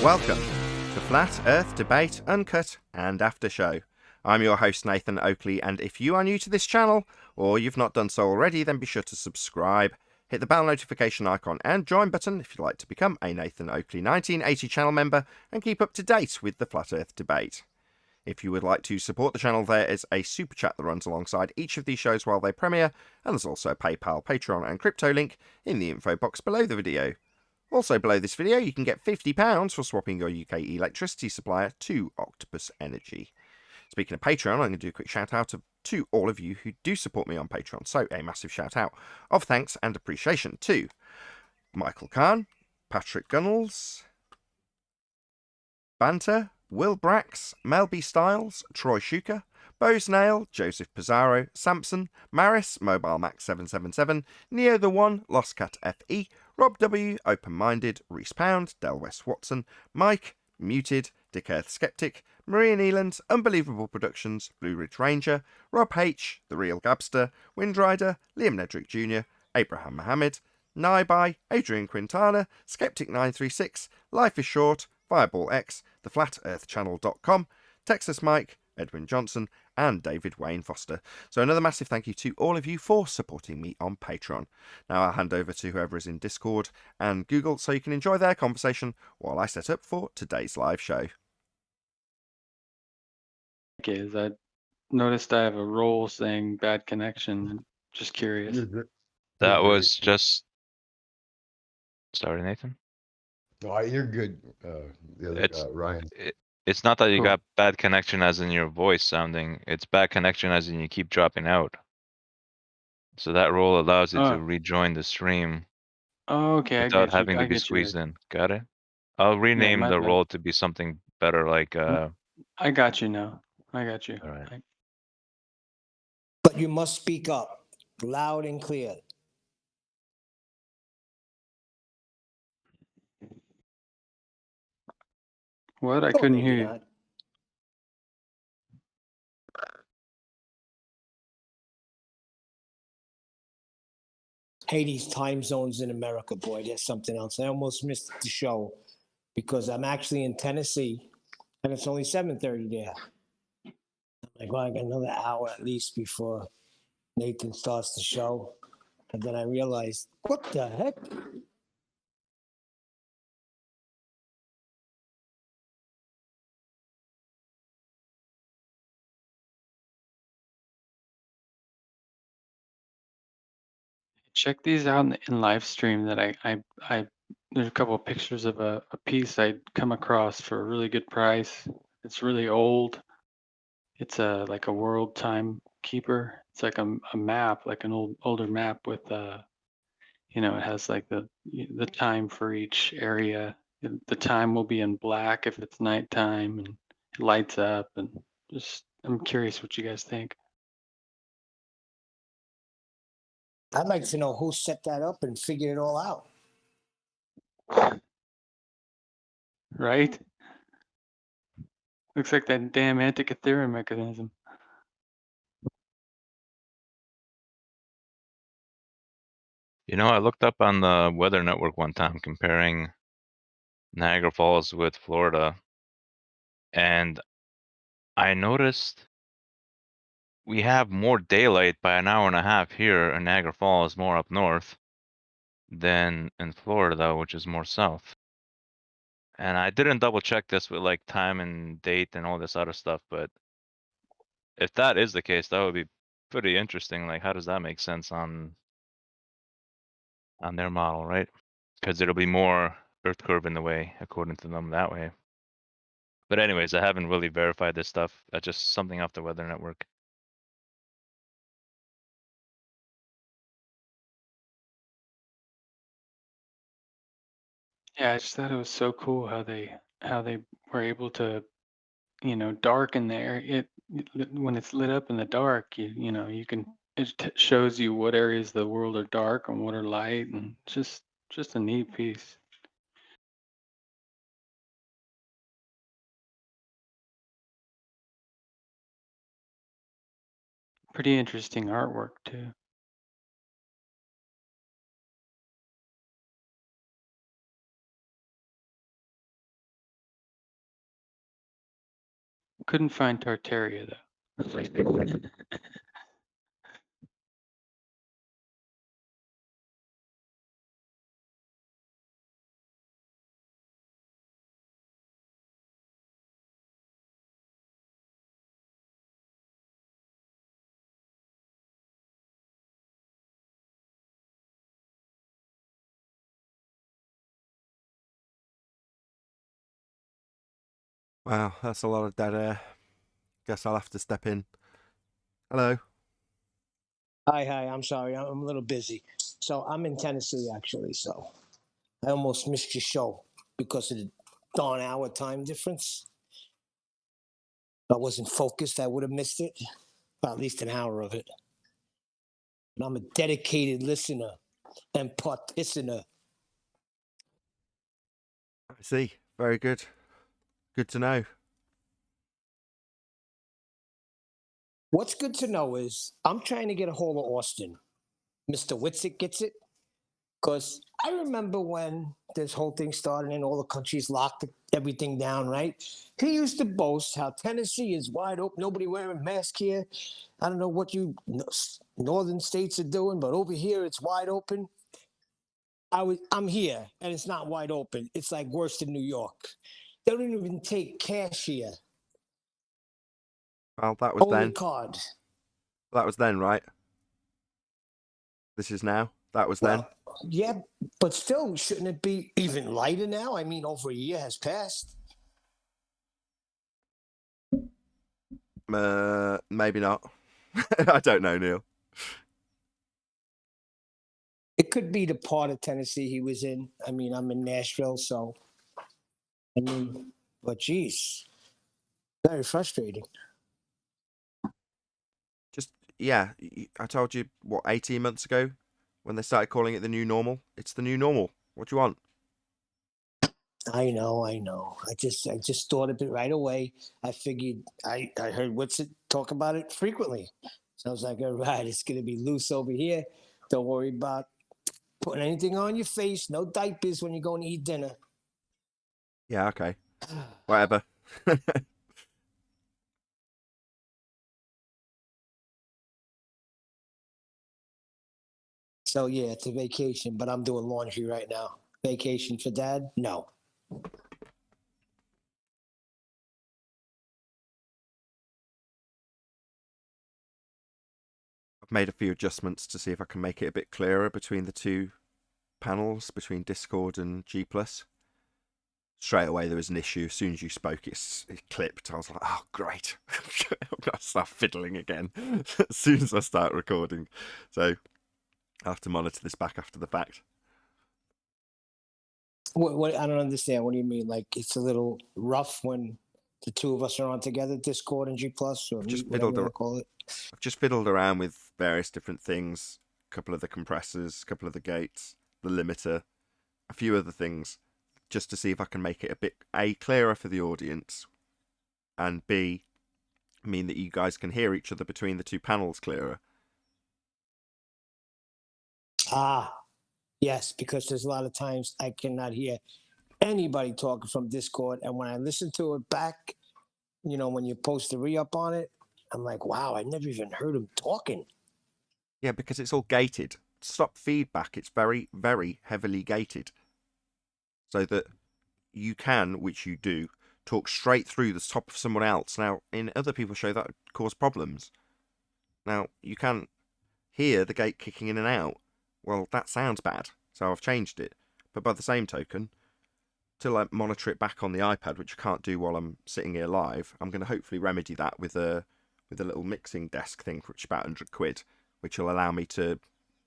Welcome to Flat Earth Debate, Uncut and Aftershow. I'm your host Nathan Oakley, and if you are new to this channel, or you've not done so already, then be sure to subscribe, hit the bell notification icon and join button if you'd like to become a Nathan Oakley 1980 channel member and keep up to date with the Flat Earth Debate. If you would like to support the channel, there is a super chat that runs alongside each of these shows while they premiere, and there's also a PayPal, Patreon and crypto link in the info box below the video. Also below this video, you can get £50 for swapping your UK electricity supplier to Octopus Energy. Speaking of Patreon, I'm going to do a quick shout out to all of you who do support me on Patreon. So a massive shout out of thanks and appreciation to Michael Kahn, Patrick Gunnels, Banter, Will Brax, Mel B. Styles, Troy Shuker, Bose Nail, Joseph Pizarro, Samson, Maris, Mobile Max 777, Neo the One, Lost Cat FE, Rob W, Open Minded, Reese Pound, Del West Watson, Mike, Muted, Dick Earth Skeptic, Maria Nealand, Unbelievable Productions, Blue Ridge Ranger, Rob H, The Real Gabster, Windrider, Liam Nedrick Jr., Abraham Mohammed, Naibai, Adrian Quintana, Skeptic936, Life is Short, Fireball X, theflatearthchannel.com, Texas Mike, Edwin Johnson, and David Wayne Foster. So another massive thank you to all of you for supporting me on Patreon. Now I'll hand over to whoever is in Discord and Google so you can enjoy their conversation while I set up for today's live show. Okay, I noticed I have a role saying bad connection. Just curious. That was just. Sorry, Nathan. No, you're good. The other It's guy, Ryan. it's not that you Cool. got bad connection as in your voice sounding. It's bad connection as in you keep dropping out. So that role allows you to rejoin the stream Oh, okay, without I having get to you. be squeezed in. Got it? I'll rename my the bad. role to be something better, like I got you now. I got you. all right. But you must speak up, loud and clear. What? I Or couldn't maybe hear you. not. Hey, these time zones in America, boy, there's something else. I almost missed the show because I'm actually in Tennessee and it's only 7:30 there. I'm like, well, I got another hour at least before Nathan starts the show. And then I realized, what the heck? Check these out in live stream that I there's a couple of pictures of a piece I'd come across for a really good price. It's really old. It's like a world timekeeper. It's like a map, like an older map with it has like the time for each area. The time will be in black if it's nighttime, and it lights up. And just, I'm curious what you guys think. I'd like to know who set that up and figured it all out. Right? Looks like that damn Ethereum mechanism. You know, I looked up on the Weather Network one time comparing Niagara Falls with Florida, and I noticed we have more daylight by an hour and a half here in Niagara Falls, more up north, than in Florida, which is more south. And I didn't double check this with like time and date and all this other stuff, but if that is the case, that would be pretty interesting. Like, how does that make sense on their model, right? Because it'll be more Earth curve in the way, according to them, that way. But anyways, I haven't really verified this stuff. That's just something off the Weather Network. Yeah, I just thought it was so cool how they were able to, darken the area. When it's lit up in the dark, you can shows you what areas of the world are dark and what are light, and just a neat piece. Pretty interesting artwork too. Couldn't find Tartaria though. Wow, that's a lot of dead air. Guess I'll have to step in. Hello. Hi. I'm sorry. I'm a little busy. So I'm in Tennessee, actually. So I almost missed your show because of the darn hour time difference. If I wasn't focused, I would have missed it. Well, at least an hour of it. And I'm a dedicated listener and participant. I see. Very good. Good to know. What's good to know is I'm trying to get a hold of Austin. Mr. Witzik gets it. Because I remember when this whole thing started and all the countries locked everything down, right? He used to boast how Tennessee is wide open, nobody wearing a mask here. I don't know what you northern states are doing, but over here it's wide open. I'm here and it's not wide open. It's like worse than New York. They don't even take cash here. Well, that was Only then. card. That was then, right? This is now. That was then. Well, yeah, but still, shouldn't it be even lighter now? I mean, over a year has passed. Maybe not. I don't know, Neil. It could be the part of Tennessee he was in. I mean, I'm in Nashville, so I mean, but geez, very frustrating. Just yeah, I told you what 18 months ago when they started calling it the new normal. It's the new normal. What do you want? I know. I just thought of it right away. I figured I heard Witsit talk about it frequently. So I was like, all right, it's gonna be loose over here. Don't worry about putting anything on your face. No diapers when you're going to eat dinner. Yeah, okay. Whatever. So yeah, it's a vacation, but I'm doing laundry right now. Vacation for dad? No. I've made a few adjustments to see if I can make it a bit clearer between the two panels, between Discord and G+. Straight away there was an issue. As soon as you spoke, it clipped. I was like, oh, great. I've got to start fiddling again as soon as I start recording. So I have to monitor this back after the fact. What I don't understand. What do you mean? Like it's a little rough when the two of us are on together, Discord and G Plus or Just Meet, whatever you fiddled want to call it. I've just fiddled around with various different things. A couple of the compressors, a couple of the gates, the limiter, a few other things, just to see if I can make it a bit A, clearer for the audience, and B, mean that you guys can hear each other between the two panels clearer. Ah, yes, because there's a lot of times I cannot hear anybody talking from Discord, and when I listen to it back, you know, when you post the re-up on it, I'm like, wow, I never even heard him talking. Yeah, because it's all gated. Stop feedback, it's very, very heavily gated. So that you can, which you do, talk straight through the top of someone else. Now, in other people's show, that would cause problems. Now, you can't hear the gate kicking in and out. Well, that sounds bad, so I've changed it. But by the same token, till I monitor it back on the iPad, which I can't do while I'm sitting here live, I'm going to hopefully remedy that with a little mixing desk thing, which is about £100, which will allow me to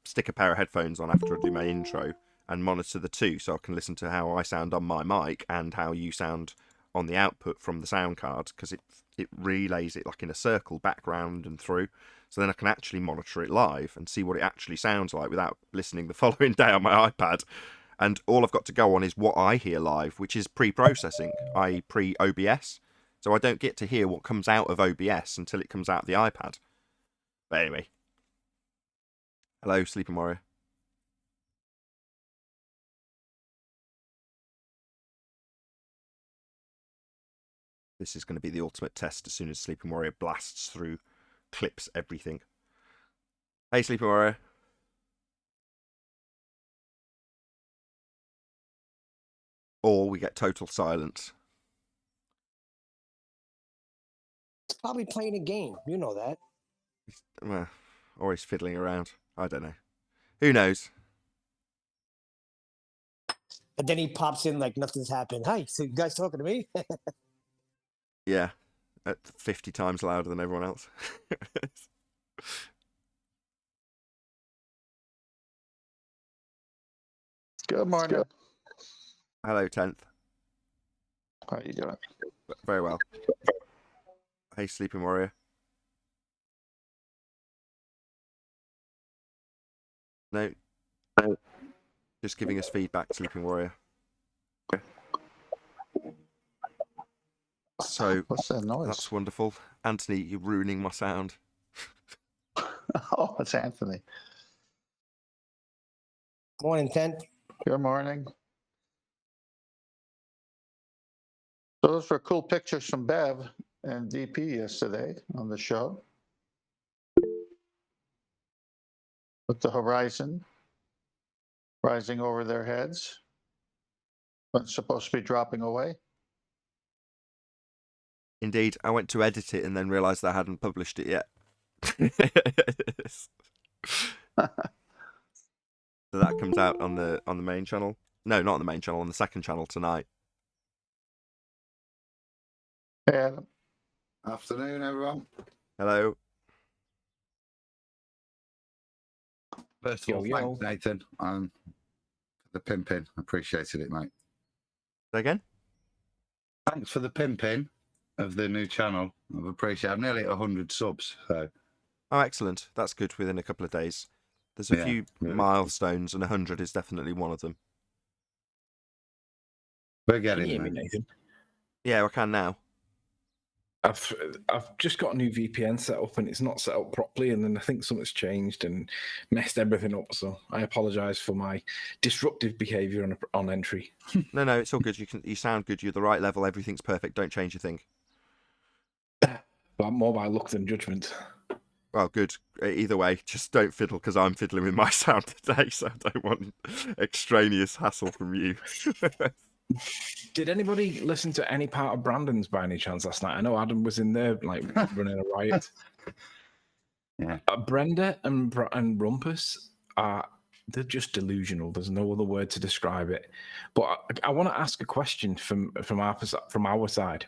stick a pair of headphones on after I do my intro and monitor the two, so I can listen to how I sound on my mic and how you sound on the output from the sound card, because it relays it like in a circle, background and through. So then I can actually monitor it live and see what it actually sounds like without listening the following day on my iPad. And all I've got to go on is what I hear live, which is pre-processing, i.e. pre-OBS. So I don't get to hear what comes out of OBS until it comes out of the iPad. But anyway. Hello, Sleeping Warrior. This is going to be the ultimate test as soon as Sleeping Warrior blasts through, clips everything. Hey, Sleeping Warrior. Or we get total silence. It's probably playing a game. You know that. Well, or he's fiddling around. I don't know. Who knows? But then he pops in like nothing's happened. Hi, so you guys talking to me? Yeah, at 50 times louder than everyone else. Good morning. Hello, 10th. How you doing? Very well. Hey, Sleeping Warrior. No. Just giving us feedback, Sleeping Warrior. So, What's that noise? that's wonderful. Anthony, you're ruining my sound. Oh, it's Anthony. Morning, 10. Good morning. So those were cool pictures from Bev and DP yesterday on the show. With the horizon rising over their heads. But it's supposed to be dropping away. Indeed, I went to edit it and then realised I hadn't published it yet. So that comes out on the main channel. No, not on the main channel, on the second channel tonight. Hey, Adam. Afternoon, everyone. Hello. First of all, Yo. thanks, Nathan, for the pimping. Appreciated it, mate. Say again? Thanks for the pimping of the new channel. I've appreciated. I'm nearly at 100 subs, so Oh, excellent. That's good within a couple of days. There's a Yeah, few really. milestones, and 100 is definitely one of them. we're Can getting you hear me, there. Nathan? Yeah, I can now. I've just got a new VPN set up and it's not set up properly, and then I think something's changed and messed everything up. So I apologise for my disruptive behaviour on entry. No, it's all good. You sound good. You're the right level. Everything's perfect. Don't change a thing. But more by luck than judgment. Well, good. Either way, just don't fiddle because I'm fiddling with my sound today, so I don't want extraneous hassle from you. Did anybody listen to any part of Brandon's by any chance last night? I know Adam was in there like running a riot. Yeah. Brenda and Rumpus they're just delusional. There's no other word to describe it. But I want to ask a question from our side.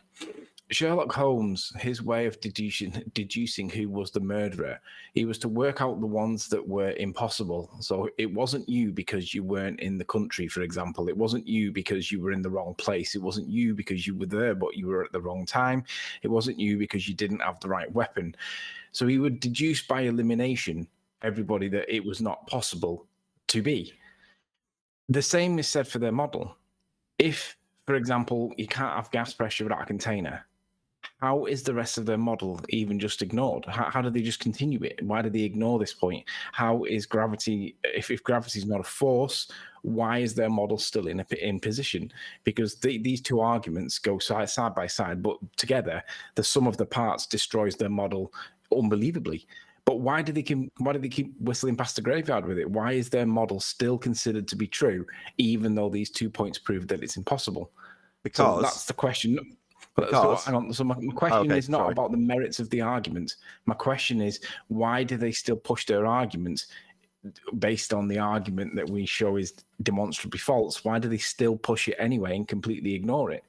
Sherlock Holmes, his way of deducing who was the murderer, he was to work out the ones that were impossible. So it wasn't you because you weren't in the country, for example. It wasn't you because you were in the wrong place. It wasn't you because you were there, but you were at the wrong time. It wasn't you because you didn't have the right weapon. So he would deduce by elimination everybody that it was not possible to be. The same is said for their model. If, for example, you can't have gas pressure without a container, how is the rest of their model even just ignored? How do they just continue it? Why do they ignore this point? How is gravity, if gravity is not a force, why is their model still in position? Because these two arguments go side by side, but together, the sum of the parts destroys their model unbelievably. But why do they keep whistling past the graveyard with it? Why is their model still considered to be true, even though these 2 points prove that it's impossible? Because So that's the question. Because- So my question Okay, is not sorry. about the merits of the argument. My question is, why do they still push their arguments based on the argument that we show is demonstrably false? Why do they still push it anyway and completely ignore it?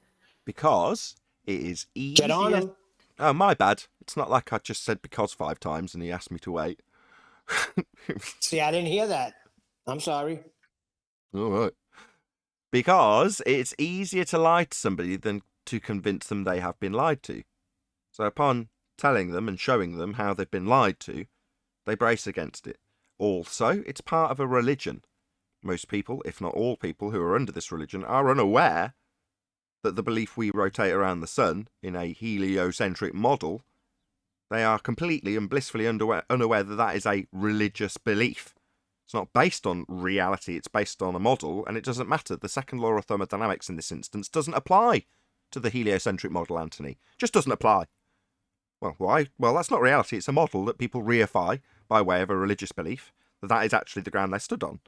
because it is easier. Get on him. Oh, my bad. It's not like I just said because 5 times and he asked me to wait. See, I didn't hear that. I'm sorry. All right. Because it's easier to lie to somebody than to convince them they have been lied to. So upon telling them and showing them how they've been lied to, they brace against it. Also, it's part of a religion. Most people, if not all people who are under this religion, are unaware that the belief we rotate around the sun in a heliocentric model, they are completely and blissfully unaware that that is a religious belief. It's not based on reality, it's based on a model, and it doesn't matter. The second law of thermodynamics in this instance doesn't apply to the heliocentric model, Anthony. Just doesn't apply. Well, why? Well, that's not reality. It's a model that people reify by way of a religious belief, that is actually the ground they stood on.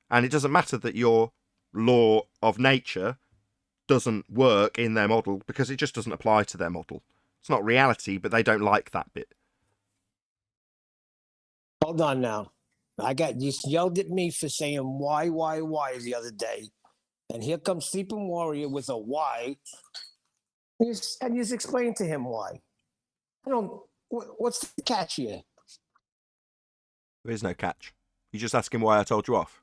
And it doesn't matter that your law of nature doesn't work in their model, because it just doesn't apply to their model. It's not reality, but they don't like that bit. Hold on now. You yelled at me for saying why the other day. And here comes Sleeping Warrior with a why. And you just explain to him why. What's the catch here? There is no catch. You just ask him why I told you off.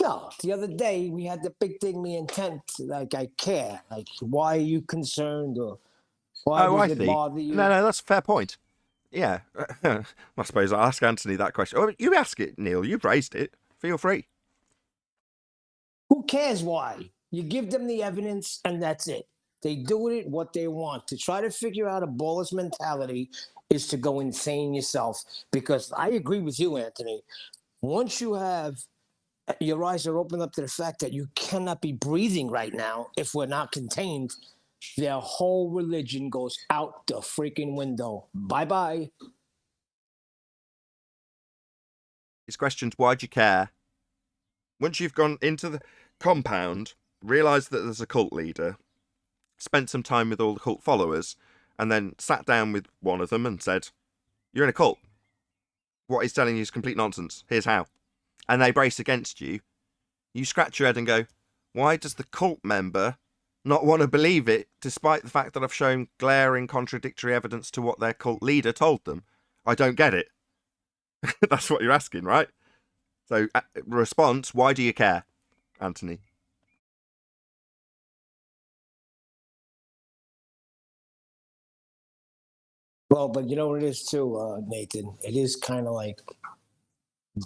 No, the other day we had the big thing, me intent, like I care. Like, why are you concerned, or why I does it see. bother you? No, that's a fair point. Yeah. I suppose I'll ask Anthony that question. Oh, you ask it, Neil. You've raised it. Feel free. Who cares why? You give them the evidence and that's it. They do it what they want. To try to figure out a baller's mentality is to go insane yourself, because I agree with you, Anthony. Once you have your eyes are opened up to the fact that you cannot be breathing right now if we're not contained, their whole religion goes out the freaking window. Bye-bye. His question's, why'd you care? Once you've gone into the compound, realised that there's a cult leader, spent some time with all the cult followers, and then sat down with one of them and said, you're in a cult. What he's telling you is complete nonsense. Here's how. And they brace against you. You scratch your head and go, why does the cult member not want to believe it, despite the fact that I've shown glaring contradictory evidence to what their cult leader told them? I don't get it. That's what you're asking, right? So, response, why do you care, Anthony? Well, but you know what it is too, Nathan? It is kind of like,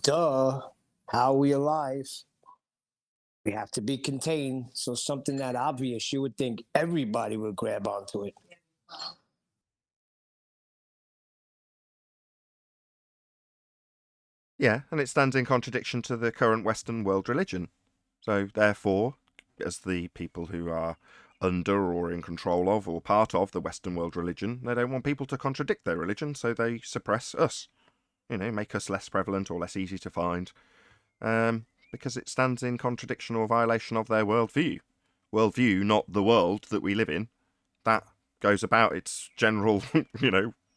duh, how are we alive? We have to be contained. So something that obvious, you would think everybody would grab onto it. Yeah, and it stands in contradiction to the current Western world religion. So, therefore, as the people who are under or in control of or part of the Western world religion, they don't want people to contradict their religion, so they suppress us. Make us less prevalent or less easy to find, because it stands in contradiction or violation of their worldview. Worldview, not the world that we live in. That goes about its general,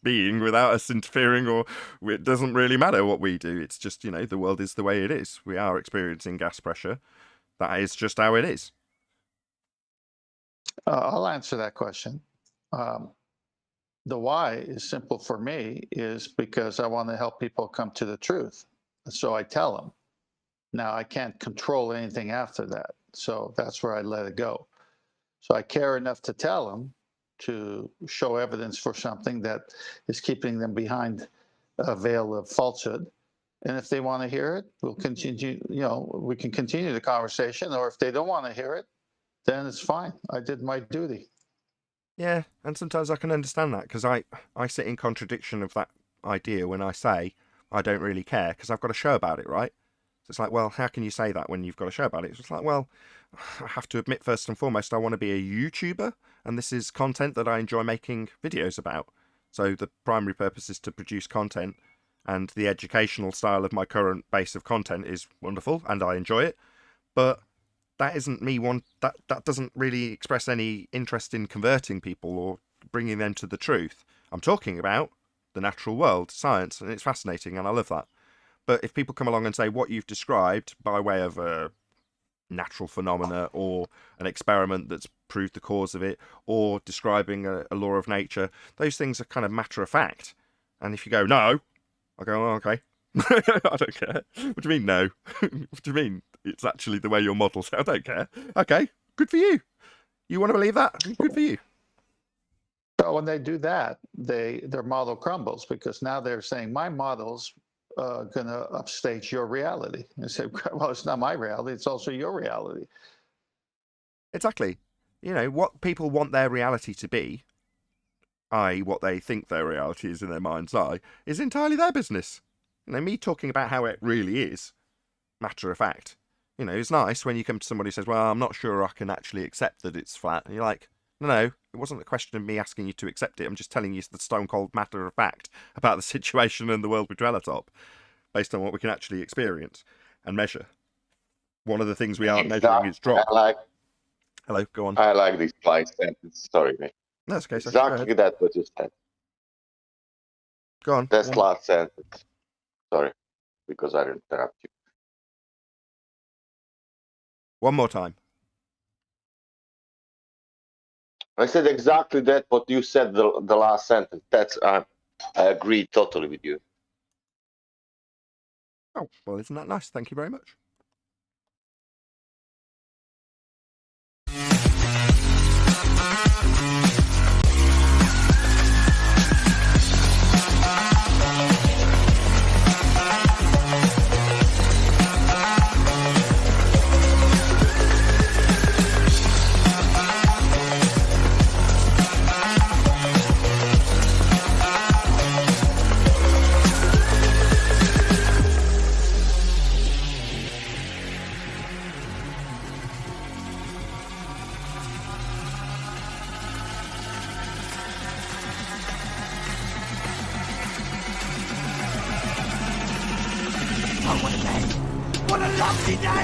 being without us interfering, or it doesn't really matter what we do. It's just, the world is the way it is. We are experiencing gas pressure. That is just how it is. I'll answer that question. The why is simple for me, is because I want to help people come to the truth. So I tell them. Now, I can't control anything after that. So that's where I let it go. So I care enough to tell them, to show evidence for something that is keeping them behind a veil of falsehood. And if they want to hear it, we'll continue, we can continue the conversation. Or if they don't want to hear it, then it's fine. I did my duty. Yeah, and sometimes I can understand that, because I sit in contradiction of that idea when I say I don't really care, because I've got a show about it, right? So it's like, well, how can you say that when you've got a show about it? It's like, well, I have to admit, first and foremost, I want to be a YouTuber, and this is content that I enjoy making videos about. So the primary purpose is to produce content, and the educational style of my current base of content is wonderful, and I enjoy it. But that isn't me that doesn't really express any interest in converting people or bringing them to the truth. I'm talking about the natural world, science, and it's fascinating, and I love that. But if people come along and say what you've described by way of a natural phenomena or an experiment that's proved the cause of it, or describing a law of nature, those things are kind of matter of fact. And if you go, no, I go, oh, okay. I don't care. What do you mean, no? What do you mean? It's actually the way your model says. I don't care. Okay, good for you. You want to believe that? Good for you. So when they do that, their model crumbles, because now they're saying my model's going to upstage your reality. And say, well, it's not my reality; it's also your reality. Exactly. What people want their reality to be, i.e., what they think their reality is in their mind's eye, is entirely their business. Me talking about how it really is, matter of fact. You know, it's nice when you come to somebody who says, well, I'm not sure I can actually accept that it's flat. And you're like, no, it wasn't a question of me asking you to accept it. I'm just telling you the stone cold matter of fact about the situation and the world we dwell atop, based on what we can actually experience and measure. One of the things we aren't measuring is drop. Hello, go on. I like this last sentence. Sorry, mate. No, it's okay. So go Exactly ahead. that what you said. Go on. That's last sentence. Sorry, because I didn't interrupt you. One more time. I said exactly that what you said the last sentence. That's I agree totally with you. Oh, well, isn't that nice? Thank you very much.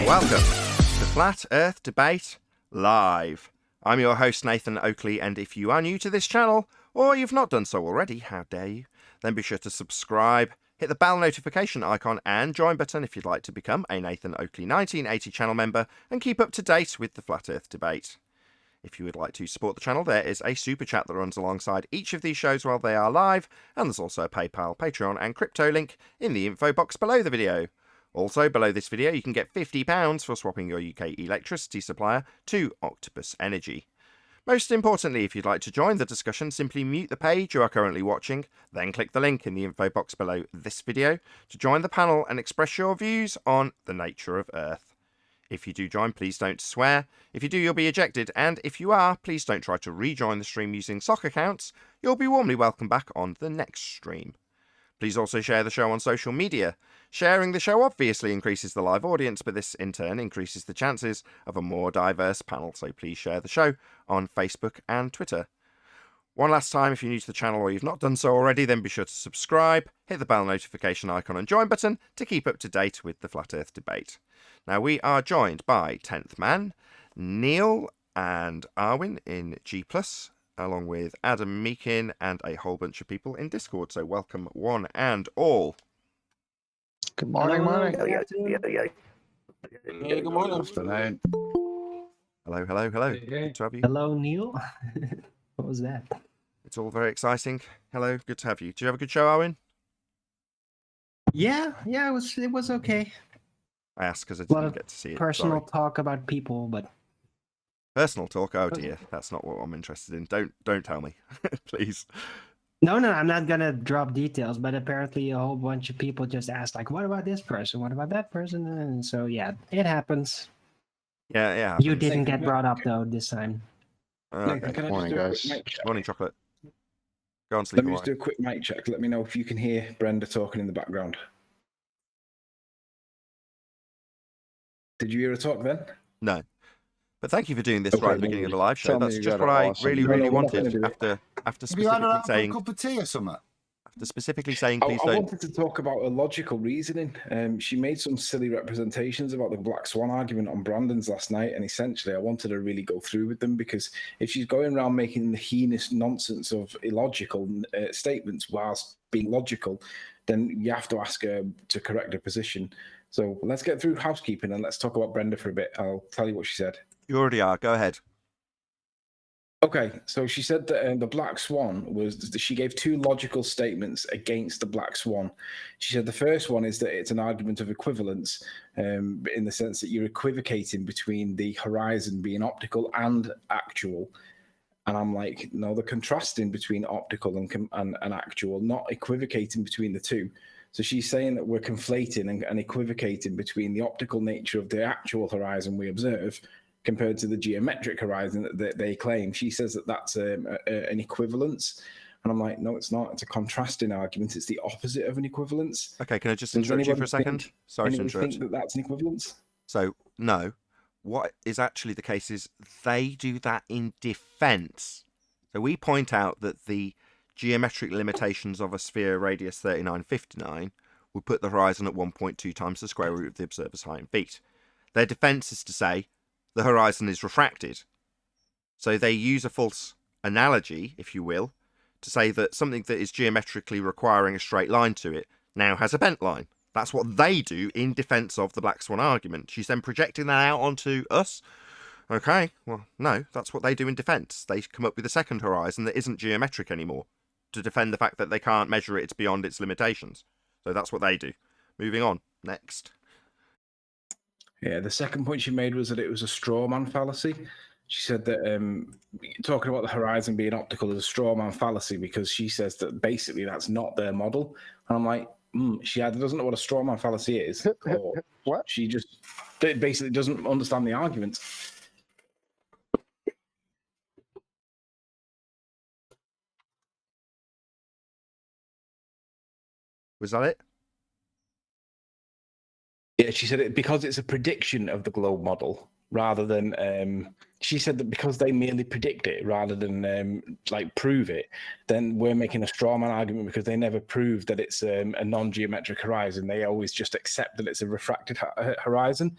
Welcome to Flat Earth Debate Live. I'm your host, Nathan Oakley, and if you are new to this channel, or you've not done so already, how dare you, then be sure to subscribe, hit the bell notification icon and join button if you'd like to become a Nathan Oakley 1980 channel member and keep up to date with the Flat Earth Debate. If you would like to support the channel, there is a super chat that runs alongside each of these shows while they are live, and there's also a PayPal, Patreon and crypto link in the info box below the video. Also, below this video, you can get £50 for swapping your UK electricity supplier to Octopus Energy. Most importantly, if you'd like to join the discussion, simply mute the page you are currently watching, then click the link in the info box below this video to join the panel and express your views on the nature of Earth. If you do join, please don't swear. If you do, you'll be ejected, and if you are, please don't try to rejoin the stream using sock accounts. You'll be warmly welcomed back on the next stream. Please also share the show on social media. Sharing the show obviously increases the live audience, but this in turn increases the chances of a more diverse panel, so please share the show on Facebook and Twitter. One last time, if you're new to the channel or you've not done so already, then be sure to subscribe, hit the bell notification icon and join button to keep up to date with the Flat Earth Debate. Now, we are joined by 10th Man, Neil and Arwin in G+, along with Adam Meakin and a whole bunch of people in Discord. So welcome one and all. Good morning, morning. Hey, good morning. Afternoon. Hello. Good to have you. Hello, Neil. What was that? It's all very exciting. Hello, good to have you. Do you have a good show, Arwin? Yeah, it was okay. I asked because I lot didn't of get to see it. Personal Sorry. talk about people, but Personal talk? Oh dear, that's not what I'm interested in. Don't tell me, please. no, I'm not gonna drop details. But apparently, a whole bunch of people just asked, like, "What about this person? What about that person?" And so, yeah, it happens. Yeah. You didn't get brought up though this time. Nathan, can I Morning, just do a guys. quick mic check? Morning, chocolate. Go on, sleep. Let me just do a quick mic check. Let me know if you can hear Brenda talking in the background. Did you hear her talk then? No. But thank you for doing this Okay, right at the no beginning of the worries. live show. Tell me That's you just got what it I awesome. really No, we're not gonna wanted do it. after Have you specifically had a saying cup of tea or something? specifically saying I please don't. wanted to talk about a logical reasoning. She made some silly representations about the Black Swan argument on Brandon's last night, and essentially I wanted to really go through with them, because if she's going around making the heinous nonsense of illogical statements whilst being logical, then you have to ask her to correct her position. So let's get through housekeeping and let's talk about Brenda for a bit. I'll tell you what she said. You already are. Go ahead. Okay, so she said that the Black Swan was, she gave two logical statements against the Black Swan. She said the first one is that it's an argument of equivalence, in the sense that you're equivocating between the horizon being optical and actual. And I'm like, no, they're contrasting between optical and actual, not equivocating between the two. So she's saying that we're conflating and equivocating between the optical nature of the actual horizon we observe compared to the geometric horizon that they claim. She says that that's an equivalence. And I'm like, no, it's not. It's a contrasting argument. It's the opposite of an equivalence. Okay, can I just Does interrupt you for anyone a second? think- Sorry to anyone interrupt. think that that's an equivalence? So no. What is actually the case is they do that in defense. So we point out that the geometric limitations of a sphere radius 3959 would put the horizon at 1.2 times the square root of the observer's height in feet. Their defense is to say the horizon is refracted. So they use a false analogy, if you will, to say that something that is geometrically requiring a straight line to it now has a bent line. That's what they do in defense of the Black Swan argument. She's then projecting that out onto us. Okay, well, no, that's what they do in defense. They come up with a second horizon that isn't geometric anymore to defend the fact that they can't measure it, it's beyond its limitations. So that's what they do. Moving on. Next. Yeah, the second point she made was that it was a straw man fallacy. She said that talking about the horizon being optical is a straw man fallacy because she says that basically that's not their model. And I'm like, she either doesn't know what a straw man fallacy is, or What? she just basically doesn't understand the argument. Was that it? Yeah, she said it because it's a prediction of the globe model rather than she said that because they merely predict it rather than like prove it, then we're making a straw man argument because they never proved that it's a non-geometric horizon. They always just accept that it's a refracted horizon.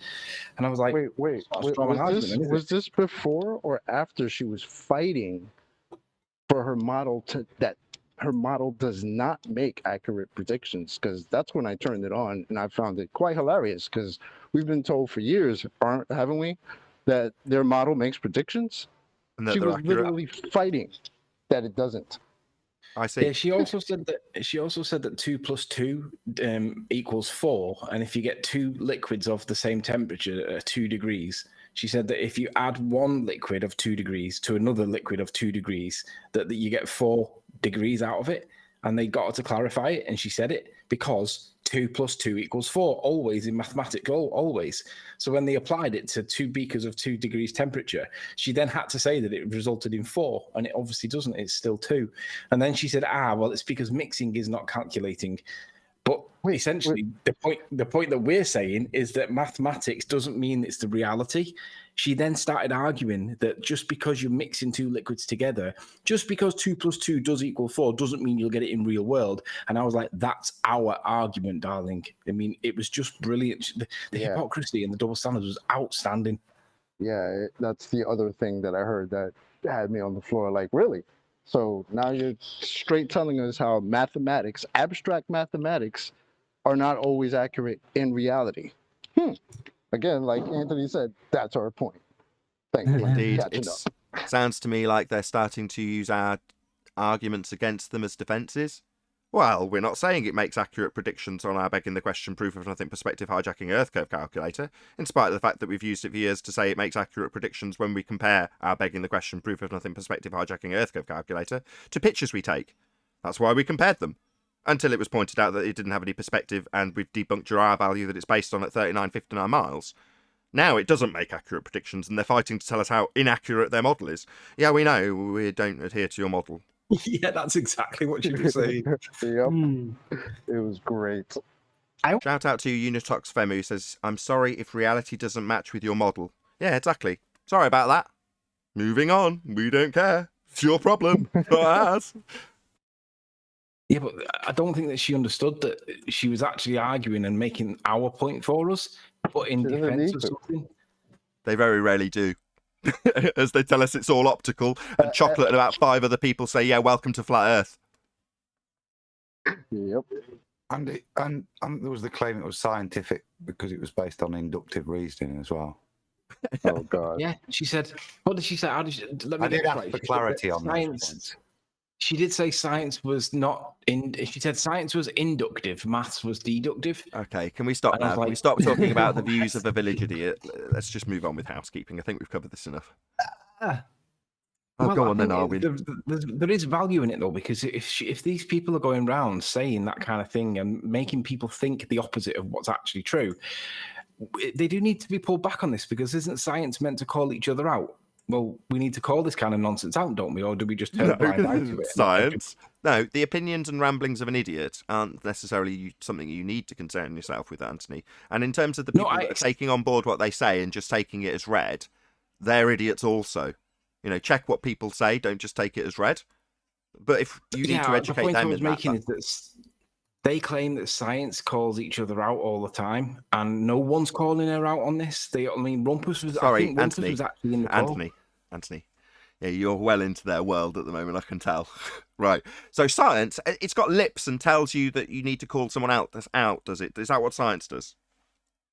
And I was like, wait, was this before or after she was fighting for her model that her model does not make accurate predictions? Because that's when I turned it on and I found it quite hilarious because we've been told for years, haven't we, that their model makes predictions? And that She they're was accurate. literally fighting that it doesn't. I see. Yeah, she also said that 2 plus 2 equals 4, and if you get two liquids of the same temperature at 2 degrees, she said that if you add one liquid of 2 degrees to another liquid of 2 degrees, that you get 4 degrees out of it. And they got her to clarify it, and she said it because 2 plus 2 equals 4, always in mathematics, always. So when they applied it to 2 beakers of 2 degrees temperature, she then had to say that it resulted in 4, and it obviously doesn't. It's still 2. And then she said, well, it's because mixing is not calculating. But essentially, the point that we're saying is that mathematics doesn't mean it's the reality. She then started arguing that just because you're mixing two liquids together, just because 2 plus 2 does equal 4 doesn't mean you'll get it in real world. And I was like, that's our argument, darling. I mean, it was just brilliant. The hypocrisy and the double standards was outstanding. Yeah, that's the other thing that I heard that had me on the floor. Like, really? So now you're straight telling us how mathematics, abstract mathematics, are not always accurate in reality. Again, like Anthony said, that's our point. Thank you. Indeed. Catching It up. sounds to me like they're starting to use our arguments against them as defences. Well, we're not saying it makes accurate predictions on our begging the question proof of nothing perspective hijacking Earth curve calculator, in spite of the fact that we've used it for years to say it makes accurate predictions when we compare our begging the question proof of nothing perspective hijacking Earth curve calculator to pictures we take. That's why we compared them. Until it was pointed out that it didn't have any perspective and we've debunked your R value that it's based on at 3959 miles. Now it doesn't make accurate predictions and they're fighting to tell us how inaccurate their model is. Yeah, we know, we don't adhere to your model. Yeah, that's exactly what she was saying. Yep. It was great. Shout out to Unitox Femu, who says, I'm sorry if reality doesn't match with your model. Yeah, exactly. Sorry about that. Moving on. We don't care. It's your problem, not ours. Yeah, but I don't think that she understood that she was actually arguing and making our point for us, but in defense of something. They very rarely do. As they tell us it's all optical, and Chocolate and about 5 other people say, yeah, welcome to Flat Earth. Yep. And there was the claim it was scientific because it was based on inductive reasoning as well. Oh, God. Yeah, she said, what did she say? I did ask for clarity on that. She did say science was not she said science was inductive, maths was deductive. Okay, can we stop now? Can we stop talking about the views of a village idiot? Let's just move on with housekeeping. I think we've covered this enough. Go on then, Arwin. There is value in it though, because if these people are going around saying that kind of thing and making people think the opposite of what's actually true, they do need to be pulled back on this, because isn't science meant to call each other out? well, we need to call this kind of nonsense out, don't we? Or do we just turn a blind eye to it? Science. No, the opinions and ramblings of an idiot aren't necessarily something you need to concern yourself with, Anthony. And in terms of the people that are taking on board what they say and just taking it as read, they're idiots also. You know, check what people say, don't just take it as read. But if you need to educate the point them I was in making is that they claim that science calls each other out all the time, and no one's calling her out on this. Rumpus was. Sorry, I think Rumpus Anthony. was actually in the call. Anthony. Yeah, you're well into their world at the moment, I can tell. Right. So science, it's got lips and tells you that you need to call someone out. That's out, does it? Is that what science does?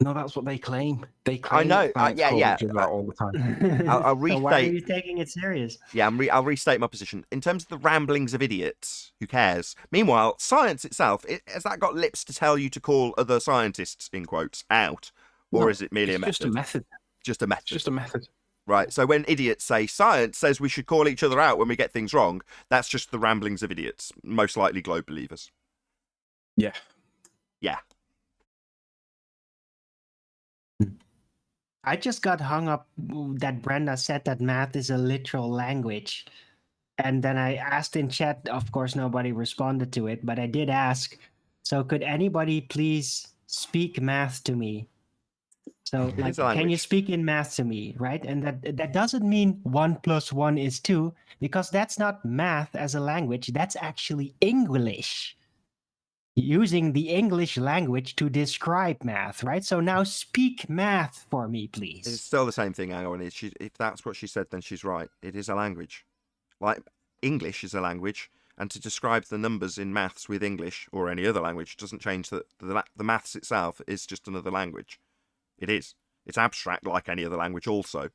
No, that's what they claim. They claim. I know. Science calls Yeah. each other out all the time. I'll restate. So why are you taking it serious? Yeah, I'll restate my position. In terms of the ramblings of idiots, who cares? Meanwhile, science itself, has that got lips to tell you to call other scientists, in quotes, out? Or is it merely a method? Just a method. Just a method. Just a method. Right, so when idiots say science says we should call each other out when we get things wrong, that's just the ramblings of idiots, most likely globe believers. Yeah. Yeah. I just got hung up that Brenda said that math is a literal language. And then I asked in chat, of course, nobody responded to it, but I did ask, so could anybody please speak math to me? So, like, can you speak in math to me, right? And that doesn't mean 1 + 1 is 2, because that's not math as a language. That's actually English. Using the English language to describe math, right? So now speak math for me, please. It's still the same thing, Aaron. If that's what she said, then she's right. It is a language. Like, English is a language, and to describe the numbers in maths with English or any other language doesn't change that the maths itself is just another language. It is. It's abstract like any other language also.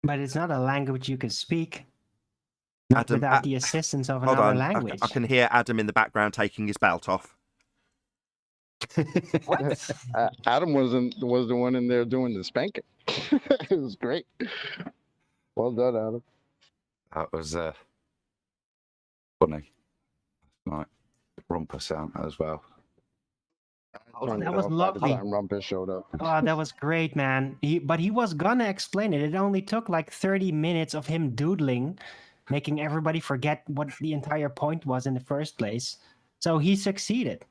But it's not a language you can speak. Adam, without the assistance of another language. I can hear Adam in the background taking his belt off. Adam was the one in there doing the spanking. It was great. Well done, Adam. That was funny. Right, Rumpus sound as well. That was lovely. Rumpus showed up. Oh, that was great, man. But he was gonna explain it. It only took like 30 minutes of him doodling, making everybody forget what the entire point was in the first place. So he succeeded.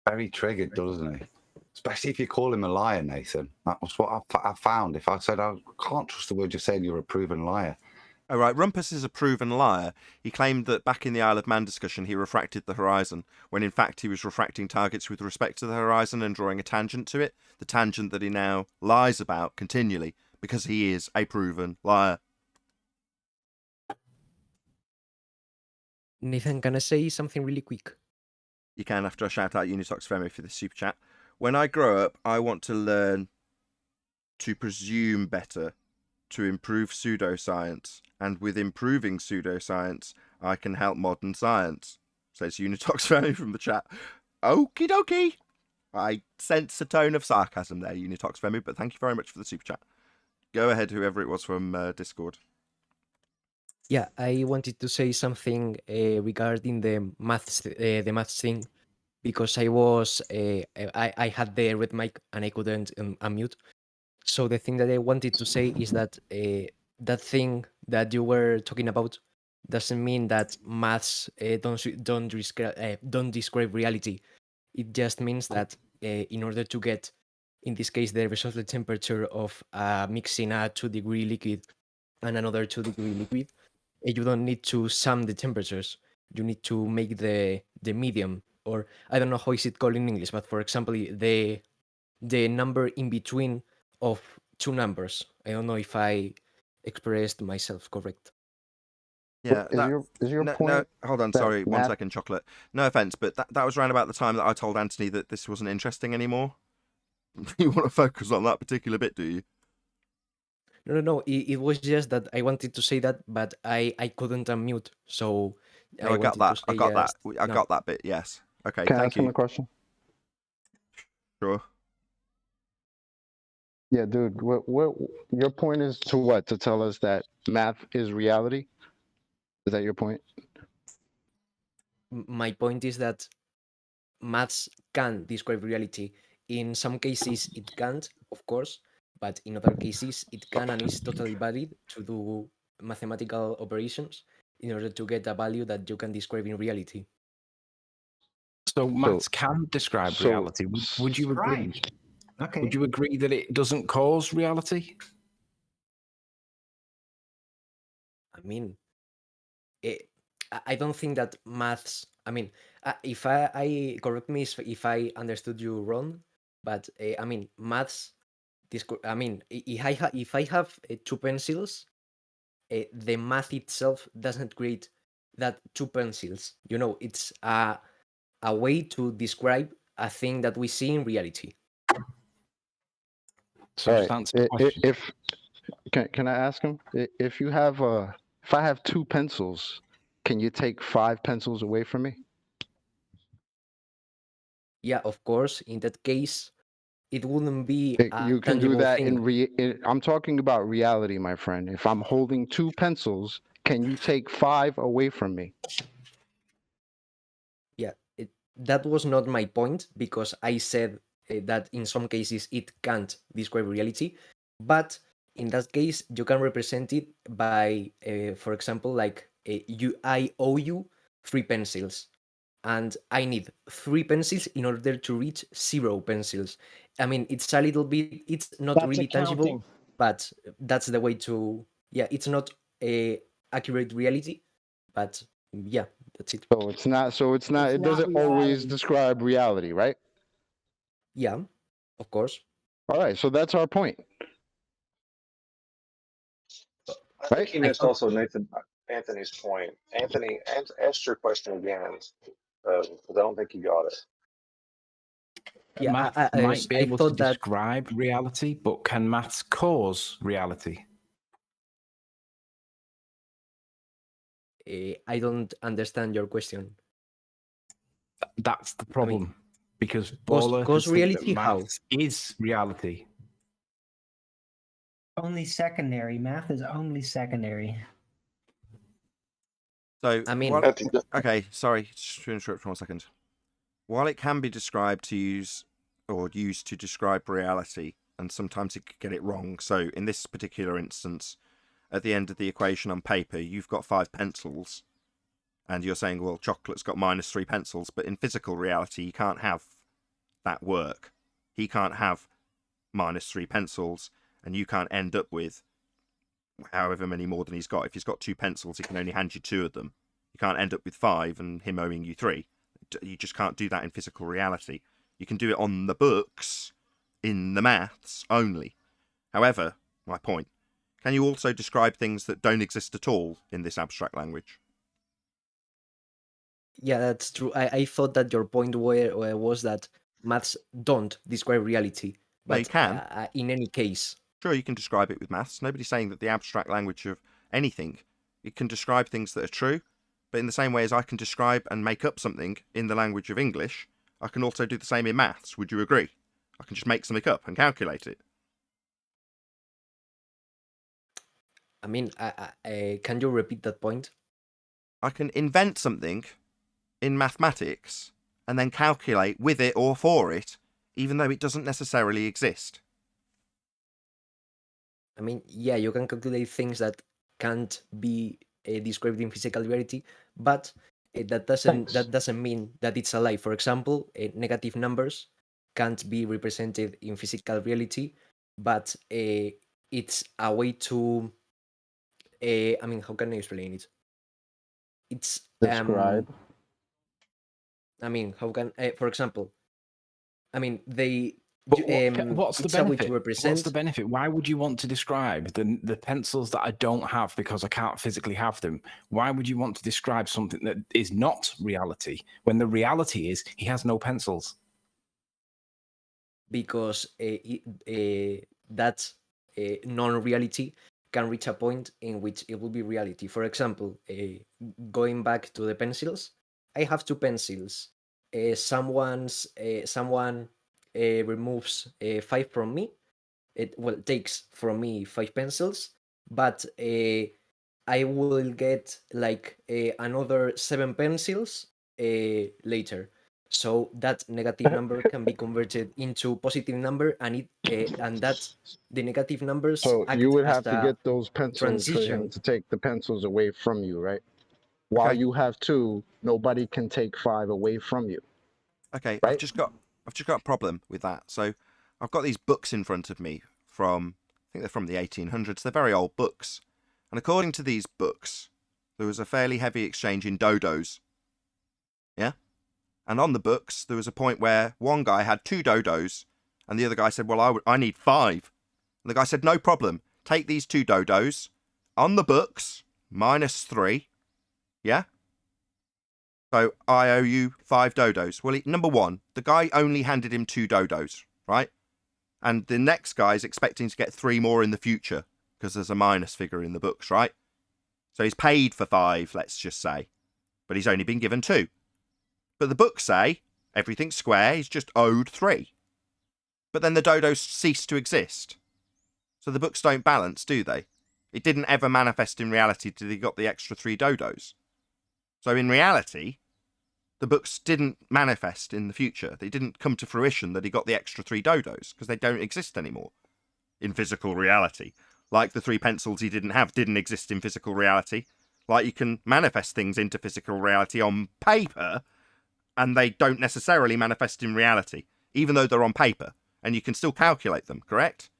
Very triggered, doesn't he? Especially if you call him a liar, Nathan. That was what I found. If I said I can't trust the word you're saying, you're a proven liar. Oh, right. Rumpus is a proven liar. He claimed that back in the Isle of Man discussion, he refracted the horizon, when in fact he was refracting targets with respect to the horizon and drawing a tangent to it, the tangent that he now lies about continually, because he is a proven liar. Nathan, can I say something really quick? You can, after I shout out Unitox Femi for the super chat. When I grow up, I want to learn to presume better, to improve pseudoscience, and with improving pseudoscience, I can help modern science, says Unitox Femi from the chat. Okie dokie. I sense a tone of sarcasm there, Unitox Femi, but thank you very much for the super chat. Go ahead, whoever it was from Discord. Yeah, I wanted to say something regarding the maths thing, because I had the red mic and I couldn't unmute. So the thing that I wanted to say is that that thing that you were talking about doesn't mean that maths don't describe reality. It just means that in order to get, in this case, the resultant temperature of mixing a 2-degree liquid and another 2-degree liquid, you don't need to sum the temperatures. You need to make the medium, or I don't know how is it called in English, but for example, the number in between of two numbers. I don't know if I expressed myself correct. Yeah, is your point? No, hold on, sorry, 1 second, Chocolate. No offense, but that was around about the time that I told Anthony that this wasn't interesting anymore. You want to focus on that particular bit, do you? No. It was just that I wanted to say that, but I couldn't unmute. So no, I got that. I got that bit. Yes. Okay. Can I thank ask you. him a question? Sure. Yeah, dude. What your point is to what? To tell us that math is reality? Is that your point? My point is that maths can describe reality in some cases it can't, of course, but in other cases it can and is totally valid to do mathematical operations in order to get a value that you can describe in reality. So maths can describe so- reality. Would you agree? Right. Okay. Would you agree that it doesn't cause reality? I mean, I don't think that maths. I mean, if I correct me if I understood you wrong, but I mean, maths. I mean, if I have two pencils, the math itself doesn't create that two pencils. You know, it's a way to describe a thing that we see in reality. So All just right. answer the question. If can I ask him if you have if I have 2 pencils, can you take 5 pencils away from me? Yeah, of course. In that case, it wouldn't be a You can do tangible that thing. I'm talking about reality, my friend. If I'm holding 2 pencils, can you take 5 away from me? Yeah, that was not my point, because I said that in some cases it can't describe reality, but in that case you can represent it by, for example, like I owe you 3 pencils, and I need 3 pencils in order to reach 0 pencils. I mean, it's a little bit, it's not That's really tangible, accounting. but that's the way to, yeah, it's not a accurate reality, but yeah, that's it. So it's not It's not it doesn't always reality. describe reality, right? Yeah, of course. All right, so that's our point. I Right? think he missed also Anthony's point. Anthony, ask your question again, because I don't think you got it. Yeah, Math might be I able to thought that describe reality, but can maths cause reality? I don't understand your question. That's the problem. Because Cause ball-earthers think that reality how? maths is reality. Only secondary. Math is only secondary. So, I mean, okay, sorry to interrupt for 1 second. While it can be described to use or used to describe reality, and sometimes it could get it wrong. So, in this particular instance, at the end of the equation on paper, you've got 5 pencils, and you're saying, well, chocolate's got -3 pencils, but in physical reality, you can't have that work. He can't have -3 pencils, and you can't end up with however many more than he's got. If he's got 2 pencils, he can only hand you 2 of them. You can't end up with 5 and him owing you 3. You just can't do that in physical reality. You can do it on the books, in the maths only. However, my point, can you also describe things that don't exist at all in this abstract language? Yeah, that's true. I thought that your point was that maths don't describe reality. But No, you can. In any case. Sure, you can describe it with maths. Nobody's saying that the abstract language of anything, it can describe things that are true, but in the same way as I can describe and make up something in the language of English, I can also do the same in maths. Would you agree? I can just make something up and calculate it. I mean, can you repeat that point? I can invent something in mathematics and then calculate with it or for it, even though it doesn't necessarily exist. I mean, yeah, you can calculate things that can't be described in physical reality, but that doesn't mean that it's a lie. For example, negative numbers can't be represented in physical reality, but it's a way to. I mean, how can I explain it? It's describe. I mean, how can for example? I mean, But what's the it's a way benefit? to represent. What's the benefit? Why would you want to describe the pencils that I don't have because I can't physically have them? Why would you want to describe something that is not reality when the reality is he has no pencils? Because that non-reality can reach a point in which it will be reality. For example, going back to the pencils, I have 2 pencils. Someone removes 5 from me. It takes from me 5 pencils, but I will get like another 7 pencils later. So that negative number can be converted into positive number, and that the negative numbers So act you would as have to a get those pencils for him transition. to take the pencils away from you, right? While Okay. you have 2, nobody can take 5 away from you. Okay, Right? I've just got a problem with that. So I've got these books in front of me from, I think they're from the 1800s. They're very old books. And according to these books, there was a fairly heavy exchange in dodos. Yeah? And on the books, there was a point where one guy had 2 dodos, and the other guy said, well, I need 5. And the guy said, no problem. Take these 2 dodos. On the books, -3. Yeah? So I owe you 5 dodos. Well, number one, the guy only handed him 2 dodos, right? And the next guy is expecting to get 3 more in the future because there's a minus figure in the books, right? So he's paid for 5, let's just say. But he's only been given 2. But the books say everything's square, he's just owed 3. But then the dodos cease to exist. So the books don't balance, do they? It didn't ever manifest in reality till he got the extra 3 dodos. So in reality, the books didn't manifest in the future. They didn't come to fruition that he got the extra 3 dodos because they don't exist anymore in physical reality. Like the 3 pencils he didn't have didn't exist in physical reality. Like you can manifest things into physical reality on paper and they don't necessarily manifest in reality, even though they're on paper. And you can still calculate them, correct?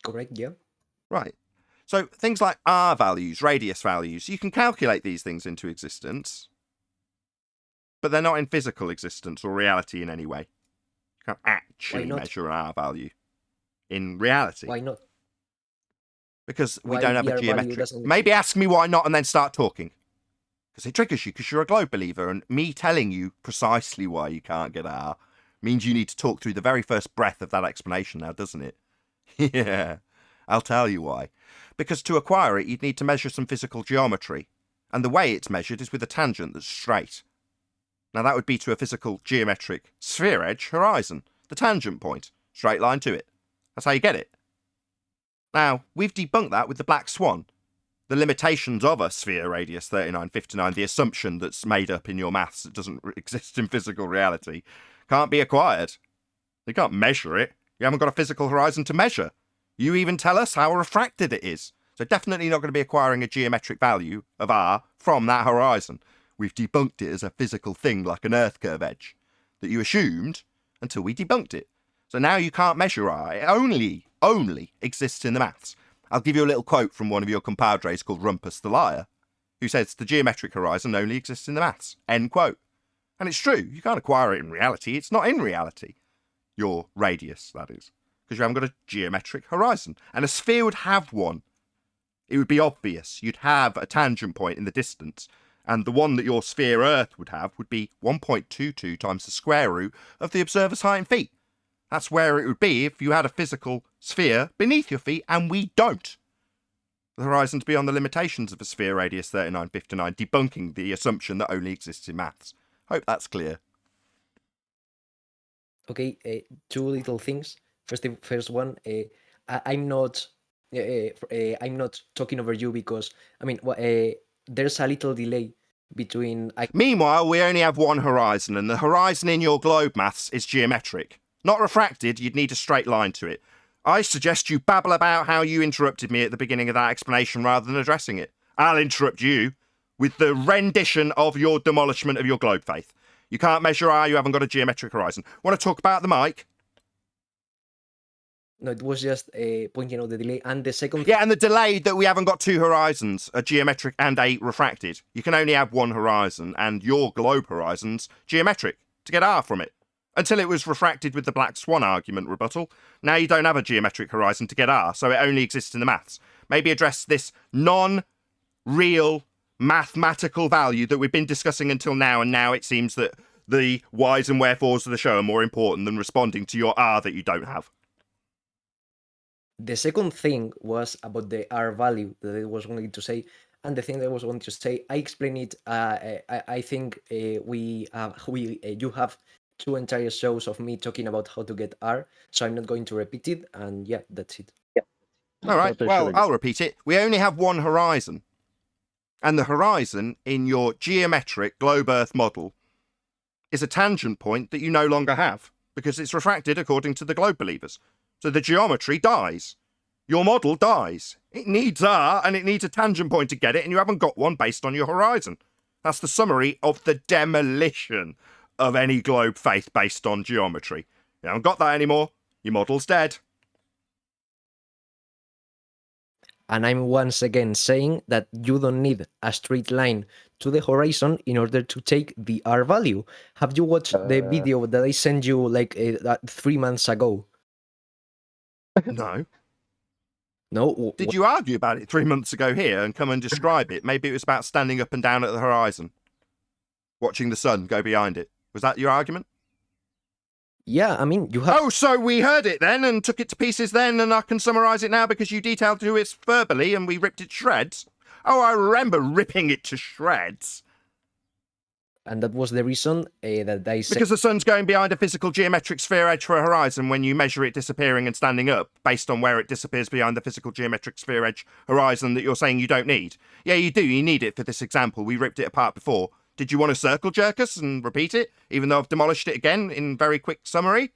Correct, yeah. Right. So things like R values, radius values, you can calculate these things into existence, but they're not in physical existence or reality in any way. You can't actually measure an R value in reality. Why not? Because we Why don't have the a R value geometric... doesn't Maybe ask me why not and then start talking. Because it triggers you, because you're a globe believer, and me telling you precisely why you can't get R means you need to talk through the very first breath of that explanation now, doesn't it? Yeah, I'll tell you why. Because to acquire it, you'd need to measure some physical geometry, and the way it's measured is with a tangent that's straight. Now that would be to a physical geometric sphere edge horizon, the tangent point, straight line to it. That's how you get it. Now, we've debunked that with the black swan. The limitations of a sphere radius 3959, the assumption that's made up in your maths that doesn't exist in physical reality, can't be acquired. You can't measure it. You haven't got a physical horizon to measure. You even tell us how refracted it is. So definitely not going to be acquiring a geometric value of R from that horizon. We've debunked it as a physical thing like an Earth curve edge that you assumed until we debunked it. So now you can't measure R. It only exists in the maths. I'll give you a little quote from one of your compadres called Rumpus the Liar, who says the geometric horizon only exists in the maths. End quote. And it's true. You can't acquire it in reality. It's not in reality. Your radius, that is. Because you haven't got a geometric horizon. And a sphere would have one. It would be obvious. You'd have a tangent point in the distance. And the one that your sphere Earth would have would be 1.22 times the square root of the observer's height in feet. That's where it would be if you had a physical sphere beneath your feet, and we don't. The horizon to be on the limitations of a sphere radius 3959, debunking the assumption that only exists in maths. Hope that's clear. Okay, 2 little things. First one, I'm not talking over you because I mean there's a little delay between. Meanwhile, we only have one horizon, and the horizon in your globe maths is geometric, not refracted. You'd need a straight line to it. I suggest you babble about how you interrupted me at the beginning of that explanation rather than addressing it. I'll interrupt you with the rendition of your demolishment of your globe faith. You can't measure R, you haven't got a geometric horizon. Want to talk about the mic? No, it was just pointing out the delay. And the second... Yeah, and the delay that we haven't got 2 horizons, a geometric and a refracted. You can only have 1 horizon, and your globe horizon's geometric to get R from it. Until it was refracted with the black swan argument rebuttal. Now you don't have a geometric horizon to get R, so it only exists in the maths. Maybe address this non-real mathematical value that we've been discussing until now, and now it seems that the whys and wherefores of the show are more important than responding to your R that you don't have. The second thing was about the R value that I was going to say, and the thing that I was going to say, I explained it. I think you have 2 entire shows of me talking about how to get R, so I'm not going to repeat it. And yeah, that's it. All right. Well, I'll repeat it. We only have 1 horizon, and the horizon in your geometric globe Earth model is a tangent point that you no longer have because it's refracted according to the globe believers. So the geometry dies. Your model dies. It needs R and it needs a tangent point to get it, and you haven't got one based on your horizon. That's the summary of the demolition of any globe faith based on geometry. You haven't got that anymore. Your model's dead. And I'm once again saying that you don't need a straight line to the horizon in order to take the R value. Have you watched the video that I sent you like 3 months ago? No. No? Did you argue about it 3 months ago here and come and describe it? Maybe it was about standing up and down at the horizon, watching the sun go behind it. Was that your argument? Yeah, I mean, you have... Oh, so we heard it then and took it to pieces then, and I can summarise it now because you detailed to it verbally and we ripped it to shreds? Oh, I remember ripping it to shreds. And that was the reason that I said... Because the sun's going behind a physical geometric sphere edge for a horizon when you measure it disappearing and standing up, based on where it disappears behind the physical geometric sphere edge horizon that you're saying you don't need. Yeah, you do. You need it for this example. We ripped it apart before. Did you want to circle jerk us and repeat it, even though I've demolished it again in very quick summary?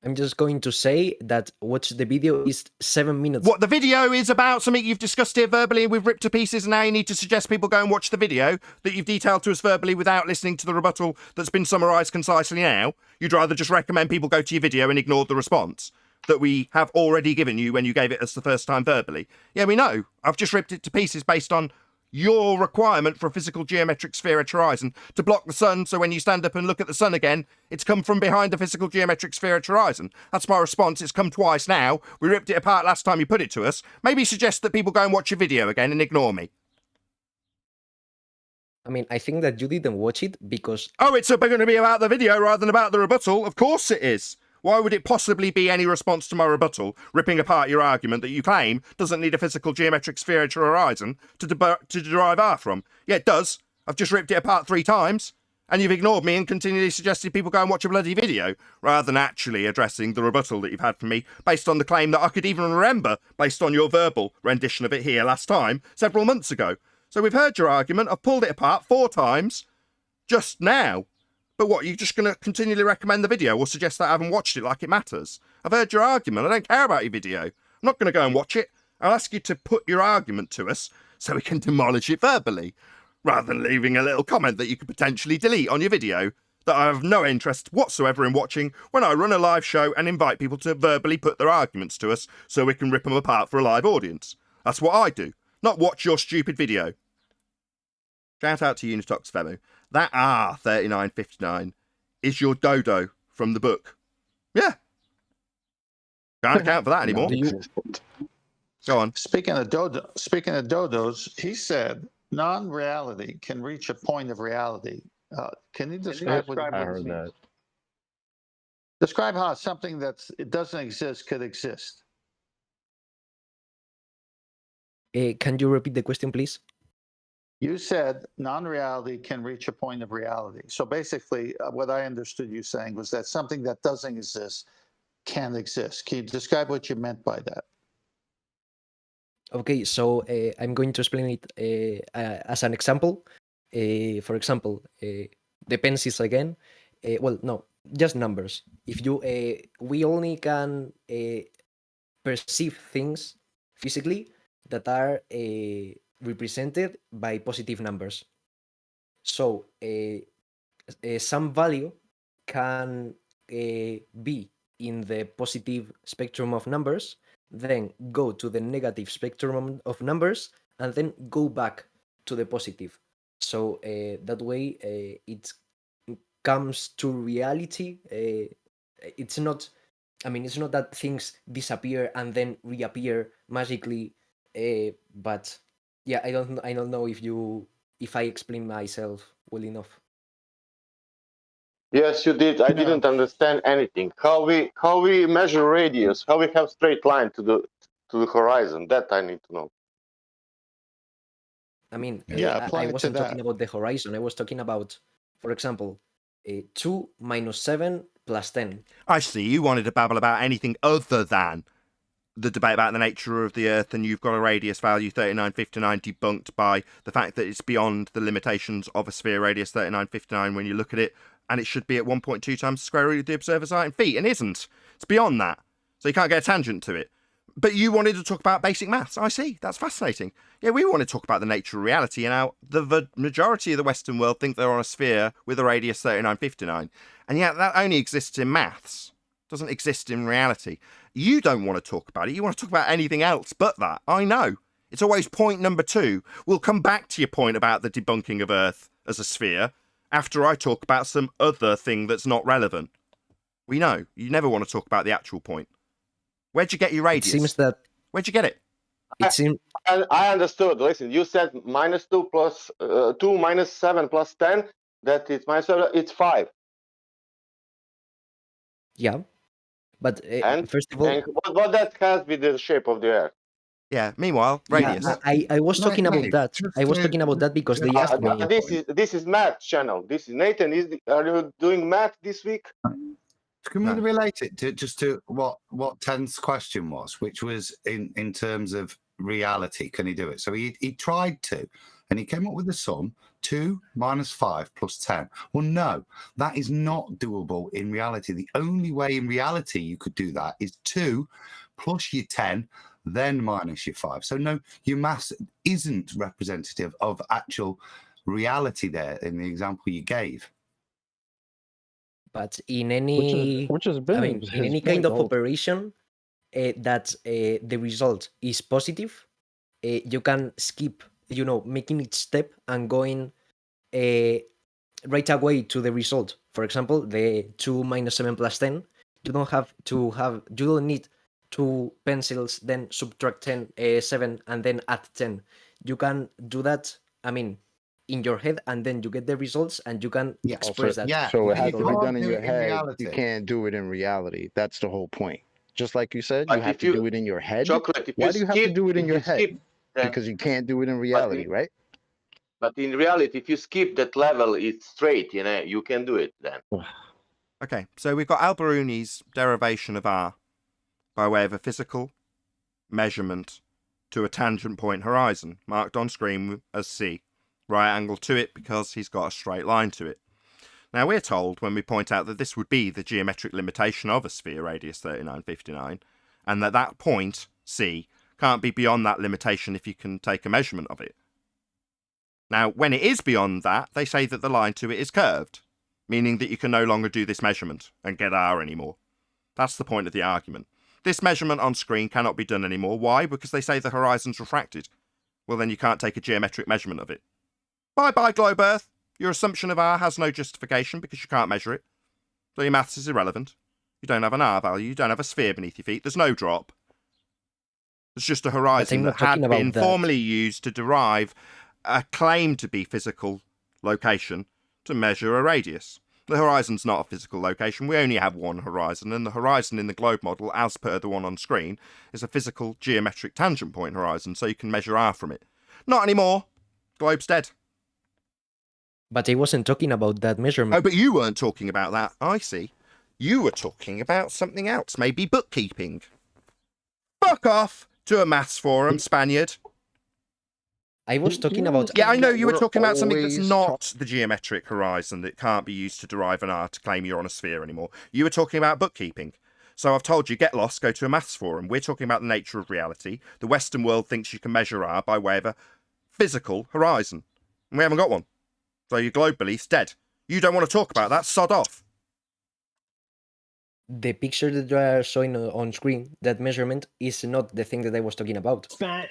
I'm just going to say that watch the video is 7 minutes. What the video is about, something you've discussed here verbally and we've ripped to pieces, and now you need to suggest people go and watch the video that you've detailed to us verbally without listening to the rebuttal that's been summarised concisely now. You'd rather just recommend people go to your video and ignore the response that we have already given you when you gave it us the first time verbally. Yeah, we know. I've just ripped it to pieces based on your requirement for a physical geometric sphere edge horizon to block the sun, so when you stand up and look at the sun again, it's come from behind the physical geometric sphere edge horizon. That's my response. It's come twice now. We ripped it apart last time you put it to us. Maybe suggest that people go and watch your video again and ignore me. I mean, I think that you didn't watch it because... Oh, it's going to be about the video rather than about the rebuttal? Of course it is. Why would it possibly be any response to my rebuttal, ripping apart your argument that you claim doesn't need a physical geometric sphere edge horizon to derive R from? Yeah, it does. I've just ripped it apart 3 times, and you've ignored me and continually suggested people go and watch a bloody video, rather than actually addressing the rebuttal that you've had from me, based on the claim that I could even remember, based on your verbal rendition of it here last time, several months ago. So we've heard your argument, I've pulled it apart 4 times, just now. But what, you're just going to continually recommend the video or suggest that I haven't watched it like it matters? I've heard your argument. I don't care about your video. I'm not going to go and watch it. I'll ask you to put your argument to us so we can demolish it verbally, rather than leaving a little comment that you could potentially delete on your video that I have no interest whatsoever in watching when I run a live show and invite people to verbally put their arguments to us so we can rip them apart for a live audience. That's what I do, not watch your stupid video. Shout out to Unitox Femu. That R3959 is your dodo from the book. Yeah. Can't account for that anymore. Go on. Speaking of dodos, he said non-reality can reach a point of reality. Can you describe what I heard that? Describe how something it doesn't exist could exist. Can you repeat the question, please? You said non-reality can reach a point of reality. So basically, what I understood you saying was that something that doesn't exist can exist. Can you describe what you meant by that? Okay, so I'm going to explain it as an example. For example, the pencils again. Well, no, just numbers. If you, we only can perceive things physically that are represented by positive numbers. So some value can be in the positive spectrum of numbers, then go to the negative spectrum of numbers, and then go back to the positive. So that way it comes to reality. It's not, I mean, it's not that things disappear and then reappear magically, but yeah, I don't know if I explain myself well enough. Yes, you did. I didn't understand anything. How we measure radius? How we have straight line to the horizon? That I need to know. I mean, I wasn't talking about the horizon. I was talking about, for example, 2 minus 7 plus 10. I see. You wanted to babble about anything other than the debate about the nature of the Earth, and you've got a radius value 3959 debunked by the fact that it's beyond the limitations of a sphere radius 3959 when you look at it, and it should be at 1.2 times the square root of the observer's height in feet, and isn't. It's beyond that, so you can't get a tangent to it. But you wanted to talk about basic maths. I see. That's fascinating. Yeah, we want to talk about the nature of reality, and how the majority of the Western world think they're on a sphere with a radius 3959, and yet that only exists in maths. Doesn't exist in reality. You don't want to talk about it. You want to talk about anything else but that. I know. It's always point number 2. We'll come back to your point about the debunking of Earth as a sphere after I talk about some other thing that's not relevant. We know. You never want to talk about the actual point. Where'd you get your radius? It seems that... Where'd you get it? It seems... I understood. Listen, you said -2 plus 2 minus 7 plus 10. That it's -7. It's 5. Yeah. But And, first of all... and what that has with the shape of the Earth? Yeah, meanwhile, radius. Yeah, I was talking about that. I was talking about that because they asked me. This is math channel. This is Nathan. Are you doing math this week? Can we relate it to what Ten's question was, which was in terms of reality? Can he do it? So he tried to, and he came up with the sum 2 minus 5 plus 10. Well, no, that is not doable in reality. The only way in reality you could do that is 2 plus your 10, then minus your 5. So no, your maths isn't representative of actual reality there in the example you gave. But in any, in any kind of operation that the result is positive, you can skip, making each step and going right away to the result. For example, the 2 minus 7 plus 10, you don't need 2 pencils, then subtract 7 and then add 10. You can do that, in your head, and then you get the results and you can express that. Yeah. So it has to be done in your head. You can't do it in reality. That's the whole point. Just like you said, you have to do it in your head. Why do you have to do it in your head? Because you can't do it in reality, right? But in reality, if you skip that level, it's straight, you can do it then. Okay, so we've got Al-Biruni's derivation of R by way of a physical measurement to a tangent point horizon, marked on screen as C. Right angle to it because he's got a straight line to it. Now we're told when we point out that this would be the geometric limitation of a sphere radius 3959, and that point, C, can't be beyond that limitation if you can take a measurement of it. Now when it is beyond that, they say that the line to it is curved, meaning that you can no longer do this measurement and get R anymore. That's the point of the argument. This measurement on screen cannot be done anymore. Why? Because they say the horizon's refracted. Well, then you can't take a geometric measurement of it. Bye-bye, globe Earth. Your assumption of R has no justification because you can't measure it. So your maths is irrelevant. You don't have an R value. You don't have a sphere beneath your feet. There's no drop. There's just a horizon that had been formerly used to derive a claim to be physical location to measure a radius. The horizon's not a physical location. We only have one horizon, and the horizon in the globe model, as per the one on screen, is a physical geometric tangent point horizon, so you can measure R from it. Not anymore. Globe's dead. But I wasn't talking about that measurement. Oh, but you weren't talking about that. I see. You were talking about something else, maybe bookkeeping. Fuck off to a maths forum, Spaniard. I was talking about... Yeah, I know you were talking about something that's not the geometric horizon that can't be used to derive an R to claim you're on a sphere anymore. You were talking about bookkeeping. So I've told you, get lost, go to a maths forum. We're talking about the nature of reality. The Western world thinks you can measure R by way of a physical horizon. And we haven't got one. So your globe belief's dead. You don't want to talk about that, sod off. The picture that you are showing on screen, that measurement, is not the thing that I was talking about.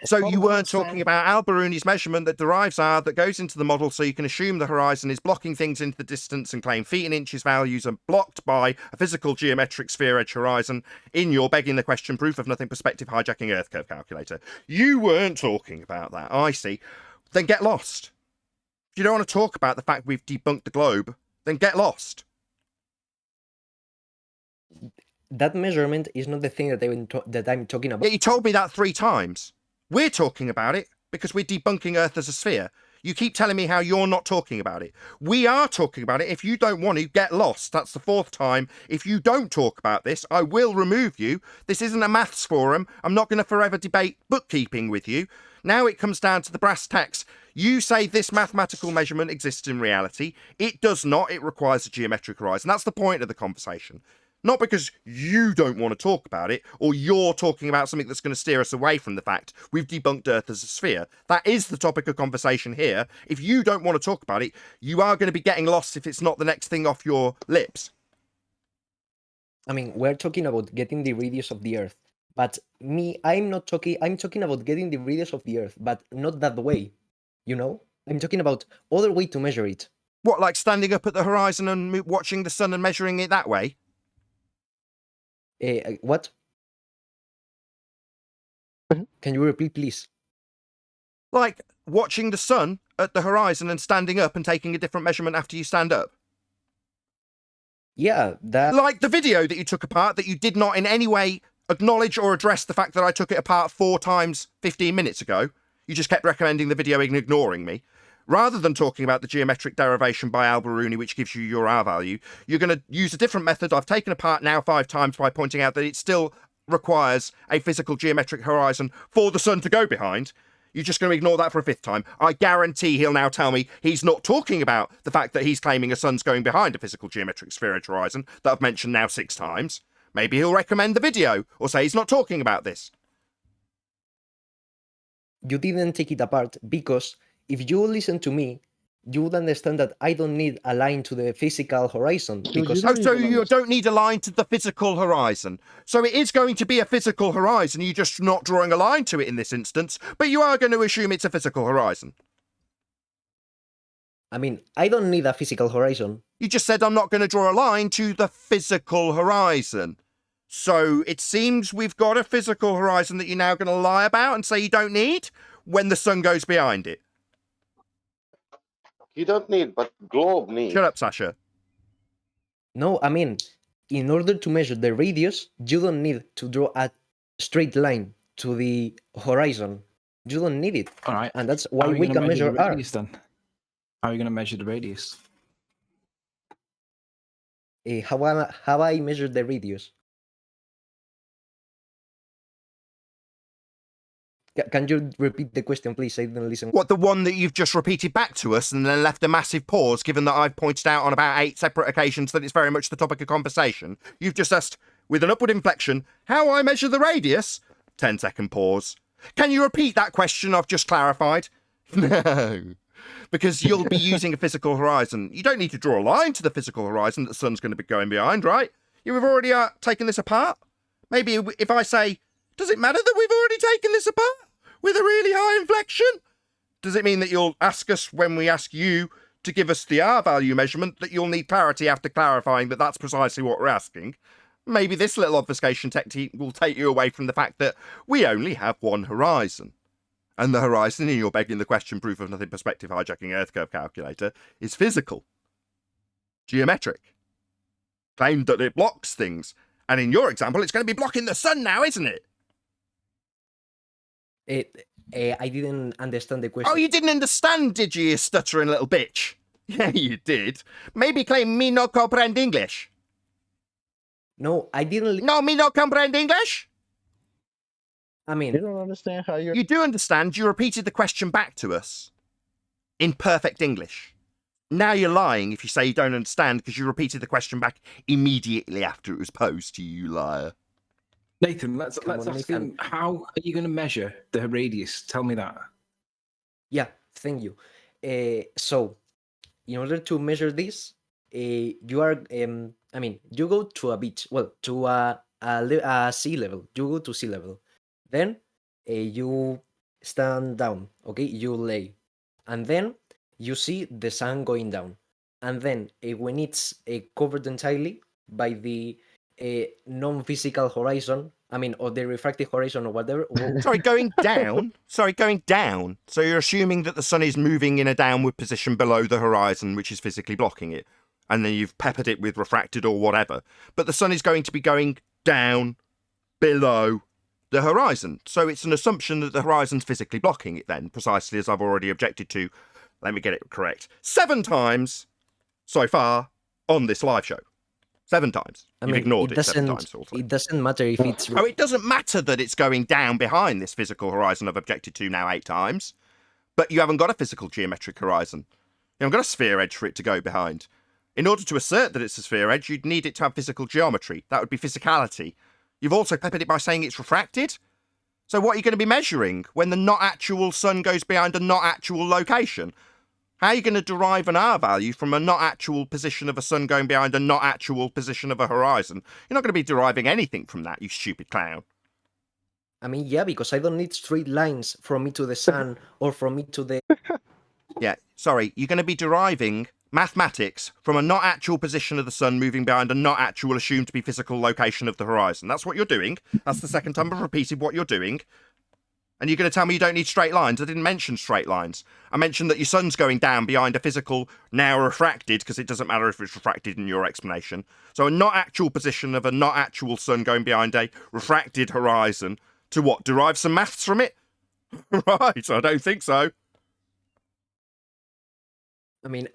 So you weren't talking about Al-Biruni's measurement that derives R, that goes into the model so you can assume the horizon is blocking things into the distance and claim feet and inches values are blocked by a physical geometric sphere edge horizon in your begging the question proof of nothing perspective hijacking Earth curve calculator. You weren't talking about that. I see. Then get lost. If you don't want to talk about the fact we've debunked the globe, then get lost. That measurement is not the thing that I'm talking about. Yeah, you told me that 3 times. We're talking about it because we're debunking Earth as a sphere. You keep telling me how you're not talking about it. We are talking about it. If you don't want to, get lost. That's the 4th time. If you don't talk about this, I will remove you. This isn't a maths forum. I'm not going to forever debate bookkeeping with you. Now it comes down to the brass tacks. You say this mathematical measurement exists in reality. It does not. It requires a geometric horizon. That's the point of the conversation. Not because you don't want to talk about it, or you're talking about something that's going to steer us away from the fact we've debunked Earth as a sphere. That is the topic of conversation here. If you don't want to talk about it, you are going to be getting lost if it's not the next thing off your lips. I mean, we're talking about getting the radius of the Earth. But I'm talking about getting the radius of the Earth, but not that way, you know? I'm talking about other way to measure it. What, like standing up at the horizon and watching the sun and measuring it that way? What? Can you repeat, please? Like watching the sun at the horizon and standing up and taking a different measurement after you stand up? Yeah, that... Like the video that you took apart that you did not in any way acknowledge or address the fact that I took it apart 4 times 15 minutes ago. You just kept recommending the video and ignoring me. Rather than talking about the geometric derivation by Al-Biruni, which gives you your R value, you're going to use a different method I've taken apart now 5 times by pointing out that it still requires a physical geometric horizon for the sun to go behind. You're just going to ignore that for a 5th time. I guarantee he'll now tell me he's not talking about the fact that he's claiming a sun's going behind a physical geometric spheroid horizon that I've mentioned now 6 times. Maybe he'll recommend the video or say he's not talking about this. You didn't take it apart because if you listen to me, you would understand that I don't need a line to the physical horizon. Because so you don't need a line to the physical horizon. So it is going to be a physical horizon. You're just not drawing a line to it in this instance, but you are going to assume it's a physical horizon. I mean, I don't need a physical horizon. You just said I'm not going to draw a line to the physical horizon. So it seems we've got a physical horizon that you're now going to lie about and say you don't need when the sun goes behind it. You don't need, but globe needs. Shut up, Sasha. No, I mean, in order to measure the radius, you don't need to draw a straight line to the horizon. You don't need it. All right. And that's why How are you we gonna can measure the R. radius then? How are you going to measure the radius? How I measure the radius? Can you repeat the question, please? I didn't listen. What, the one that you've just repeated back to us and then left a massive pause, given that I've pointed out on about 8 separate occasions that it's very much the topic of conversation? You've just asked, with an upward inflection, how I measure the radius? 10-second pause. Can you repeat that question I've just clarified? No. Because you'll be using a physical horizon. You don't need to draw a line to the physical horizon that the sun's going to be going behind, right? You've already taken this apart. Maybe if I say, does it matter that we've already taken this apart with a really high inflection? Does it mean that you'll ask us when we ask you to give us the R value measurement that you'll need clarity after clarifying that that's precisely what we're asking? Maybe this little obfuscation technique will take you away from the fact that we only have one horizon. And the horizon, in your begging the question proof of nothing perspective hijacking Earth curve calculator, is physical. Geometric. Claimed that it blocks things. And in your example, it's going to be blocking the sun now, isn't it? I didn't understand the question. Oh, you didn't understand, did you stuttering little bitch? Yeah, you did. Maybe claim me no comprehend English. No, I didn't. No, me no comprehend English? I mean, You don't understand how you're. You do understand. You repeated the question back to us in perfect English. Now you're lying if you say you don't understand because you repeated the question back immediately after it was posed to you, liar. Nathan, let's ask him, how are you going to measure the radius? Tell me that. Yeah, thank you. So, in order to measure this, you are, I mean, you go to a beach, well, to a sea level. You go to sea level. Then you stand down, okay? You lay. And then you see the sun going down. And then when it's covered entirely by the non-physical horizon, I mean, or the refractive horizon or whatever. Sorry, going down? Sorry, going down. So you're assuming that the sun is moving in a downward position below the horizon, which is physically blocking it. And then you've peppered it with refracted or whatever. But the sun is going to be going down below the horizon. So it's an assumption that the horizon's physically blocking it then, precisely as I've already objected to let me get it correct, 7 times so far on this live show. 7 times. You've ignored it 7 times. Also. It doesn't matter if it's... Oh, it doesn't matter that it's going down behind this physical horizon I've objected to now 8 times, but you haven't got a physical geometric horizon. You haven't got a sphere edge for it to go behind. In order to assert that it's a sphere edge, you'd need it to have physical geometry. That would be physicality. You've also peppered it by saying it's refracted. So what are you going to be measuring when the not actual sun goes behind a not actual location? How are you going to derive an R value from a not actual position of a sun going behind a not actual position of a horizon? You're not going to be deriving anything from that, you stupid clown. I mean, yeah, because I don't need straight lines from me to the sun or from me to the... Yeah, sorry, you're going to be deriving mathematics from a not actual position of the sun moving behind a not actual assumed to be physical location of the horizon. That's what you're doing. That's the second time I've repeated what you're doing. And you're going to tell me you don't need straight lines? I didn't mention straight lines. I mentioned that your sun's going down behind a physical, now refracted, because it doesn't matter if it's refracted in your explanation. So a not actual position of a not actual sun going behind a refracted horizon to what? Derive some maths from it? Right, I don't think so. I mean,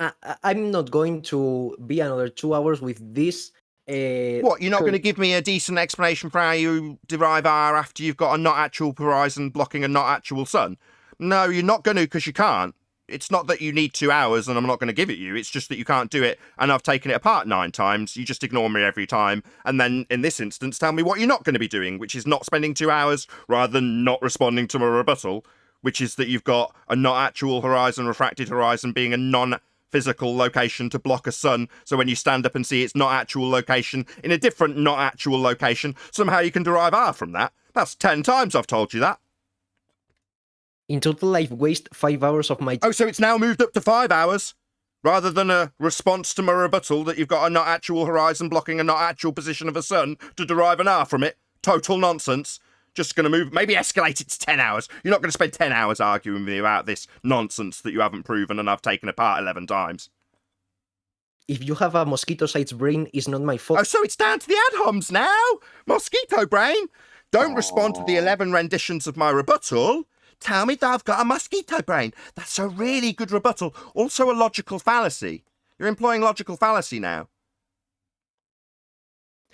I'm not going to be another 2 hours with this. What, you're not going to give me a decent explanation for how you derive R after you've got a not actual horizon blocking a not actual sun? No, you're not going to, because you can't. It's not that you need 2 hours and I'm not going to give it you. It's just that you can't do it and I've taken it apart 9 times. You just ignore me every time. And then in this instance, tell me what you're not going to be doing, which is not spending 2 hours rather than not responding to my rebuttal, which is that you've got a not actual horizon, refracted horizon being a non-physical location to block a sun. So when you stand up and see its not actual location in a different not actual location, somehow you can derive R from that. That's 10 times I've told you that. In total, I've wasted 5 hours of my... Oh, so it's now moved up to 5 hours? Rather than a response to my rebuttal that you've got a not actual horizon blocking a not actual position of a sun to derive an R from it? Total nonsense. Just going to move, maybe escalate it to 10 hours. You're not going to spend 10 hours arguing with me about this nonsense that you haven't proven and I've taken apart 11 times. If you have a mosquito-sized brain, it's not my fault. Oh, so it's down to the ad homs now? Mosquito brain? Don't respond to the 11 renditions of my rebuttal. Tell me that I've got a mosquito brain. That's a really good rebuttal. Also a logical fallacy. You're employing logical fallacy now.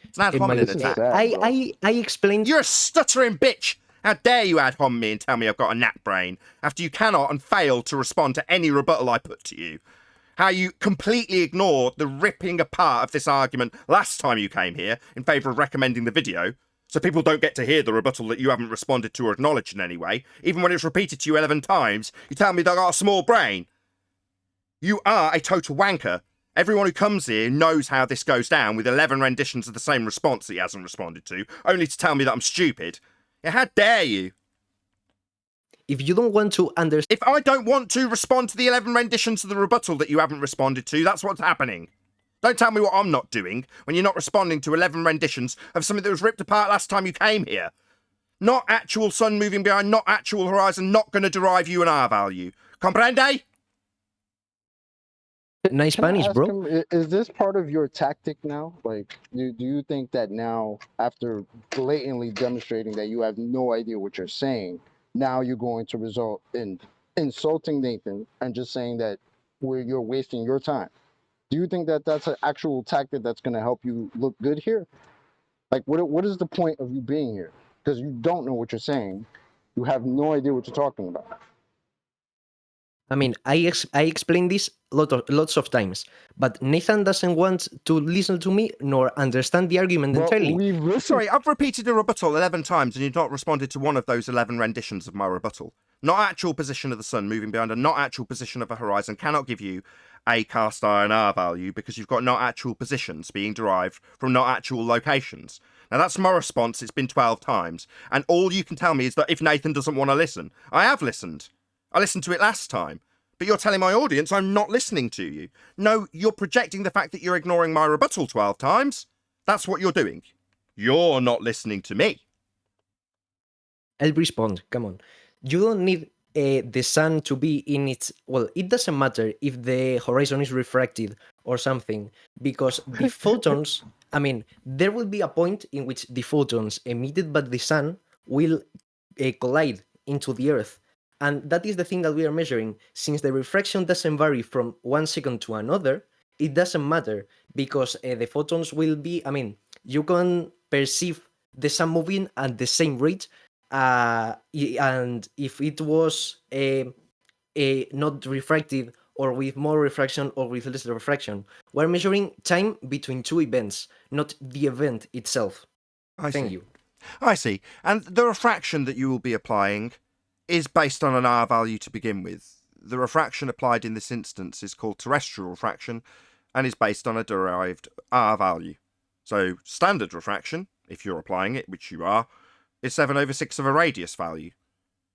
It's an ad hominem attack. I explained... You're a stuttering bitch! How dare you ad hom me and tell me I've got a gnat brain, after you cannot and fail to respond to any rebuttal I put to you. How you completely ignored the ripping apart of this argument last time you came here in favour of recommending the video, so people don't get to hear the rebuttal that you haven't responded to or acknowledged in any way. Even when it's repeated to you 11 times, you tell me that I've got a small brain. You are a total wanker. Everyone who comes here knows how this goes down with 11 renditions of the same response that he hasn't responded to, only to tell me that I'm stupid. Yeah, how dare you? If you don't want to understand... If I don't want to respond to the 11 renditions of the rebuttal that you haven't responded to, that's what's happening. Don't tell me what I'm not doing when you're not responding to 11 renditions of something that was ripped apart last time you came here. Not actual sun moving behind, not actual horizon, not going to derive you an R value. Comprende? Nice Can I Spanish, ask bro. him, is this part of your tactic now? Like, do you think that now, after blatantly demonstrating that you have no idea what you're saying, now you're going to result in insulting Nathan and just saying that you're wasting your time? Do you think that that's an actual tactic that's going to help you look good here? Like, what is the point of you being here? Because you don't know what you're saying. You have no idea what you're talking about. I mean, I explained this lots of times, but Nathan doesn't want to listen to me nor understand the argument entirely. Sorry, I've repeated a rebuttal 11 times and you've not responded to one of those 11 renditions of my rebuttal. Not actual position of the sun moving behind a not actual position of a horizon cannot give you a cast iron R value because you've got not actual positions being derived from not actual locations. Now that's my response, it's been 12 times, and all you can tell me is that if Nathan doesn't want to listen. I have listened. I listened to it last time. But you're telling my audience I'm not listening to you. No, you're projecting the fact that you're ignoring my rebuttal 12 times. That's what you're doing. You're not listening to me. I'll respond. Come on. You don't need the sun to be in its... Well, it doesn't matter if the horizon is refracted or something, because the photons... I mean, there will be a point in which the photons emitted by the sun will collide into the Earth. And that is the thing that we are measuring. Since the refraction doesn't vary from 1 second to another, it doesn't matter because the photons will be, I mean, you can perceive the sun moving at the same rate. And if it was not refracted or with more refraction or with less refraction, we're measuring time between two events, not the event itself. Thank you. I see. And the refraction that you will be applying is based on an R value to begin with. The refraction applied in this instance is called terrestrial refraction and is based on a derived R value. So standard refraction, if you're applying it, which you are, is 7/6 of a radius value.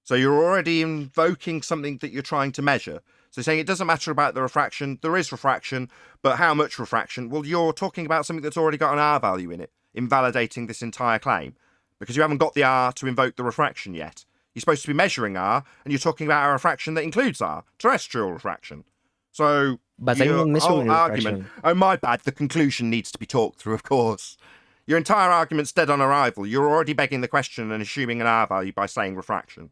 So you're already invoking something that you're trying to measure. So saying it doesn't matter about the refraction, there is refraction, but how much refraction? Well, you're talking about something that's already got an R value in it, invalidating this entire claim, because you haven't got the R to invoke the refraction yet. You're supposed to be measuring R, and you're talking about a refraction that includes R, terrestrial refraction. So but I'm your not measuring whole argument, refraction. oh my bad, the conclusion needs to be talked through, of course. Your entire argument's dead on arrival. You're already begging the question and assuming an R value by saying refraction.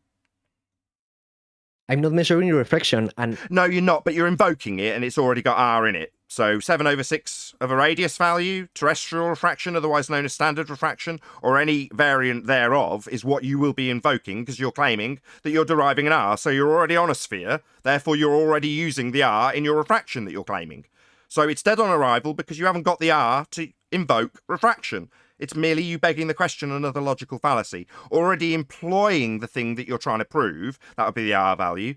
I'm not measuring refraction, and no, you're not, but you're invoking it, and it's already got R in it. So 7/6 of a radius value, terrestrial refraction, otherwise known as standard refraction, or any variant thereof, is what you will be invoking because you're claiming that you're deriving an R. So you're already on a sphere, therefore you're already using the R in your refraction that you're claiming. So it's dead on arrival because you haven't got the R to invoke refraction. It's merely you begging the question, another logical fallacy, already employing the thing that you're trying to prove, that would be the R value,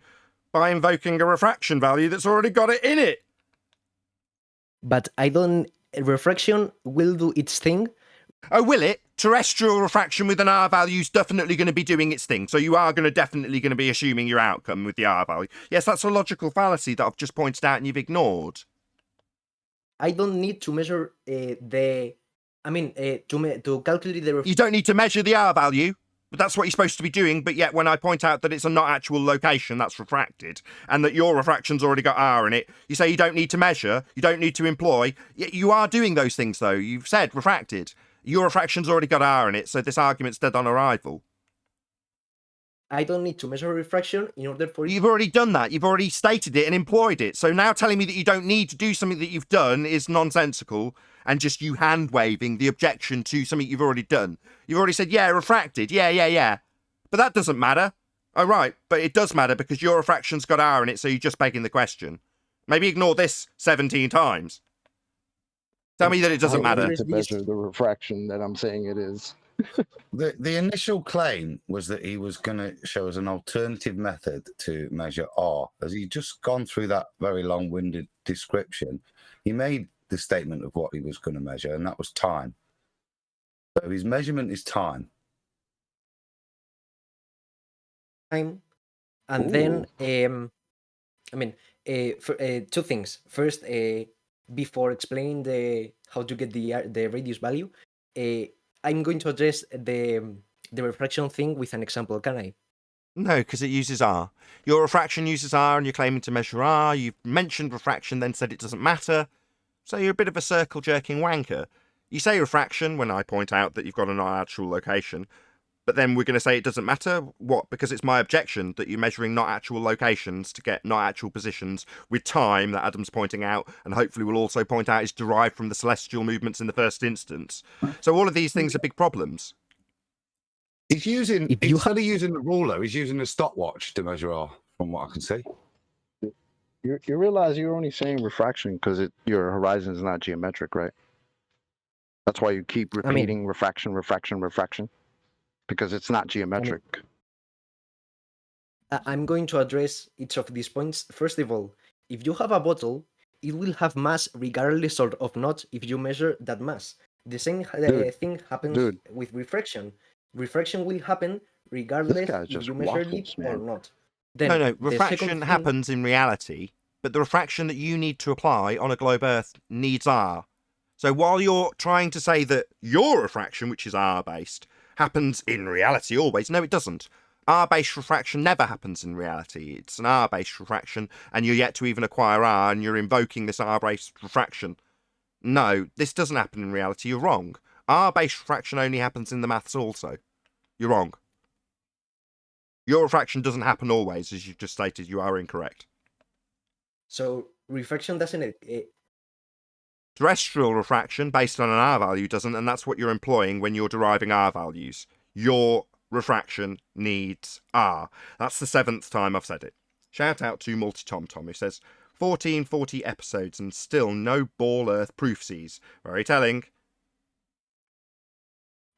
by invoking a refraction value that's already got it in it. But I don't. Refraction will do its thing. Oh, will it? Terrestrial refraction with an R value is definitely going to be doing its thing. So you are definitely going to be assuming your outcome with the R value. Yes, that's a logical fallacy that I've just pointed out and you've ignored. I don't need to measure to calculate the... You don't need to measure the R value, but that's what you're supposed to be doing. But yet when I point out that it's a not actual location that's refracted and that your refraction's already got R in it, you say you don't need to measure, you don't need to employ. Yet you are doing those things, though. You've said refracted. Your refraction's already got R in it, so this argument's dead on arrival. I don't need to measure refraction in order for... You've already done that. You've already stated it and employed it. So now telling me that you don't need to do something that you've done is nonsensical and just you hand-waving the objection to something you've already done. You've already said, yeah, refracted. Yeah. But that doesn't matter. Oh, right. But it does matter because your refraction's got R in it, so you're just begging the question. Maybe ignore this 17 times. Tell me that it doesn't matter. To measure the refraction that I'm saying it is. The initial claim was that he was going to show us an alternative method to measure R. As he just gone through that very long-winded description, he made the statement of what he was going to measure, and that was time. So his measurement is time. And then, two things. First, before explaining how to get the radius value, I'm going to address the refraction thing with an example, can I? No, because it uses R. Your refraction uses R and you're claiming to measure R. You've mentioned refraction, then said it doesn't matter. So you're a bit of a circle-jerking wanker. You say refraction when I point out that you've got a not actual location, but then we're going to say it doesn't matter? What? Because it's my objection that you're measuring not actual locations to get not actual positions with time that Adam's pointing out, and hopefully will also point out is derived from the celestial movements in the first instance. So all of these things are big problems. He's using, instead of using the ruler, he's using a stopwatch to measure R, from what I can see. You realize you're only saying refraction because your horizon is not geometric, right? That's why you keep repeating refraction, because it's not geometric. I'm going to address each of these points. First of all, if you have a bottle, it will have mass regardless of not if you measure that mass. The same thing happens with refraction. Refraction will happen regardless if you measure it or not. Then no, refraction happens in reality, but the refraction that you need to apply on a globe Earth needs R. So while you're trying to say that your refraction, which is R-based, happens in reality always, no, it doesn't. R-based refraction never happens in reality. It's an R-based refraction, and you're yet to even acquire R, and you're invoking this R-based refraction. No, this doesn't happen in reality. You're wrong. R-based refraction only happens in the maths also. You're wrong. Your refraction doesn't happen always, as you've just stated. You are incorrect. So refraction doesn't. Terrestrial refraction based on an R value doesn't, and that's what you're employing when you're deriving R values. Your refraction needs R. That's the 7th time I've said it. Shout out to MultiTomTom, who says 1440 episodes and still no ball Earth proofsies. Very telling.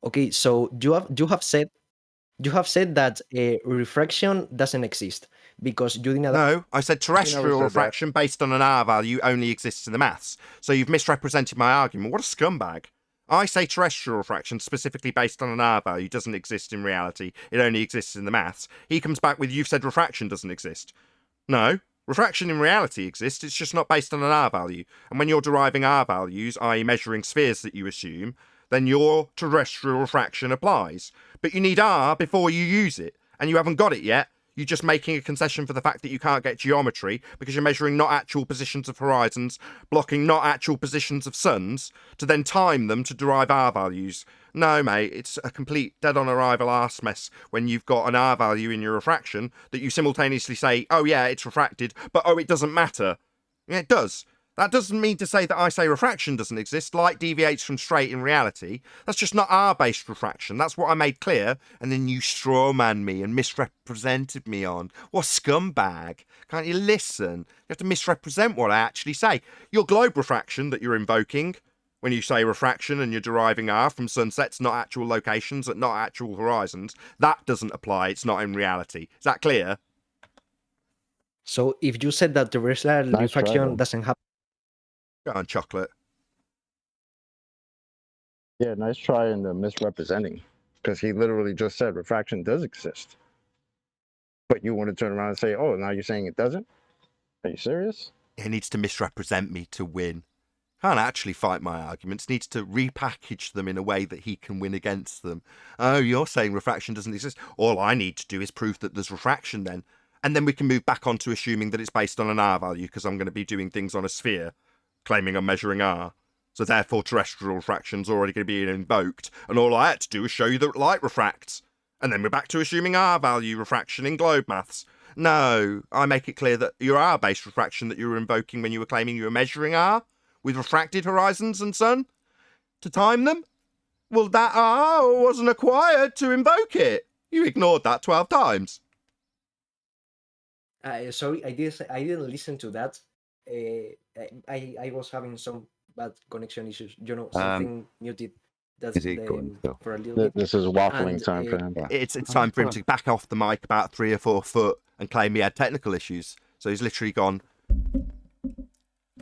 Okay, so you have said that refraction doesn't exist because you didn't. No, I said terrestrial said that. refraction based on an R value only exists in the maths. So you've misrepresented my argument. What a scumbag. I say terrestrial refraction specifically based on an R value doesn't exist in reality. It only exists in the maths. He comes back with, you've said refraction doesn't exist. No, refraction in reality exists. It's just not based on an R value. And when you're deriving R values, i.e. measuring spheres that you assume, then your terrestrial refraction applies. But you need R before you use it. And you haven't got it yet. You're just making a concession for the fact that you can't get geometry because you're measuring not actual positions of horizons, blocking not actual positions of suns, to then time them to derive R values. No, mate, it's a complete dead-on-arrival arse mess when you've got an R value in your refraction that you simultaneously say, oh yeah, it's refracted, but oh, it doesn't matter. Yeah, it does. That doesn't mean to say that I say refraction doesn't exist. Light deviates from straight in reality. That's just not R-based refraction. That's what I made clear. And then you strawman me and misrepresented me on. What scumbag. Can't you listen? You have to misrepresent what I actually say. Your globe refraction that you're invoking, when you say refraction and you're deriving R from sunsets, not actual locations, at not actual horizons, that doesn't apply. It's not in reality. Is that clear? So if you said that terrestrial refraction doesn't happen. Go on, chocolate. Yeah, nice try in the misrepresenting, because he literally just said refraction does exist. But you want to turn around and say, oh, now you're saying it doesn't? Are you serious? He needs to misrepresent me to win. Can't actually fight my arguments, needs to repackage them in a way that he can win against them. Oh, you're saying refraction doesn't exist. All I need to do is prove that there's refraction then. And then we can move back on to assuming that it's based on an R value, because I'm going to be doing things on a sphere, claiming I'm measuring R. So therefore terrestrial refraction's already going to be invoked, and all I had to do was show you that light refracts. And then we're back to assuming R value refraction in globe maths. No, I make it clear that your R-based refraction that you were invoking when you were claiming you were measuring R, with refracted horizons and sun, to time them, well, that R wasn't acquired to invoke it. You ignored that 12 times. Sorry, I didn't listen to that. I was having some bad connection issues. You know, something muted. That's for a little bit. This is waffling time for him. It's time for him to back off the mic about 3 or 4 foot and claim he had technical issues. So he's literally gone,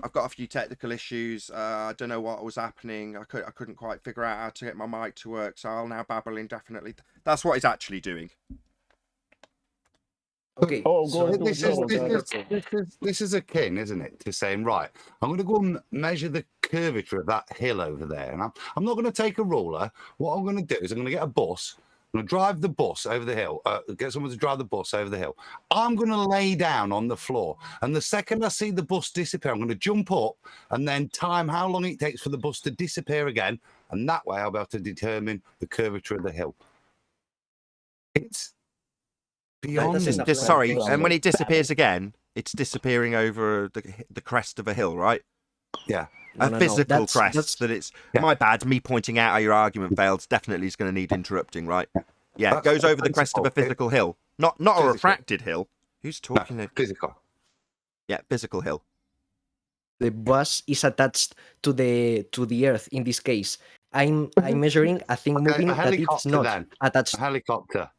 I've got a few technical issues. I don't know what was happening. I couldn't quite figure out how to get my mic to work, so I'll now babble indefinitely. That's what he's actually doing. Okay. This is akin, isn't it, to saying, right, I'm going to go and measure the curvature of that hill over there, and I'm not going to take a ruler. What I'm going to do is I'm going to get a bus. I'm going to drive the bus over the hill. Get someone to drive the bus over the hill. I'm going to lay down on the floor, and the second I see the bus disappear, I'm going to jump up and then time how long it takes for the bus to disappear again, and that way I'll be able to determine the curvature of the hill. It's beyond. Sorry, and when it disappears again, it's disappearing over the crest of a hill, right? Yeah. A physical crest that it's... Yeah. My bad, me pointing out how your argument fails definitely is going to need interrupting, right? Yeah, it goes over the crest of a physical hill. Not a refracted hill. Who's talking? No, physical. Yeah, physical hill. The bus is attached to the earth in this case. I'm measuring a thing moving that it's not attached. A helicopter.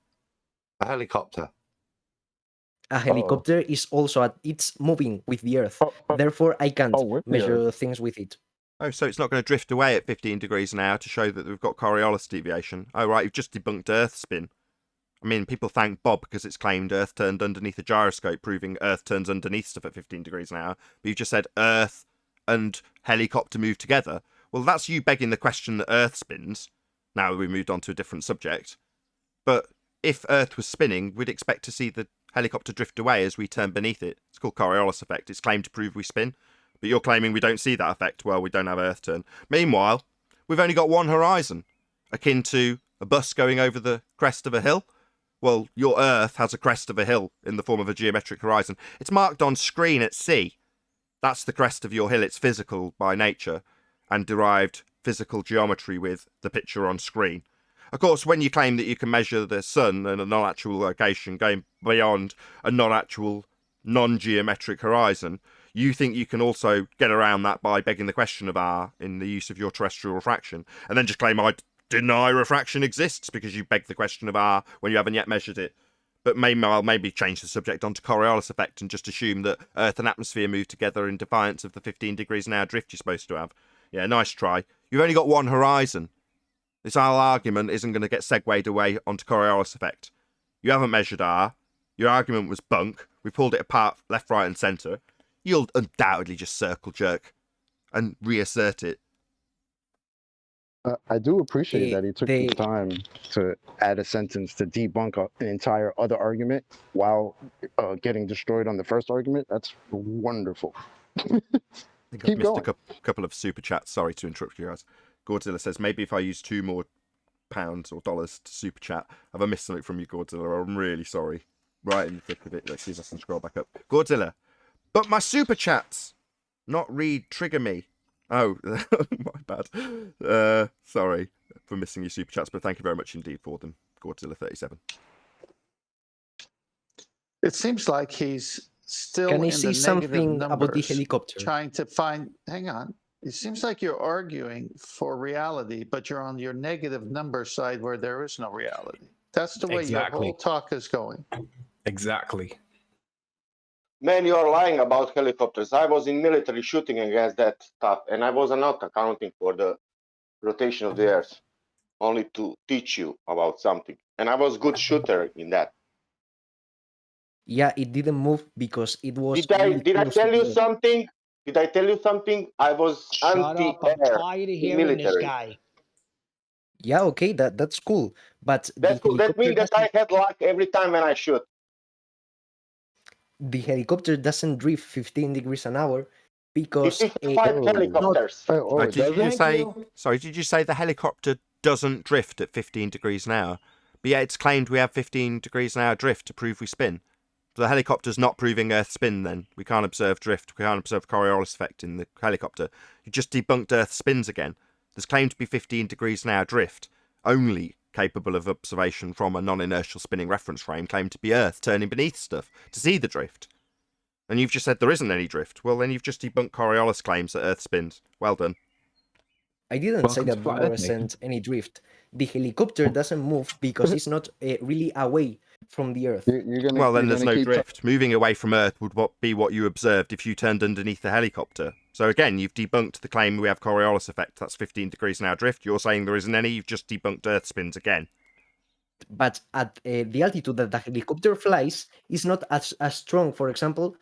A helicopter is also it's moving with the earth. Therefore, I can't measure things with it. Oh, so it's not going to drift away at 15 degrees an hour to show that we've got Coriolis deviation. Oh, right, you've just debunked Earth spin. I mean, people thank Bob because it's claimed Earth turned underneath a gyroscope, proving Earth turns underneath stuff at 15 degrees an hour. But you just said Earth and helicopter move together. Well, that's you begging the question that Earth spins. Now we moved on to a different subject. But if Earth was spinning, we'd expect to see the helicopter drift away as we turn beneath it. It's called Coriolis effect. It's claimed to prove we spin. But you're claiming we don't see that effect. Well, we don't have Earth turn. Meanwhile, we've only got one horizon, akin to a bus going over the crest of a hill. Well, your Earth has a crest of a hill in the form of a geometric horizon. It's marked on screen at sea. That's the crest of your hill. It's physical by nature and derived physical geometry with the picture on screen. Of course, when you claim that you can measure the sun in a non-actual location going beyond a non-actual, non-geometric horizon, you think you can also get around that by begging the question of R in the use of your terrestrial refraction, and then just claim I deny refraction exists because you beg the question of R when you haven't yet measured it. But maybe change the subject onto Coriolis effect and just assume that Earth and atmosphere move together in defiance of the 15 degrees an hour drift you're supposed to have. Yeah, nice try. You've only got one horizon. This whole argument isn't going to get segued away onto Coriolis effect. You haven't measured R. Your argument was bunk. We pulled it apart left, right and centre. You'll undoubtedly just circle jerk and reassert it. I do appreciate that he took the time to add a sentence to debunk an entire other argument while getting destroyed on the first argument. That's wonderful. I think I've Keep missed going. a couple of super chats. Sorry to interrupt you guys. Godzilla says, maybe if I use £2 more or dollars to super chat, have I missed something from you, Godzilla? I'm really sorry. Right in the thick of it. Let's see if I can scroll back up. Godzilla, but my super chats, not read, trigger me. Oh, my bad. Sorry for missing your super chats, but thank you very much indeed for them. Godzilla37. It seems like he's still Can I in see the something negative about the numbers, helicopter? trying to find. Hang on. It seems like you're arguing for reality, but you're on your negative number side where there is no reality. That's the way your Exactly. whole talk is going. Exactly. Man, you are lying about helicopters. I was in military shooting against that stuff, and I was not accounting for the rotation of the Earth, only to teach you about something. And I was good shooter in that. Yeah, it didn't move because it was Did I really close to tell you the Earth. something? Did I tell you something? I was Shut up. I'm anti-air tired of in hearing this military. guy. Yeah, okay, that's cool. But That's cool. That means that I had luck every time when I shoot. the helicopter doesn't drift 15 degrees an hour because It is 5 helicopters. Did you say? Sorry, did you say the helicopter doesn't drift at 15 degrees an hour? But yeah, it's claimed we have 15 degrees an hour drift to prove we spin. So the helicopter's not proving Earth spin. Then we can't observe drift. We can't observe Coriolis effect in the helicopter. You just debunked Earth spins again. There's claimed to be 15 degrees an hour drift, only capable of observation from a non-inertial spinning reference frame, claimed to be Earth turning beneath stuff to see the drift. And you've just said there isn't any drift. Well, then you've just debunked Coriolis claims that Earth spins. Well done. I didn't say that there wasn't any drift. The helicopter doesn't move because it's not really away from the Earth. Well, then there's no drift. Moving away from Earth would be what you observed if you turned underneath the helicopter. So again, you've debunked the claim we have Coriolis effect. That's 15 degrees an hour drift. You're saying there isn't any. You've just debunked Earth spins again. But at the altitude that the helicopter flies is not as strong, for example,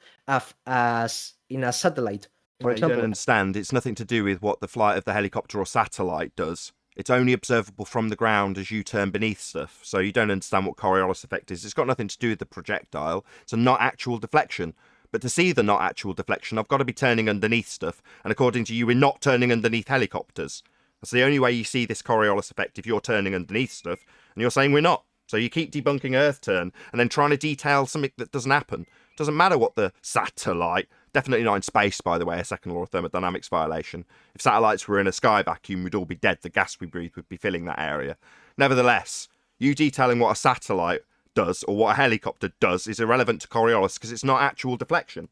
as in a satellite. For You example, don't understand. It's nothing to do with what the flight of the helicopter or satellite does. It's only observable from the ground as you turn beneath stuff. So you don't understand what Coriolis effect is. It's got nothing to do with the projectile. It's a not actual deflection. But to see the not actual deflection, I've got to be turning underneath stuff. And according to you, we're not turning underneath helicopters. That's the only way you see this Coriolis effect, if you're turning underneath stuff. And you're saying we're not. So you keep debunking Earth turn and then trying to detail something that doesn't happen. Doesn't matter what the satellite, definitely not in space, by the way, a second law of thermodynamics violation. If satellites were in a sky vacuum, we'd all be dead. The gas we breathe would be filling that area. Nevertheless, you detailing what a satellite does or what a helicopter does is irrelevant to Coriolis because it's not actual deflection.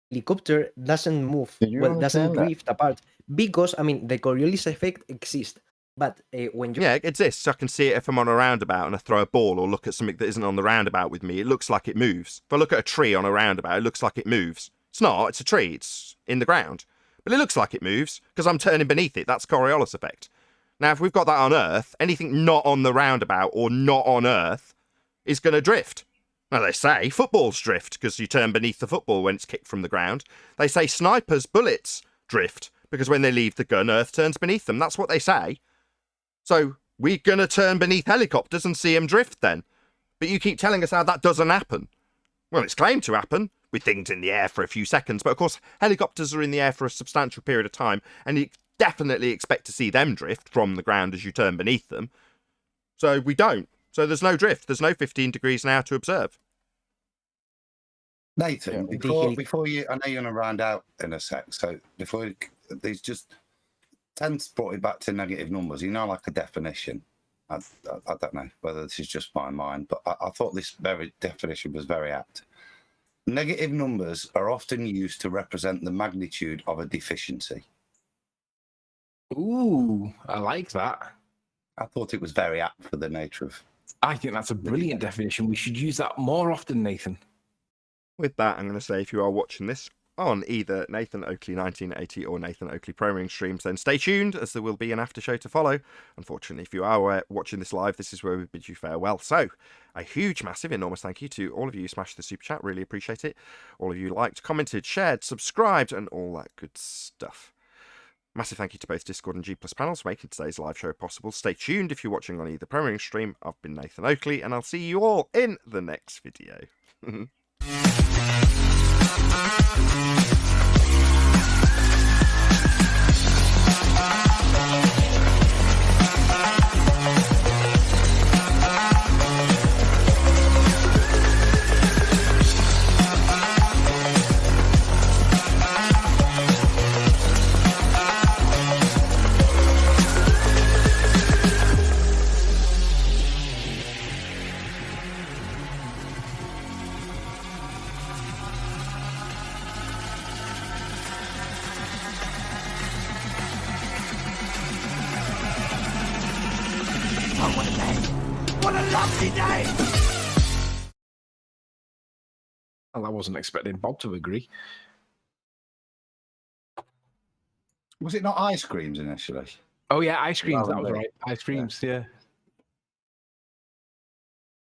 helicopter doesn't move, doesn't understand that? drift apart because, I mean, the Coriolis effect exists. But when you... Yeah, it exists. I can see it if I'm on a roundabout and I throw a ball or look at something that isn't on the roundabout with me. It looks like it moves. If I look at a tree on a roundabout, it looks like it moves. It's not. It's a tree. It's in the ground. But it looks like it moves because I'm turning beneath it. That's Coriolis effect. Now, if we've got that on Earth, anything not on the roundabout or not on Earth is going to drift. Now, they say footballs drift because you turn beneath the football when it's kicked from the ground. They say snipers' bullets drift because when they leave the gun, Earth turns beneath them. That's what they say. So we're going to turn beneath helicopters and see them drift then. But you keep telling us how that doesn't happen. Well, it's claimed to happen with things in the air for a few seconds. But of course, helicopters are in the air for a substantial period of time. And you definitely expect to see them drift from the ground as you turn beneath them. So we don't. So there's no drift. There's no 15 degrees now to observe. Nathan, before you, I know you're going to round out in a sec. So before these just 10's brought it back to negative numbers. You know, like a definition. I don't know whether this is just my mind, but I thought this very definition was very apt. Negative numbers are often used to represent the magnitude of a deficiency. Ooh, I like that. I thought it was very apt for the nature of. I think that's a brilliant definition. We should use that more often, Nathan. With that, I'm going to say if you are watching this on either Nathan Oakley 1980 or Nathan Oakley Programming streams, then stay tuned as there will be an after show to follow. Unfortunately, if you are watching this live, this is where we bid you farewell. So, a huge, massive, enormous thank you to all of you who smashed the super chat. Really appreciate it. All of you liked, commented, shared, subscribed, and all that good stuff. Massive thank you to both Discord and G+ panels for making today's live show possible. Stay tuned if you're watching on either programming stream. I've been Nathan Oakley, and I'll see you all in the next video. What a lovely day! Well, I wasn't expecting Bob to agree. Was it not ice creams initially? Oh yeah, ice creams. That was right. Ice creams. Yeah.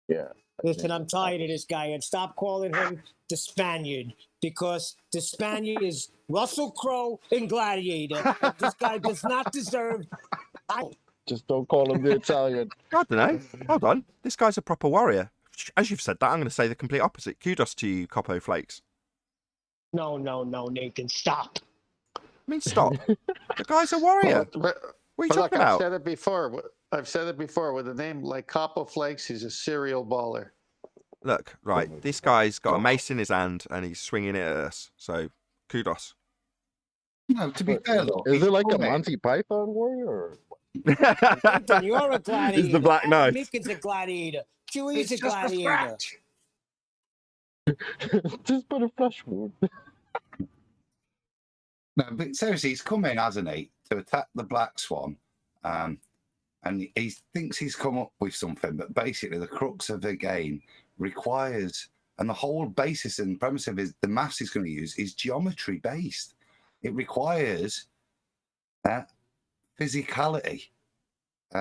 Yeah. Listen, I'm tired of this guy, and stop calling him the Spaniard, because the Spaniard is Russell Crowe in Gladiator. And this guy does not deserve. Just don't call him the Italian. I don't know. Hold on. This guy's a proper warrior. As you've said that, I'm going to say the complete opposite. Kudos to you, Coppo Flakes. No, Nathan, stop. I mean, stop. The guy's a warrior. What are you talking about? I've said it before. I've said it before. With a name like Coppo Flakes, he's a serial baller. Look, right. This guy's got a mace in his hand and he's swinging it at us. So, kudos. No, to be fair though, is it like a Monty Python warrior? Or... Nathan, you're a gladiator. It's the Black Knight. Mick is a gladiator. Chewie's a gladiator. Just put a flesh wound. No, but seriously, he's come in, hasn't he, to attack the Black Swan. And he thinks he's come up with something, but basically the crux of the game requires, and the whole basis and premise of the maths he's going to use is geometry based. It requires physicality.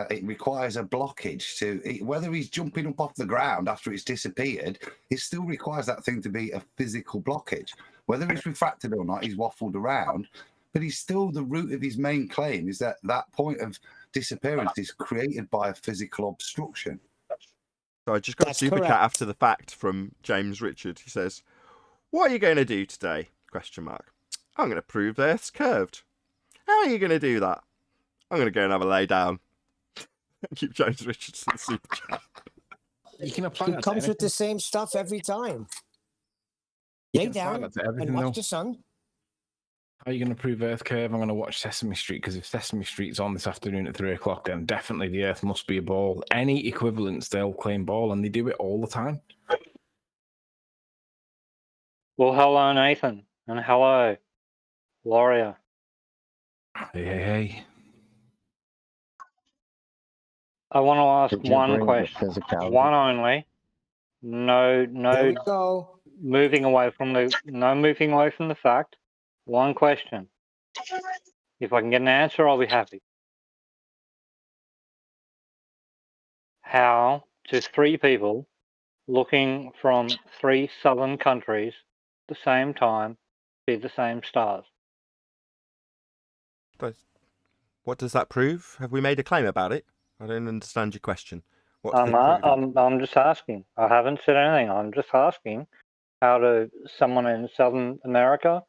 It requires a blockage to whether he's jumping up off the ground after it's disappeared. It still requires that thing to be a physical blockage. Whether it's refracted or not, he's waffled around, but he's still the root of his main claim is that that point of disappearance is created by a physical obstruction. So I just got a super chat after the fact from James Richard. He says, "What are you going to do today?" ? I'm going to prove the Earth's curved. How are you going to do that? I'm going to go and have a lay down. Thank you, James Richardson, super chat. You can apply He that comes to with the same stuff every time. You Lay can apply down that to everything, and watch though. the sun. How are you going to prove Earth curve? I'm going to watch Sesame Street, because if Sesame Street's on this afternoon at 3 o'clock, then definitely the Earth must be a ball. Any equivalents, they'll claim ball, and they do it all the time. Well, hello, Nathan, and hello, Warrior. Hey. I want to ask Did you one bring the question, physicality? one only. No, There we go. moving away from the fact. One question. If I can get an answer, I'll be happy. How do three people looking from three southern countries at the same time see the same stars? What does that prove? Have we made a claim about it? I don't understand your question. What's the proving? I'm just asking. I haven't said anything. I'm just asking how do someone in Southern America,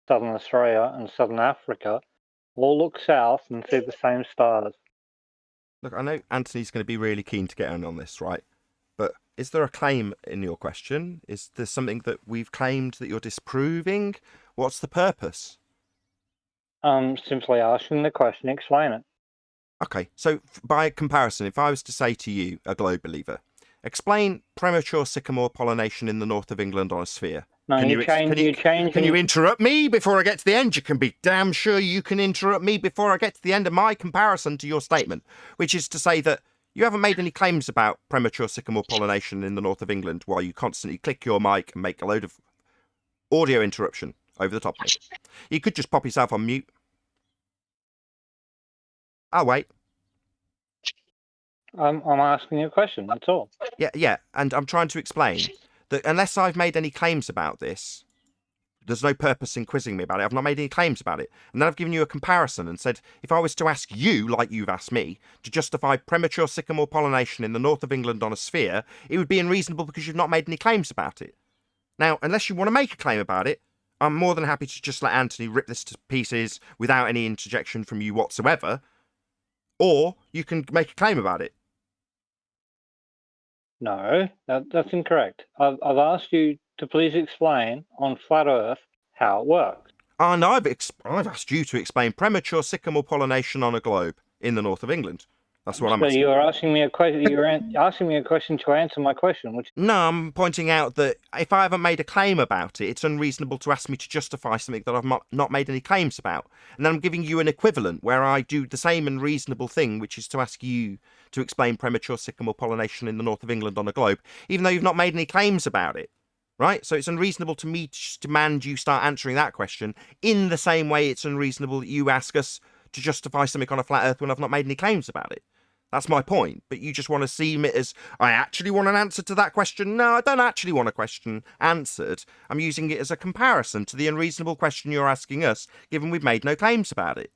Southern Australia, and Southern Africa all look south and see the same stars? Look, I know Anthony's going to be really keen to get in on this, right? But is there a claim in your question? Is there something that we've claimed that you're disproving? What's the purpose? Simply asking the question, explain it. Okay, so by comparison, if I was to say to you, a globe believer, explain premature sycamore pollination in the north of England on a sphere. No, Can you interrupt me before I get to the end? You can be damn sure you can interrupt me before I get to the end of my comparison to your statement, which is to say that you haven't made any claims about premature sycamore pollination in the north of England while you constantly click your mic and make a load of audio interruption over the top of it. You could just pop yourself on mute. I'll wait. I'm asking you a question, that's all. Yeah, and I'm trying to explain that unless I've made any claims about this, there's no purpose in quizzing me about it. I've not made any claims about it. And then I've given you a comparison and said, if I was to ask you, like you've asked me, to justify premature sycamore pollination in the north of England on a sphere, it would be unreasonable because you've not made any claims about it. Now, unless you want to make a claim about it, I'm more than happy to just let Anthony rip this to pieces without any interjection from you whatsoever, or you can make a claim about it. No, that's incorrect. I've asked you to please explain on flat Earth how it works. And I've asked you to explain premature sycamore pollination on a globe in the north of England. That's what I'm So asking. you're asking me a question. You're asking me a question to answer my question, which No, I'm pointing out that if I haven't made a claim about it, it's unreasonable to ask me to justify something that I've not made any claims about. And then I'm giving you an equivalent where I do the same unreasonable thing, which is to ask you to explain premature sycamore pollination in the north of England on a globe, even though you've not made any claims about it. Right? So it's unreasonable to me to just demand you start answering that question in the same way it's unreasonable that you ask us to justify something on a flat earth when I've not made any claims about it. That's my point. But you just want to see it as, I actually want an answer to that question. No, I don't actually want a question answered. I'm using it as a comparison to the unreasonable question you're asking us, given we've made no claims about it.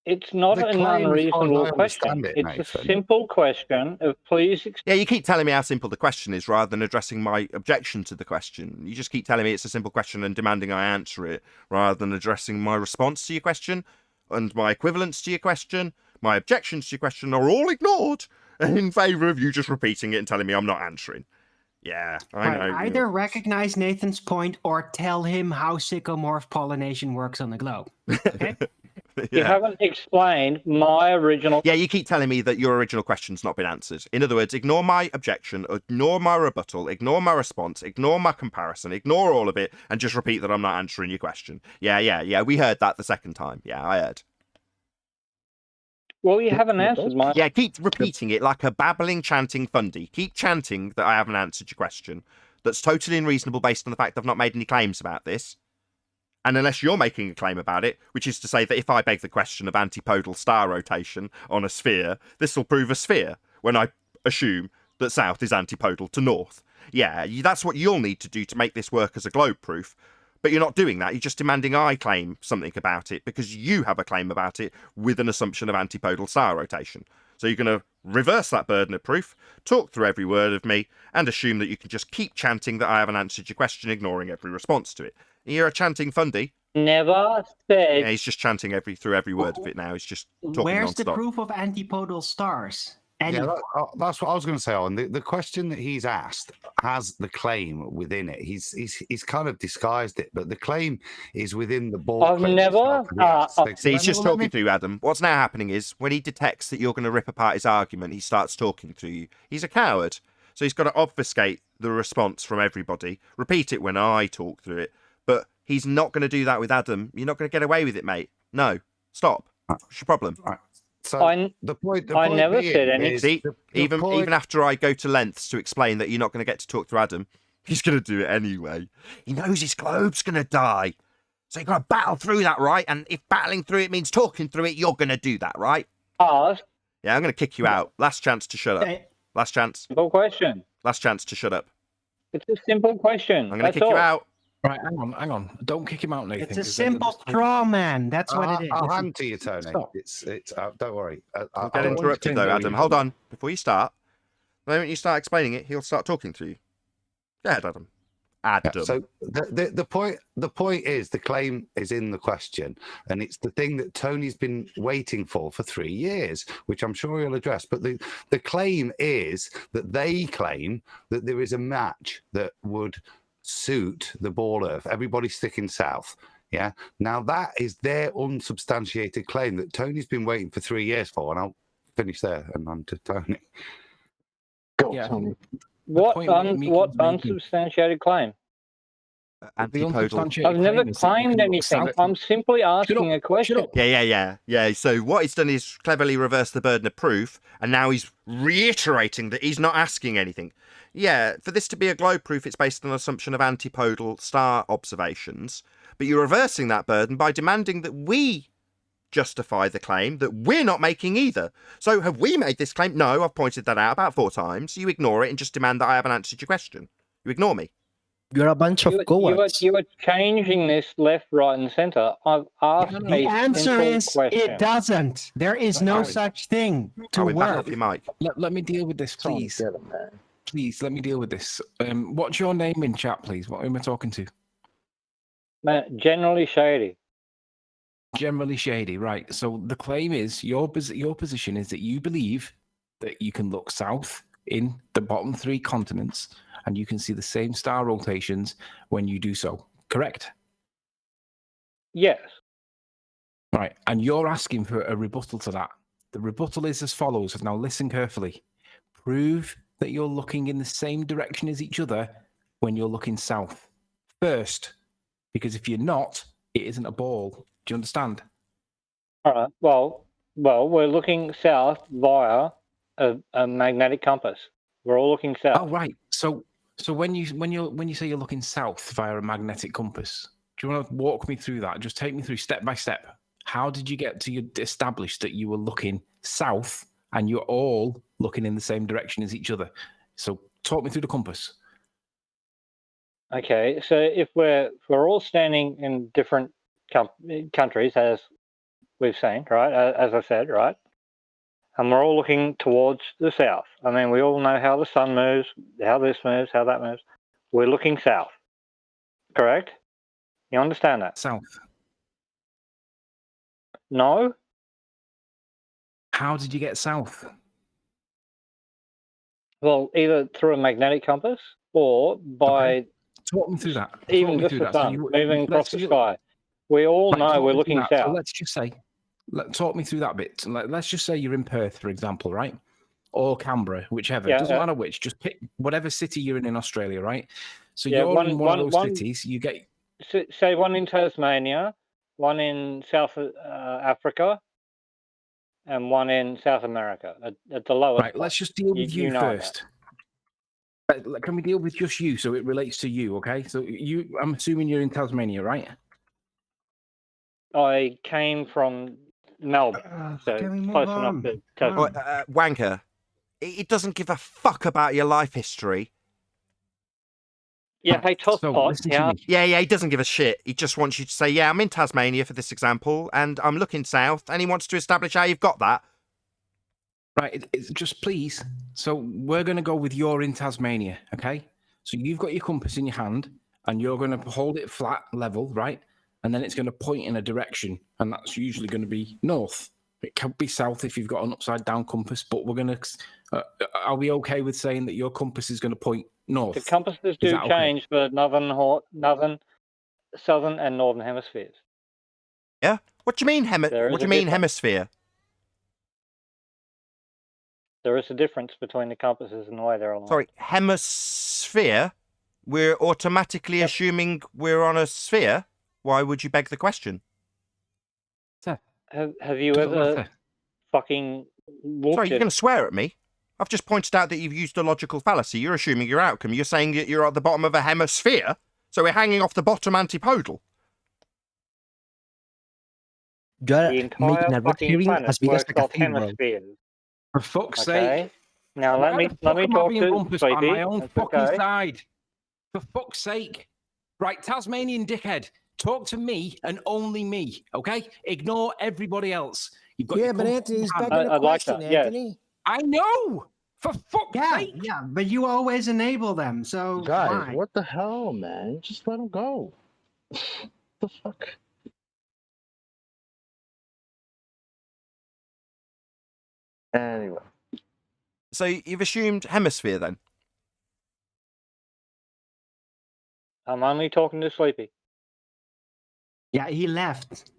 it's not an unreasonable question. It's a simple question of please. Yeah, you keep telling me how simple the question is rather than addressing my objection to the question. You just keep telling me it's a simple question and demanding I answer it rather than addressing my response to your question and my equivalence to your question. My objections to your question are all ignored in favour of you just repeating it and telling me I'm not answering. Yeah, I know. Either recognize Nathan's point or tell him how sycamore pollination works on the globe. Okay? You haven't explained my original. Yeah, you keep telling me that your original question's not been answered. In other words, ignore my objection, ignore my rebuttal, ignore my response, ignore my comparison, ignore all of it, and just repeat that I'm not answering your question. Yeah, we heard that the second time. Yeah, I heard. Well, you haven't answered my... Yeah, keep repeating it like a babbling, chanting fundy. Keep chanting that I haven't answered your question. That's totally unreasonable based on the fact I've not made any claims about this. And unless you're making a claim about it, which is to say that if I beg the question of antipodal star rotation on a sphere, this will prove a sphere, when I assume that south is antipodal to north. Yeah, that's what you'll need to do to make this work as a globe proof. But you're not doing that. You're just demanding I claim something about it because you have a claim about it with an assumption of antipodal star rotation. So you're going to reverse that burden of proof, talk through every word of me, and assume that you can just keep chanting that I haven't answered your question, ignoring every response to it. You're a chanting fundy. Never said... Yeah, he's just chanting through every word of it now. He's just talking Where's non-stop. the proof of antipodal stars? Yeah, that's what I was going to say. On the question that he's asked has the claim within it. He's kind of disguised it, but the claim is within the ball. I've never. See, he's just talking through you, Adam. What's now happening is when he detects that you're going to rip apart his argument, he starts talking through you. He's a coward, so he's got to obfuscate the response from everybody. Repeat it when I talk through it, but he's not going to do that with Adam. You're not going to get away with it, mate. No, stop. What's your problem? So the point I never said anything. See, even after I go to lengths to explain that you're not going to get to talk to Adam, he's going to do it anyway. He knows his globe's going to die. So you've got to battle through that, right? And if battling through it means talking through it, you're going to do that, right? Yeah, I'm going to kick you out. Last chance to shut up. Last chance. Simple question. Last chance to shut up. It's a simple question. I'm going to kick you out. Right, hang on. Don't kick him out, Nathan. It's a simple straw man. That's what it is. I'll hand to you, Tony. It's don't worry. I'll get interrupted though, Adam. Hold on. Before you start, the moment you start explaining it, he'll start talking to you. Go ahead, Adam. Adam. So the point is the claim is in the question, and it's the thing that Tony's been waiting for 3 years, which I'm sure he'll address. But the claim is that they claim that there is a match that would suit the ball Earth. Everybody sticking south. Yeah. Now that is their unsubstantiated claim that Tony's been waiting for 3 years for, and I'll finish there and on to Tony. Go, Yeah. Tony. What Meekin's making- unsubstantiated claim? Antipodal. unsubstantiated I've never claim is that you claimed can look anything. south. I'm simply asking a question. Yeah. So what he's done is cleverly reversed the burden of proof, and now he's reiterating that he's not asking anything. Yeah, for this to be a globe proof, it's based on an assumption of antipodal star observations, but you're reversing that burden by demanding that we justify the claim that we're not making either. So have we made this claim? No, I've pointed that out about 4 times. You ignore it and just demand that I haven't answered your question. You ignore me. You're a bunch of cowards. You are changing this left, right, and center. I've asked The a answer simple is question. it doesn't. There is no such thing to Back work. off your mic. Let me deal with this, please. Get him, man. Please, let me deal with this. What's your name in chat, please? What am I talking to? Man, generally shady. Generally shady, right. So the claim is, your position is that you believe that you can look south in the bottom 3 continents and you can see the same star rotations when you do so, correct? Yes. Right, and you're asking for a rebuttal to that. The rebuttal is as follows. Now listen carefully. Prove that you're looking in the same direction as each other when you're looking south first, because if you're not, it isn't a ball. Do you understand? All right. Well, we're looking south via a magnetic compass. We're all looking south. Oh, right. So when you say you're looking south via a magnetic compass, do you want to walk me through that? Just take me through step by step. How did you get to establish that you were looking south and you're all looking in the same direction as each other? So talk me through the compass. Okay. So if we're all standing in different countries, as we've seen, right? As I said, right? And we're all looking towards the south. I mean, we all know how the sun moves, how this moves, how that moves. We're looking south, correct? You understand that? South. No? How did you get south? Well, either through a magnetic compass or by Talk me through that. even just the sun moving across the sky. We all know we're looking south. So let's just say, talk me through that bit. Let's just say you're in Perth, for example, right? Or Canberra, whichever. It doesn't matter which. Just pick whatever city you're in Australia, right? So you're in one of those cities. You get say one in Tasmania, one in South Africa, and one in South America at the lowest. Right. Let's just deal with you first. Can we deal with just you so it relates to you? Okay. So I'm assuming you're in Tasmania, right? I came from Melbourne, so close enough to Tasmania. Wanker, it doesn't give a fuck about your life history. Yeah, hey, Tosspot. Yeah, he doesn't give a shit. He just wants you to say, yeah, I'm in Tasmania for this example, and I'm looking south, and he wants to establish how you've got that. Right, just please. So we're going to go with you're in Tasmania, okay? So you've got your compass in your hand, and you're going to hold it flat, level, right? And then it's going to point in a direction, and that's usually going to be north. It could be south if you've got an upside-down compass, but we're going to... are we okay with saying that your compass is going to point north? The compasses do change for northern, southern, and northern hemispheres. Yeah? What do you mean, hemisphere? There is a difference between the compasses and the way they're aligned. Sorry, hemisphere? We're automatically assuming we're on a sphere? Why would you beg the question? Have you ever fucking walked Sorry, you're going to swear at me? I've just pointed out that you've used a logical fallacy. You're assuming your outcome. You're saying that you're at the bottom of a hemisphere, so we're hanging off the bottom antipodal. You're the entire making a red fucking herring planet as big as works like a off cathedral. hemispheres. For fuck's Okay. sake. Now let me talk to on my own That's fucking okay. side. For fuck's sake. Right, Tasmanian dickhead. Talk to me and only me, okay? Ignore everybody else. You've got Yeah, but Anthony, he's begging a I'd like question, that, yes. Anthony. I know. For fuck's sake! Yeah, but you always enable them, so Guys, fine. what the hell, man? Just let him go. The fuck? Anyway. So you've assumed hemisphere then? I'm only talking to Sleepy. Yeah, he left.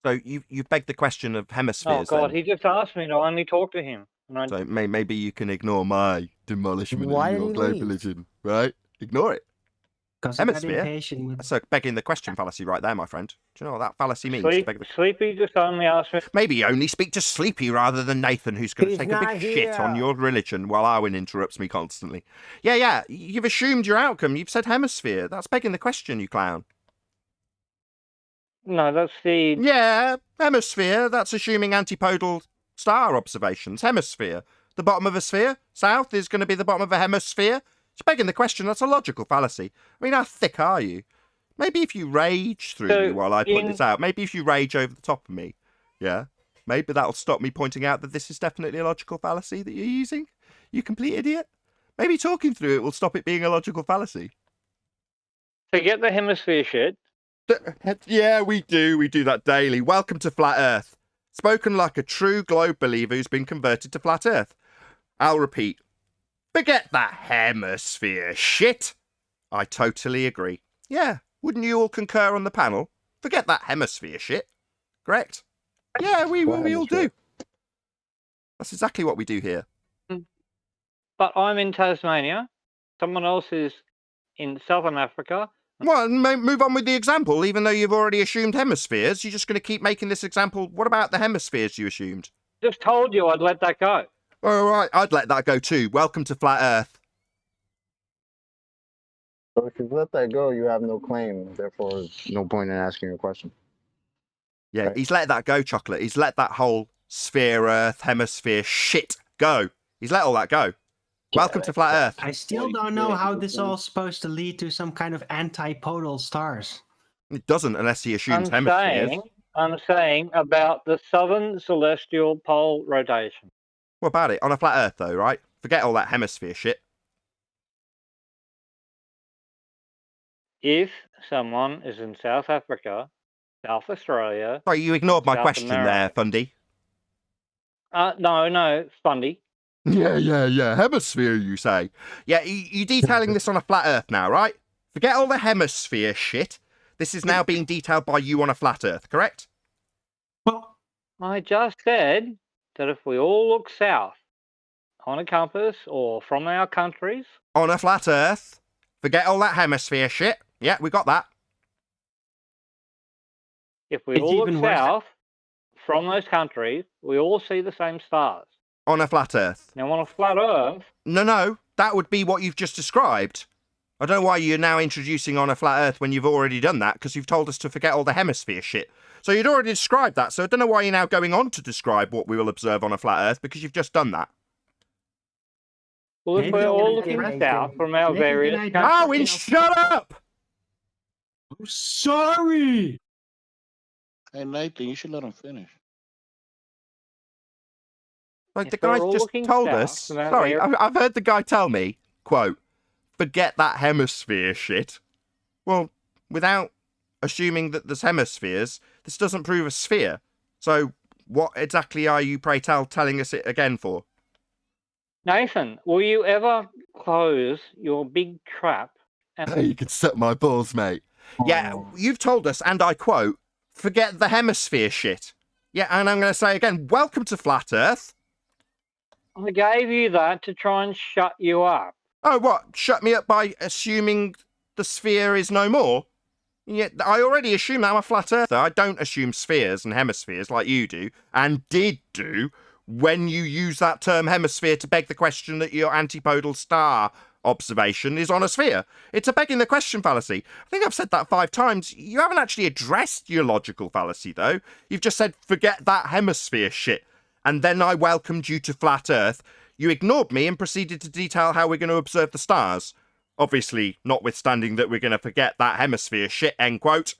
So you've begged the question of Oh hemispheres God, then? he just asked me to only talk to him. And I, So maybe you can ignore my demolishment Why of did your he globe leave? religion, right? Ignore it. Because he got Hemisphere? impatient with... That's a begging the question fallacy right there, my friend. Do you know what that fallacy means? To beg the... Sleepy just only asked me. Maybe only speak to Sleepy rather than Nathan, who's going to He's take a big not shit on here. your religion while Arwen interrupts me constantly. Yeah, you've assumed your outcome. You've said hemisphere. That's begging the question, you clown. No, that's the. Yeah, hemisphere. That's assuming antipodal star observations. Hemisphere. The bottom of a sphere, south, is going to be the bottom of a hemisphere. It's begging the question. That's a logical fallacy. I mean, how thick are you? Maybe if you rage through me while I point this out. Maybe if you rage over the top of me. Yeah. Maybe that'll stop me pointing out that this is definitely a logical fallacy that you're using. You complete idiot. Maybe talking through it will stop it being a logical fallacy. Forget the hemisphere shit. Yeah, we do. We do that daily. Welcome to Flat Earth. Spoken like a true globe believer who's been converted to Flat Earth. I'll repeat. Forget that hemisphere shit. I totally agree. Yeah, wouldn't you all concur on the panel? Forget that hemisphere shit. Correct? Yeah, we all do. That's exactly what we do here. But I'm in Tasmania. Someone else is in Southern Africa. Well, move on with the example. Even though you've already assumed hemispheres, you're just going to keep making this example. What about the hemispheres you assumed? Just told you I'd let that go. All right, I'd let that go too. Welcome to Flat Earth. So if you let that go, you have no claim. Therefore, there's no point in asking a question. Yeah, Right. He's let that go, Chocolate. He's let that whole sphere, Earth, hemisphere shit go. He's let all that go. Welcome to Flat Earth. I still don't know how this all supposed to lead to some kind of antipodal stars. It doesn't unless he assumes hemispheres. I'm saying about the southern celestial pole rotation. What about it? On a flat Earth, though, right? Forget all that hemisphere shit. If someone is in South Africa, South Australia... Sorry, you ignored my South question America. there, Fundy. No, Fundy. Yeah. Hemisphere, you say. Yeah, you detailing this on a flat Earth now, right? Forget all the hemisphere shit. This is now being detailed by you on a flat Earth, correct? Well, I just said that if we all look south on a compass or from our countries... On a flat Earth. Forget all that hemisphere shit. Yeah, we got that. If we It's all look even worse. south from those countries, we all see the same stars. On a flat Earth. Now, on a flat Earth... No, that would be what you've just described. I don't know why you're now introducing on a flat Earth when you've already done that, because you've told us to forget all the hemisphere shit. So you'd already described that, so I don't know why you're now going on to describe what we will observe on a flat Earth, because you've just done that. Well, if we're all looking south from our various countries... Owen, shut up! Sorry! Hey, Nathan, you should let him finish. Like, the If we're guy's all just looking told south us. from our Sorry, var- I've heard the guy tell me, quote, forget that hemisphere shit. Well, without assuming that there's hemispheres, this doesn't prove a sphere. So what exactly are you, pray tell, telling us it again for? Nathan, will you ever close your big trap? Hey, you can suck my balls, mate. Yeah, you've told us, and I quote, forget the hemisphere shit. Yeah, and I'm going to say again, welcome to Flat Earth. I gave you that to try and shut you up. Oh, what? Shut me up by assuming the sphere is no more? Yeah, I already assume that I'm a flat earther. I don't assume spheres and hemispheres like you do, and did do, when you use that term hemisphere to beg the question that your antipodal star observation is on a sphere. It's a begging the question fallacy. I think I've said that 5 times. You haven't actually addressed your logical fallacy, though. You've just said, forget that hemisphere shit. And then I welcomed you to Flat Earth. You ignored me and proceeded to detail how we're going to observe the stars. Obviously, notwithstanding that we're going to forget that hemisphere shit, end quote.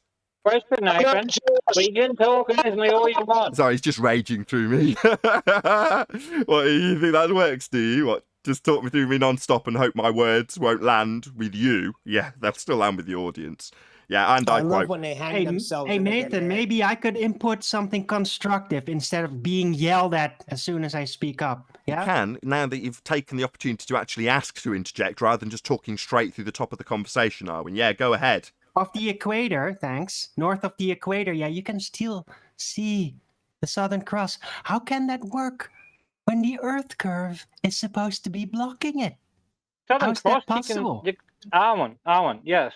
Question, Nathan. We can talk with me all you want. Sorry, he's just raging through me. What, you think that works, do you? What, just talk me through me non-stop and hope my words won't land with you. Yeah, they'll still land with the audience. Yeah, and I I love quote. when they hang Hey, themselves. hey and they get Nathan, mad. maybe I could input something constructive instead of being yelled at as soon as I speak up. Yeah. You can, now that you've taken the opportunity to actually ask to interject rather than just talking straight through the top of the conversation, Arwen. Yeah, go ahead. Of the equator, thanks. North of the equator, yeah, you can still see the Southern Cross. How can that work when the Earth curve is supposed to be blocking it? Southern How's Cross, that possible? Arwen, yes.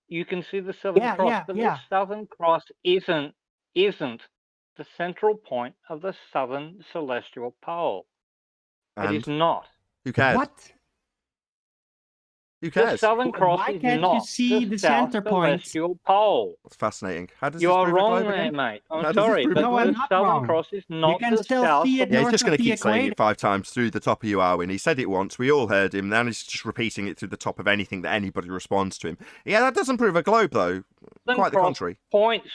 You can see the Southern Yeah, Cross, yeah, but yeah. the Southern Cross isn't the central point of the southern celestial pole. And it is not. who cares? What? Who The cares? Southern Cross Why is can't you not see the south center point? celestial pole. That's fascinating. How does You this are prove a wrong globe there, again? mate. How I'm does this sorry, prove a but No, globe? I'm the not Southern wrong. Cross is You not can the still south see it of Yeah, he's north just of going to the keep saying equator. it 5 times through the top of you, Arwen. He said it once. We all heard him. Now he's just repeating it through the top of anything that anybody responds to him. Yeah, that doesn't prove a globe, though. Southern Quite the Cross contrary. points.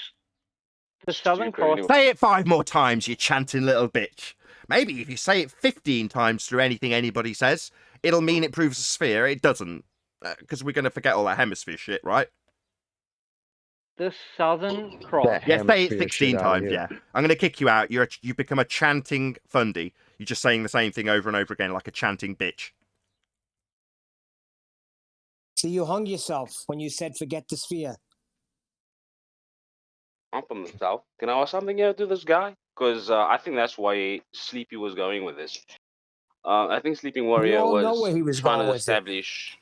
The Southern Cross. Say it 5 more times, you chanting little bitch. Maybe if you say it 15 times through anything anybody says, it'll mean it proves a sphere. It doesn't. Because we're going to forget all that hemisphere shit, right? The Southern Cross. Yeah, say it 16 times, yeah. I'm going to kick you out. You become a chanting fundy. You're just saying the same thing over and over again like a chanting bitch. So you hung yourself when you said forget the sphere. I'm from the south. Can I ask something here to this guy? Because I think that's why Sleepy was going with this. I think Sleeping Warrior all know was where he was trying going to with it. establish.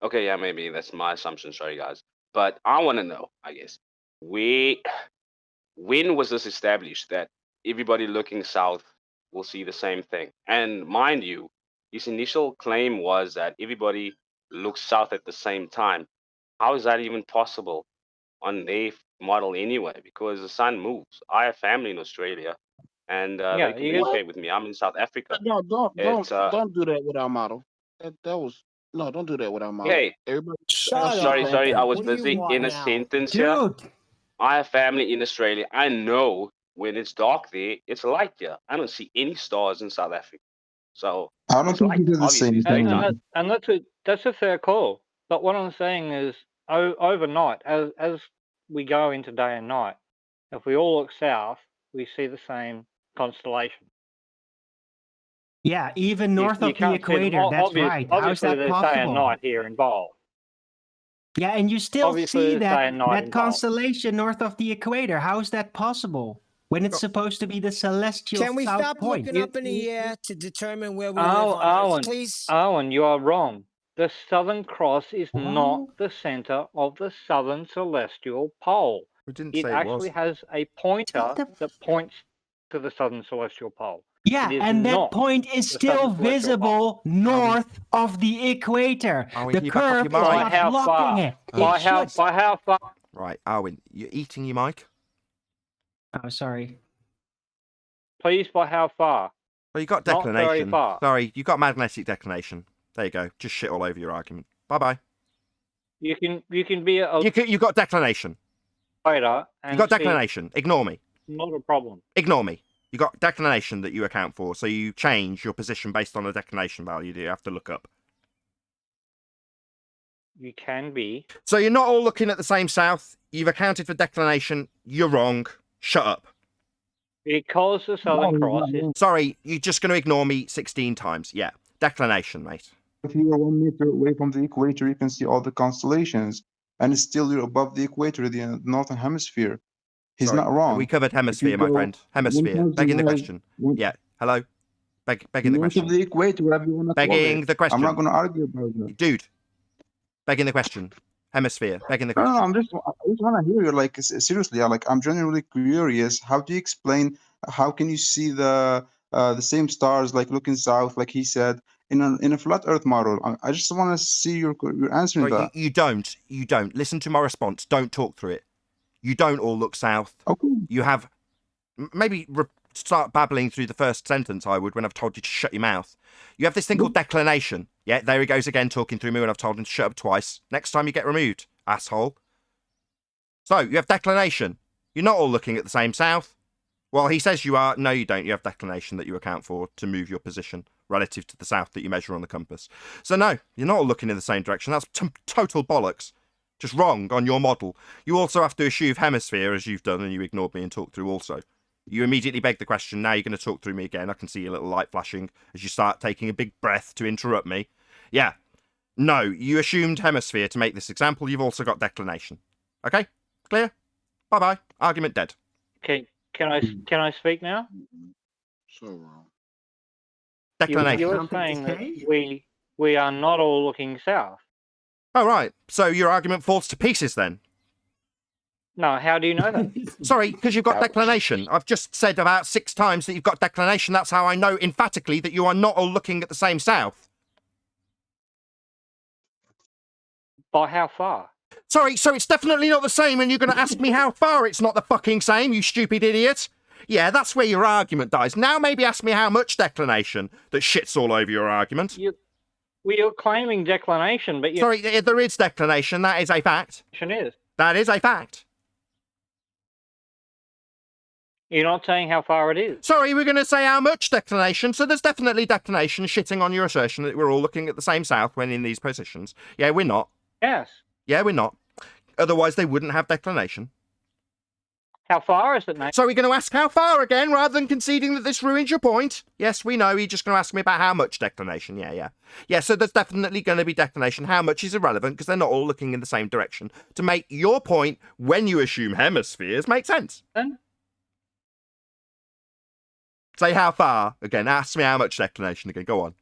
Okay, yeah, maybe that's my assumption. Sorry, guys, but I want to know. I guess when was this established that everybody looking south will see the same thing? And mind you, his initial claim was that everybody looks south at the same time. How is that even possible on their model anyway? Because the sun moves. I have family in Australia, and Yeah, they you guys. communicate with me. I'm in South Africa. No, It's don't do that with our model. That was no, don't do that with our model. hey, Everybody. Shut sorry, up. I was What do you busy want in a now? sentence here. Dude, I have family in Australia. I know when it's dark there, it's light here. I don't see any stars in South Africa. So I don't it's think light. it is the Obviously, same it's thing. daytime. And that's a fair call. But what I'm saying is, overnight, as we go into day and night, if we all look south, we see the same constellation. yeah, even north You of the can't see them. equator. That's right. How's Obviously, that there's day and possible? night here involved. Yeah, and you still Obviously, see there's day and night that involved. constellation north of the equator. How is that possible when it's supposed to be the celestial Can we south stop point? looking up in the air to determine where we live on Earth, please? Arwen, you are wrong. The Southern Cross is Wrong? not the center of the southern celestial pole. We didn't It say it actually was. has a pointer that points to the southern celestial pole. Yeah, It is and that not point is the still southern celestial pole. visible north of the equator. Arwen, The can you back off curve your is mic? not How blocking far? it. By It should. how far? Right, Arwen, you're eating your mic? Oh, sorry. Please, by how far? Well, you got Not very declination. far. Sorry, you got magnetic declination. There you go. Just shit all over your argument. Bye-bye. You can be a You got declination. later and You got see declination. Ignore me. not a problem. Ignore me. You got declination that you account for, so you change your position based on a declination value that you have to look up. You can be. So you're not all looking at the same south. You've accounted for declination. You're wrong. Shut up. Because the Southern Cross is. Sorry, you're just going to ignore me 16 times. Yeah, declination, mate. If you are 1 meter away from the equator, you can see all the constellations, and it's still you're above the equator, the northern hemisphere. He's Sorry, not wrong. we covered hemisphere, my friend. Hemisphere. Begging the question. Yeah, hello? Begging the North question. of the equator, whatever you want to call Begging it. the question. I'm not going to argue about that. Dude, begging the question. Hemisphere. Begging the No, question. I just want to hear you. Like seriously, I'm genuinely curious. How do you explain? How can you see the same stars like looking south, like he said, in a flat Earth model? I just want to see your answering Right, that. you don't. Listen to my response. Don't talk through it. You don't all look south. Okay. You have... Maybe start babbling through the first sentence, I would, when I've told you to shut your mouth. You have this thing called declination. Yeah, there he goes again, talking through me when I've told him to shut up twice. Next time you get removed, asshole. So, you have declination. You're not all looking at the same south. Well, he says you are. No, you don't. You have declination that you account for to move your position. relative to the south that you measure on the compass. So no, you're not all looking in the same direction. That's total bollocks. Just wrong on your model. You also have to assume hemisphere, as you've done, and you ignored me and talked through also. You immediately beg the question. Now you're going to talk through me again. I can see your little light flashing as you start taking a big breath to interrupt me. Yeah. No, you assumed hemisphere to make this example. You've also got declination. Okay? Clear? Bye-bye. Argument dead. Okay, can I speak now? So wrong. Declination. You were saying that we are not all looking south. Oh, right. So your argument falls to pieces then? No, how do you know that? Sorry, because you've got declination. I've just said about 6 times that you've got declination. That's how I know emphatically that you are not all looking at the same south. By how far? Sorry, so it's definitely not the same, and you're going to ask me how far it's not the fucking same, you stupid idiot? Yeah, that's where your argument dies. Now maybe ask me how much declination that shits all over your argument. You're claiming declination, but Sorry, there is declination. That is a fact. Is. That is a fact. You're not saying how far it is. Sorry, we're going to say how much declination. So there's definitely declination shitting on your assertion that we're all looking at the same south when in these positions. Yeah, we're not. Yes. Yeah, we're not. Otherwise, they wouldn't have declination. How far is it, mate? So we're going to ask how far again, rather than conceding that this ruins your point? Yes, we know. You're just going to ask me about how much declination. Yeah. Yeah, so there's definitely going to be declination. How much is irrelevant, because they're not all looking in the same direction. To make your point, when you assume hemispheres, makes sense. Then? Say how far. Again, ask me how much declination again. Go on.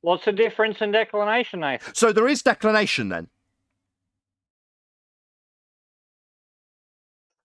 What's the difference in declination, Nathan? So there is declination then?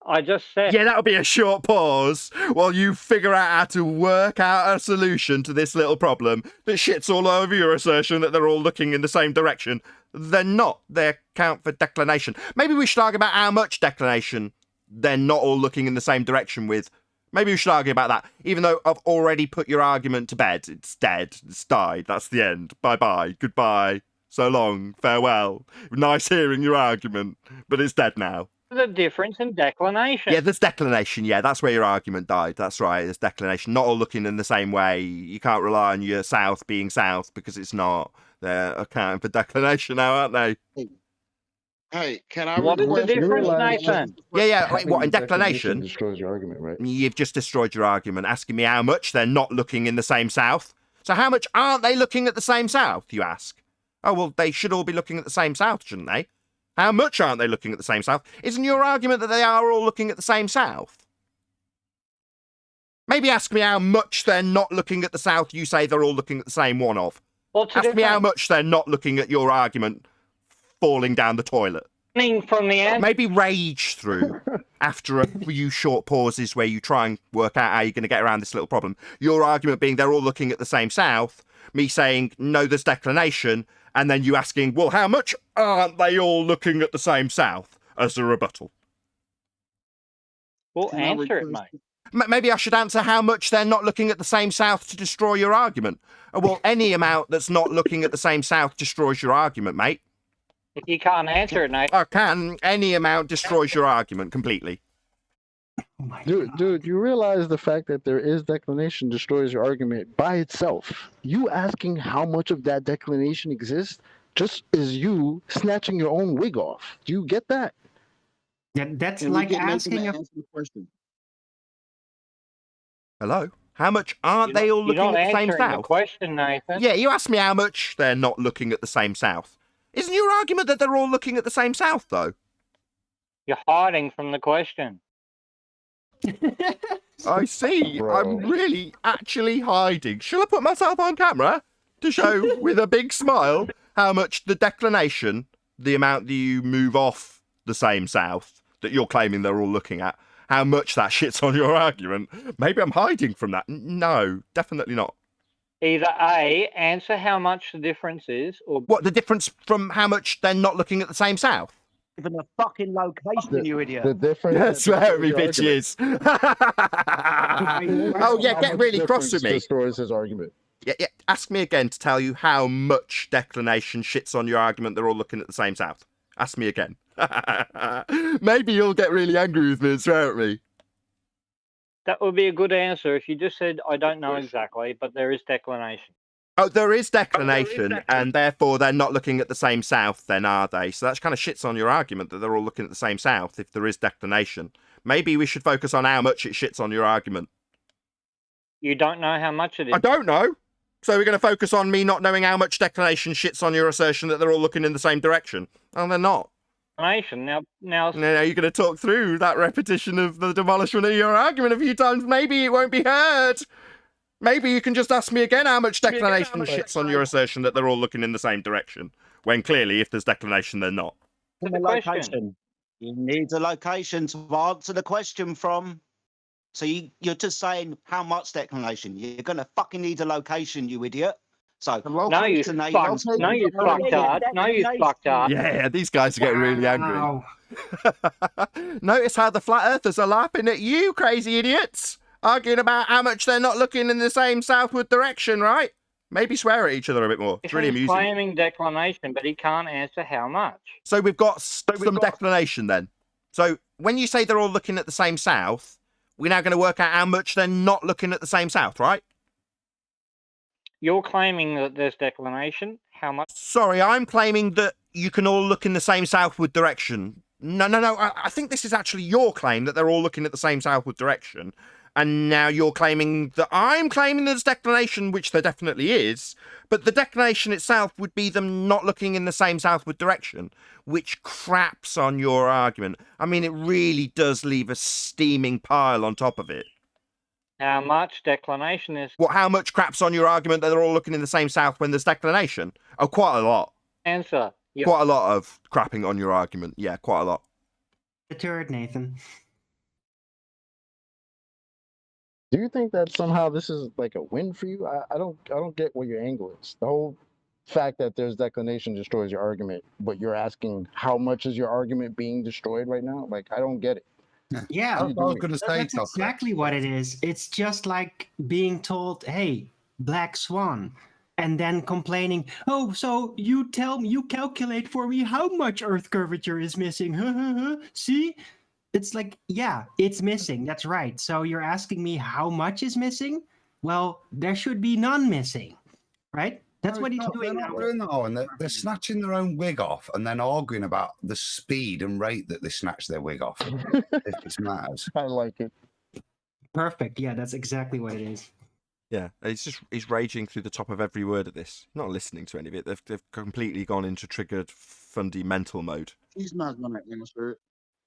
I just said... Yeah, that'll be a short pause while you figure out how to work out a solution to this little problem that shits all over your assertion that they're all looking in the same direction. They're not. They account for declination. Maybe we should argue about how much declination they're not all looking in the same direction with. Maybe we should argue about that, even though I've already put your argument to bed. It's dead. It's died. That's the end. Bye-bye. Goodbye. So long. Farewell. Nice hearing your argument, but it's dead now. The difference in declination. Yeah, there's declination. Yeah, that's where your argument died. That's right. There's declination. Not all looking in the same way. You can't rely on your south being south because it's not. They're accounting for declination now, aren't they? Hey, can I What is the difference, Nathan? Yeah. Wait, what, in declination? Destroys your argument, right? You've just destroyed your argument, asking me how much they're not looking in the same south. So how much aren't they looking at the same south, you ask? Oh, well, they should all be looking at the same south, shouldn't they? How much aren't they looking at the same south? Isn't your argument that they are all looking at the same south? Maybe ask me how much they're not looking at the south you say they're all looking at the same one of. Ask me how much they're not looking at your argument falling down the toilet. From the end. Maybe rage through after a few short pauses where you try and work out how you're going to get around this little problem. Your argument being they're all looking at the same south, me saying no, there's declination, and then you asking, well, how much aren't they all looking at the same south as a rebuttal? Well, answer it, mate. Maybe I should answer how much they're not looking at the same south to destroy your argument. Well, any amount that's not looking at the same south destroys your argument, mate. If you can't answer it, Nate. I can. Any amount destroys your argument completely. Dude, you realize the fact that there is declination destroys your argument by itself. You asking how much of that declination exists just is you snatching your own wig off. Do you get that? That's Can we like get Nathan to asking a answer the question? Hello? How much aren't they all looking at the same south? The question, Nathan. Yeah, you asked me how much they're not looking at the same south. Isn't your argument that they're all looking at the same south, though? You're hiding from the question. I see. I'm really actually hiding. Shall I put myself on camera to show with a big smile how much the declination, the amount that you move off the same south that you're claiming they're all looking at, how much that shits on your argument? Maybe I'm hiding from that. No, definitely not. Either A, answer how much the difference is, or... What, the difference from how much they're not looking at the same south? Given the fucking location, you idiot. The difference. That's where me bitches. Oh yeah, get really cross with me. Destroys his argument. Yeah. Ask me again to tell you how much declination shits on your argument. They're all looking at the same south. Ask me again. Maybe you'll get really angry with me and swear at me. That would be a good answer if you just said, I don't know exactly, but there is declination. Oh, there is declination, and therefore they're not looking at the same south, then, are they? So that kind of shits on your argument that they're all looking at the same south if there is declination. Maybe we should focus on how much it shits on your argument. You don't know how much it is. I don't know. So we're going to focus on me not knowing how much declination shits on your assertion that they're all looking in the same direction. Oh, they're not. Now, Now you're going to talk through that repetition of the demolishment of your argument a few times. Maybe it won't be heard. Maybe you can just ask me again how much declination shits on your assertion that they're all looking in the same direction, when clearly, if there's declination, they're not. The location. You need a location to answer the question from. So you're just saying how much declination. You're going to fucking need a location, you idiot. So no, you fucktard. Yeah, these guys are getting really angry. Notice how the flat earthers are laughing at you, crazy idiots. Arguing about how much they're not looking in the same southward direction, right? Maybe swear at each other a bit more. It's really He's amusing. claiming declination, but he can't answer how much. So we've got some declination then. So when you say they're all looking at the same south, we're now going to work out how much they're not looking at the same south, right? You're claiming that there's declination. How much? Sorry, I'm claiming that you can all look in the same southward direction. No. I think this is actually your claim that they're all looking at the same southward direction. And now you're claiming that I'm claiming there's declination, which there definitely is, but the declination itself would be them not looking in the same southward direction, which craps on your argument. I mean, it really does leave a steaming pile on top of it. How much declination is? What? How much craps on your argument that they're all looking in the same south when there's declination? Oh, quite a lot. Answer. Yep. Quite a lot of crapping on your argument. Yeah, quite a lot. The turd, Nathan. Do you think that somehow this is like a win for you? I don't get what your angle is. The whole fact that there's declination destroys your argument, but you're asking how much is your argument being destroyed right now? Like, I don't get it. Yeah, I was going to say, that's exactly what it is. It's just like being told, "Hey, black swan," and then complaining, "Oh, so you calculate for me how much Earth curvature is missing." See? It's like, yeah, it's missing. That's right. So you're asking me how much is missing? Well, there should be none missing, right? That's what he's doing now. No, and they're snatching their own wig off and then arguing about the speed and rate that they snatch their wig off. If it matters. I like it. Perfect. Yeah, that's exactly what it is. Yeah, he's raging through the top of every word of this. Not listening to any of it. They've completely gone into triggered fundamental mode. He's not going to answer it.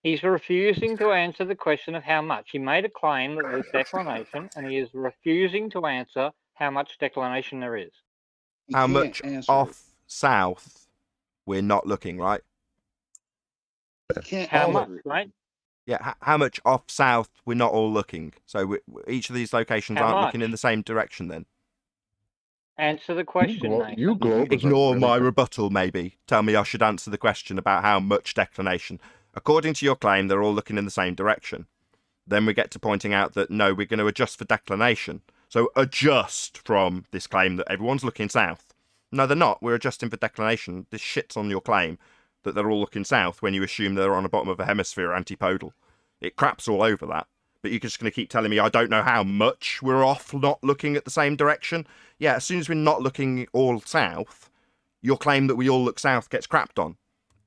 He's refusing to answer the question of how much. He made a claim that there's declination, and he is refusing to answer how much declination there is. How much off south we're not looking, right? How much, right? Yeah, how much off south we're not all looking. So each of these locations aren't looking in the same direction then. Answer the question, mate. Ignore my rebuttal, maybe. Tell me I should answer the question about how much declination. According to your claim, they're all looking in the same direction. Then we get to pointing out that, no, we're going to adjust for declination. So adjust from this claim that everyone's looking south. No, they're not. We're adjusting for declination. This shits on your claim that they're all looking south when you assume they're on the bottom of a hemisphere antipodal. It craps all over that. But you're just going to keep telling me I don't know how much we're off not looking at the same direction. Yeah, as soon as we're not looking all south, your claim that we all look south gets crapped on.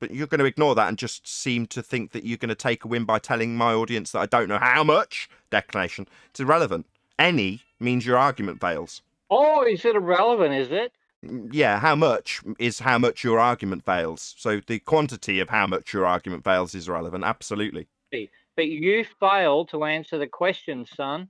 But you're going to ignore that and just seem to think that you're going to take a win by telling my audience that I don't know how much declination. It's irrelevant. Any means your argument fails. Oh, is it irrelevant, is it? Yeah, how much is how much your argument fails. So the quantity of how much your argument fails is irrelevant, absolutely. But you failed to answer the question, son.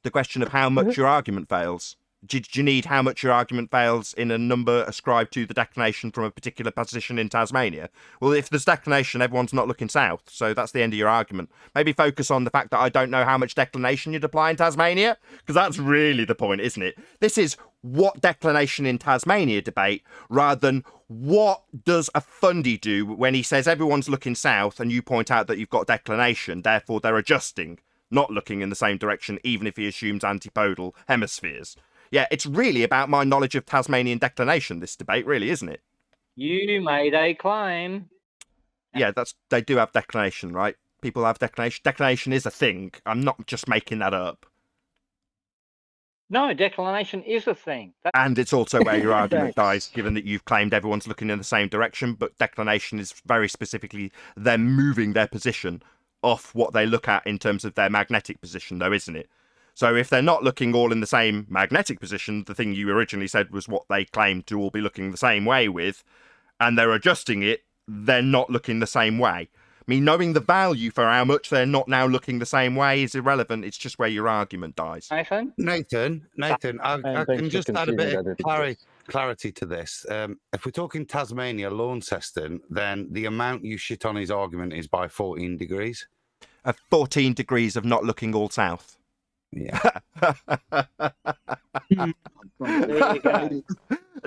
The question of how much your argument fails. Do you need how much your argument fails in a number ascribed to the declination from a particular position in Tasmania? Well, if there's declination, everyone's not looking south, so that's the end of your argument. Maybe focus on the fact that I don't know how much declination you'd apply in Tasmania, because that's really the point, isn't it? This is what declination in Tasmania debate, rather than what does a fundy do when he says everyone's looking south and you point out that you've got declination, therefore they're adjusting, not looking in the same direction, even if he assumes antipodal hemispheres. Yeah, it's really about my knowledge of Tasmanian declination, this debate, really, isn't it? You made a claim. Yeah, they do have declination, right? People have declination. Declination is a thing. I'm not just making that up. No, declination is a thing. And it's also where your argument dies, given that you've claimed everyone's looking in the same direction, but declination is very specifically them moving their position off what they look at in terms of their magnetic position, though, isn't it? So if they're not looking all in the same magnetic position, the thing you originally said was what they claimed to all be looking the same way with, and they're adjusting it, they're not looking the same way. I mean, knowing the value for how much they're not now looking the same way is irrelevant. It's just where your argument dies. Nathan, I can just add a bit of clarity to this. If we're talking Tasmania, Launceston, then the amount you shit on his argument is by 14 degrees. 14 degrees of not looking all south. Yeah. there you go.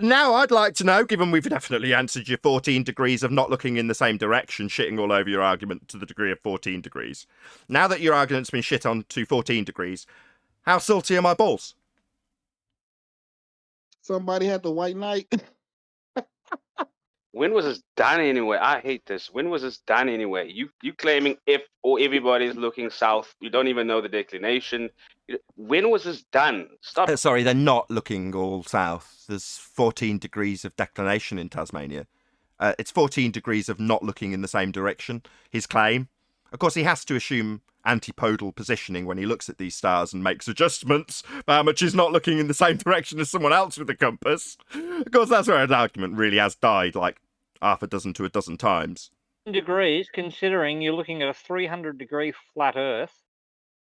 Now I'd like to know, given we've definitely answered your 14 degrees of not looking in the same direction, shitting all over your argument to the degree of 14 degrees. Now that your argument's been shit on to 14 degrees, how salty are my balls? Somebody had the white knight. When was this done anyway? I hate this. When was this done anyway? You claiming if or everybody's looking south, you don't even know the declination. When was this done? Stop. Sorry, they're not looking all south. There's 14 degrees of declination in Tasmania. It's 14 degrees of not looking in the same direction, his claim. Of course, he has to assume antipodal positioning when he looks at these stars and makes adjustments for how much he's not looking in the same direction as someone else with a compass. Of course, that's where an argument really has died like half a dozen to a dozen times. Degrees, considering you're looking at a 300-degree flat Earth.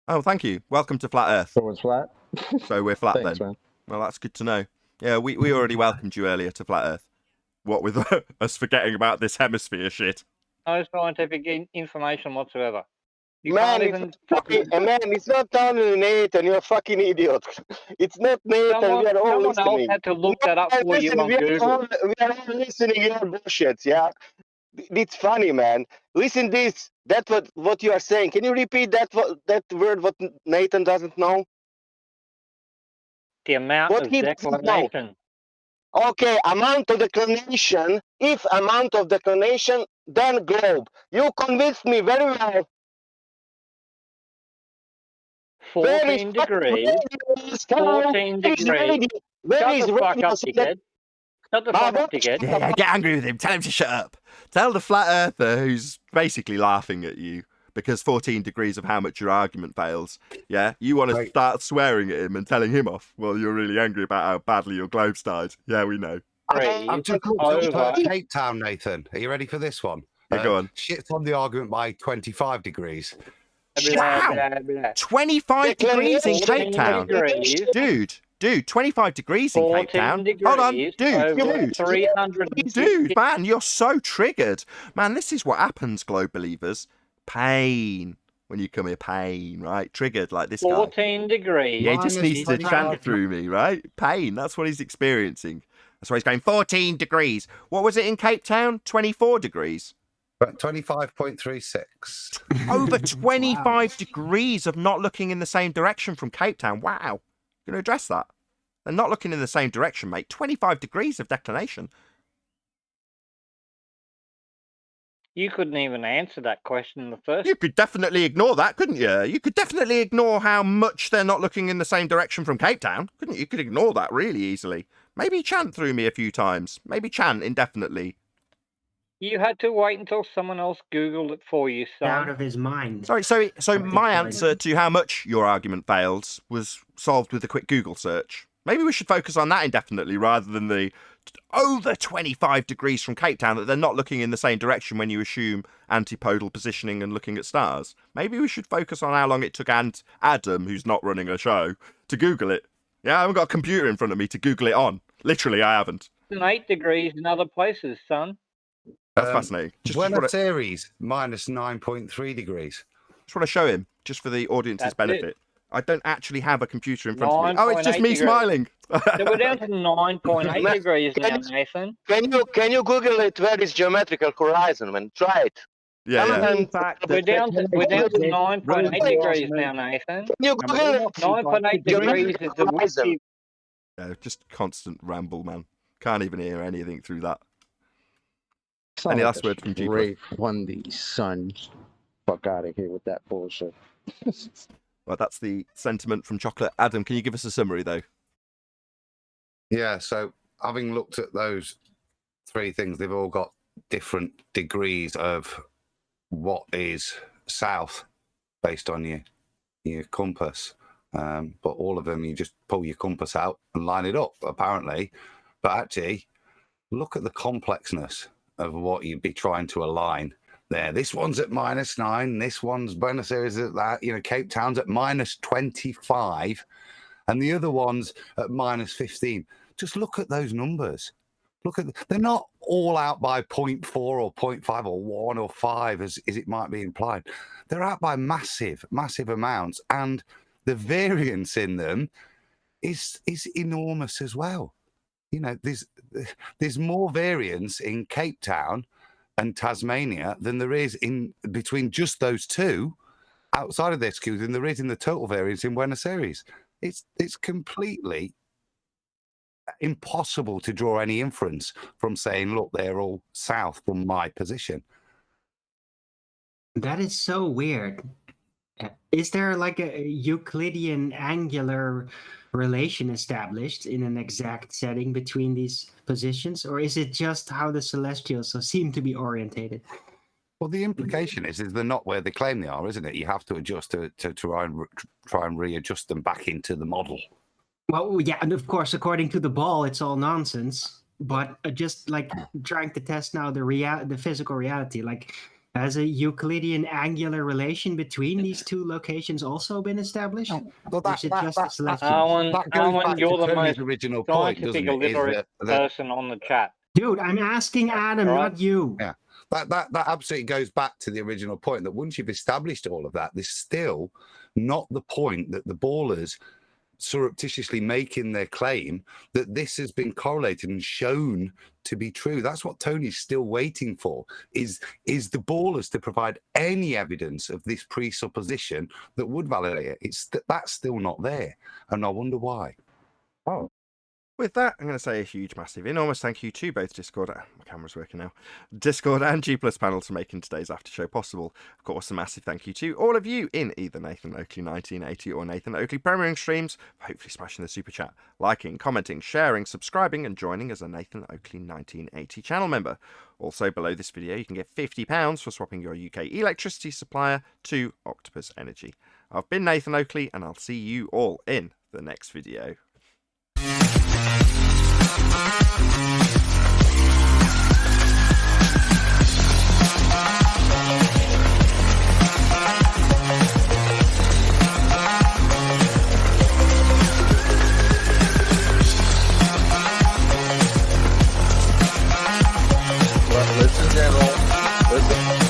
Oh, thank you. Welcome to Flat Earth. So it's flat? So we're flat Thanks, then. man. Well, that's good to know. Yeah, we already welcomed you earlier to Flat Earth. What with us forgetting about this hemisphere shit. No scientific information whatsoever. You Man, can't even man, it's not only Nathan, you're a fucking idiot. It's not Nathan, we are all someone else listening. had to look that up for you on we Google. are all listening your bullshit, yeah? It's funny, man. Listen this. That's what you are saying. Can you repeat that word what Nathan doesn't know? The amount What of he doesn't know. declination. Okay, amount of declination. If amount of declination, then globe. You convinced me very well. 14 degrees. 14 degrees. Shut the fuck up, dickhead. Shut the fuck up, dickhead. Yeah, get angry with him. Tell him to shut up. Tell the flat earther who's basically laughing at you because 14 degrees of how much your argument fails. Yeah, you want to start swearing at him and telling him off. Well, you're really angry about how badly your globe's died. Yeah, we know. I've just looked up Cape Town, Nathan. Are you ready for this one? Yeah, go on. Shit's on the argument by 25 degrees. Wow! 25 degrees in Cape Town. Dude, 25 degrees in Cape Town. Hold on, dude, man, you're so triggered. Man, this is what happens, Globe Believers. Pain. When you come here, pain, right? Triggered like this guy. 14 degrees. Yeah, he just needs to chant through me, right? Pain, that's what he's experiencing. That's why he's going 14 degrees. What was it in Cape Town? 24 degrees. 25.36. Over 25 degrees of not looking in the same direction from Cape Town. Wow. You're going to address that? They're not looking in the same direction, mate. 25 degrees of declination. You couldn't even answer that question in the first. You could definitely ignore that, couldn't you? You could definitely ignore how much they're not looking in the same direction from Cape Town, couldn't you? You could ignore that really easily. Maybe chant through me a few times. Maybe chant indefinitely. You had to wait until someone else Googled it for you, son. Out of his mind. Sorry, so my answer to how much your argument fails was solved with a quick Google search. Maybe we should focus on that indefinitely rather than the over 25 degrees from Cape Town that they're not looking in the same direction when you assume antipodal positioning and looking at stars. Maybe we should focus on how long it took Adam, who's not running a show, to Google it. Yeah, I haven't got a computer in front of me to Google it on. Literally, I haven't. 8 degrees in other places, son. That's fascinating. Buenos Aires, minus 9.3 degrees. Just want to show him, just for the audience's benefit. I don't actually have a computer in front of me. Oh, it's just me smiling. So we're down to 9.8 degrees now, Nathan. Can you Google it? Where is geometrical horizon, man? Try it. Yeah. We're down to 9.8 degrees now, Nathan. Can you Google it? 9.8 degrees is the wiki. Yeah, just constant ramble, man. Can't even hear anything through that. Sound Any like last a word from G? Great Fundy, son. Fuck out of here with that bullshit. Well, that's the sentiment from Chocolate. Adam, can you give us a summary, though? Yeah, so having looked at those three things, they've all got different degrees of what is south based on your compass. But all of them, you just pull your compass out and line it up, apparently. But actually, look at the complexness of what you'd be trying to align there. This one's at -9. This one's Buenos Aires at that. Cape Town's at -25. And the other one's at -15. Just look at those numbers. They're not all out by 0.4 or 0.5 or 1 or 5, as it might be implied. They're out by massive, massive amounts. And the variance in them is enormous as well. There's more variance in Cape Town and Tasmania than there is in between just those two outside of their skew than there is in the total variance in Buenos Aires. It's completely impossible to draw any inference from saying, look, they're all south from my position. That is so weird. Is there like a Euclidean angular relation established in an exact setting between these positions, or is it just how the celestials seem to be orientated? Well, the implication is they're not where they claim they are, isn't it? You have to adjust to try and readjust them back into the model. Well, yeah, and of course, according to the ball, it's all nonsense. But just like trying to test now the physical reality, like, has a Euclidean angular relation between these two locations also been established? Well, or is it just the celestials? Alan, you're the most original point, doesn't scientific it? illiterate person on the chat. Dude, I'm asking Adam, not you. Yeah, that absolutely goes back to the original point that once you've established all of that, there's still not the point that the ballers surreptitiously making their claim that this has been correlated and shown to be true. That's what Tony's still waiting for, is the ballers to provide any evidence of this presupposition that would validate it. That's still not there, and I wonder why. Oh. With that, I'm going to say a huge, massive, enormous thank you to both Discord, my camera's working now, Discord and G Plus panel for making today's after show possible. Of course, a massive thank you to all of you in either Nathan Oakley 1980 or Nathan Oakley premiering streams, for hopefully smashing the super chat, liking, commenting, sharing, subscribing, and joining as a Nathan Oakley 1980 channel member. Also, below this video, you can get £50 for swapping your UK electricity supplier to Octopus Energy. I've been Nathan Oakley, and I'll see you all in the next video. Listen, General. Listen.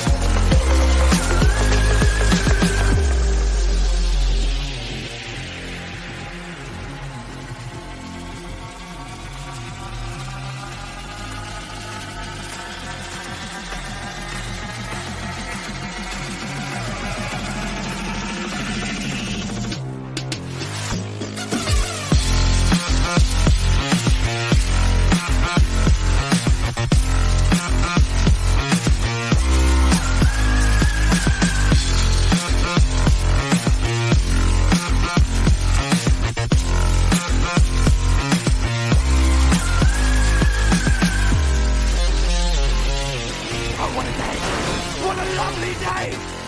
What a lovely day!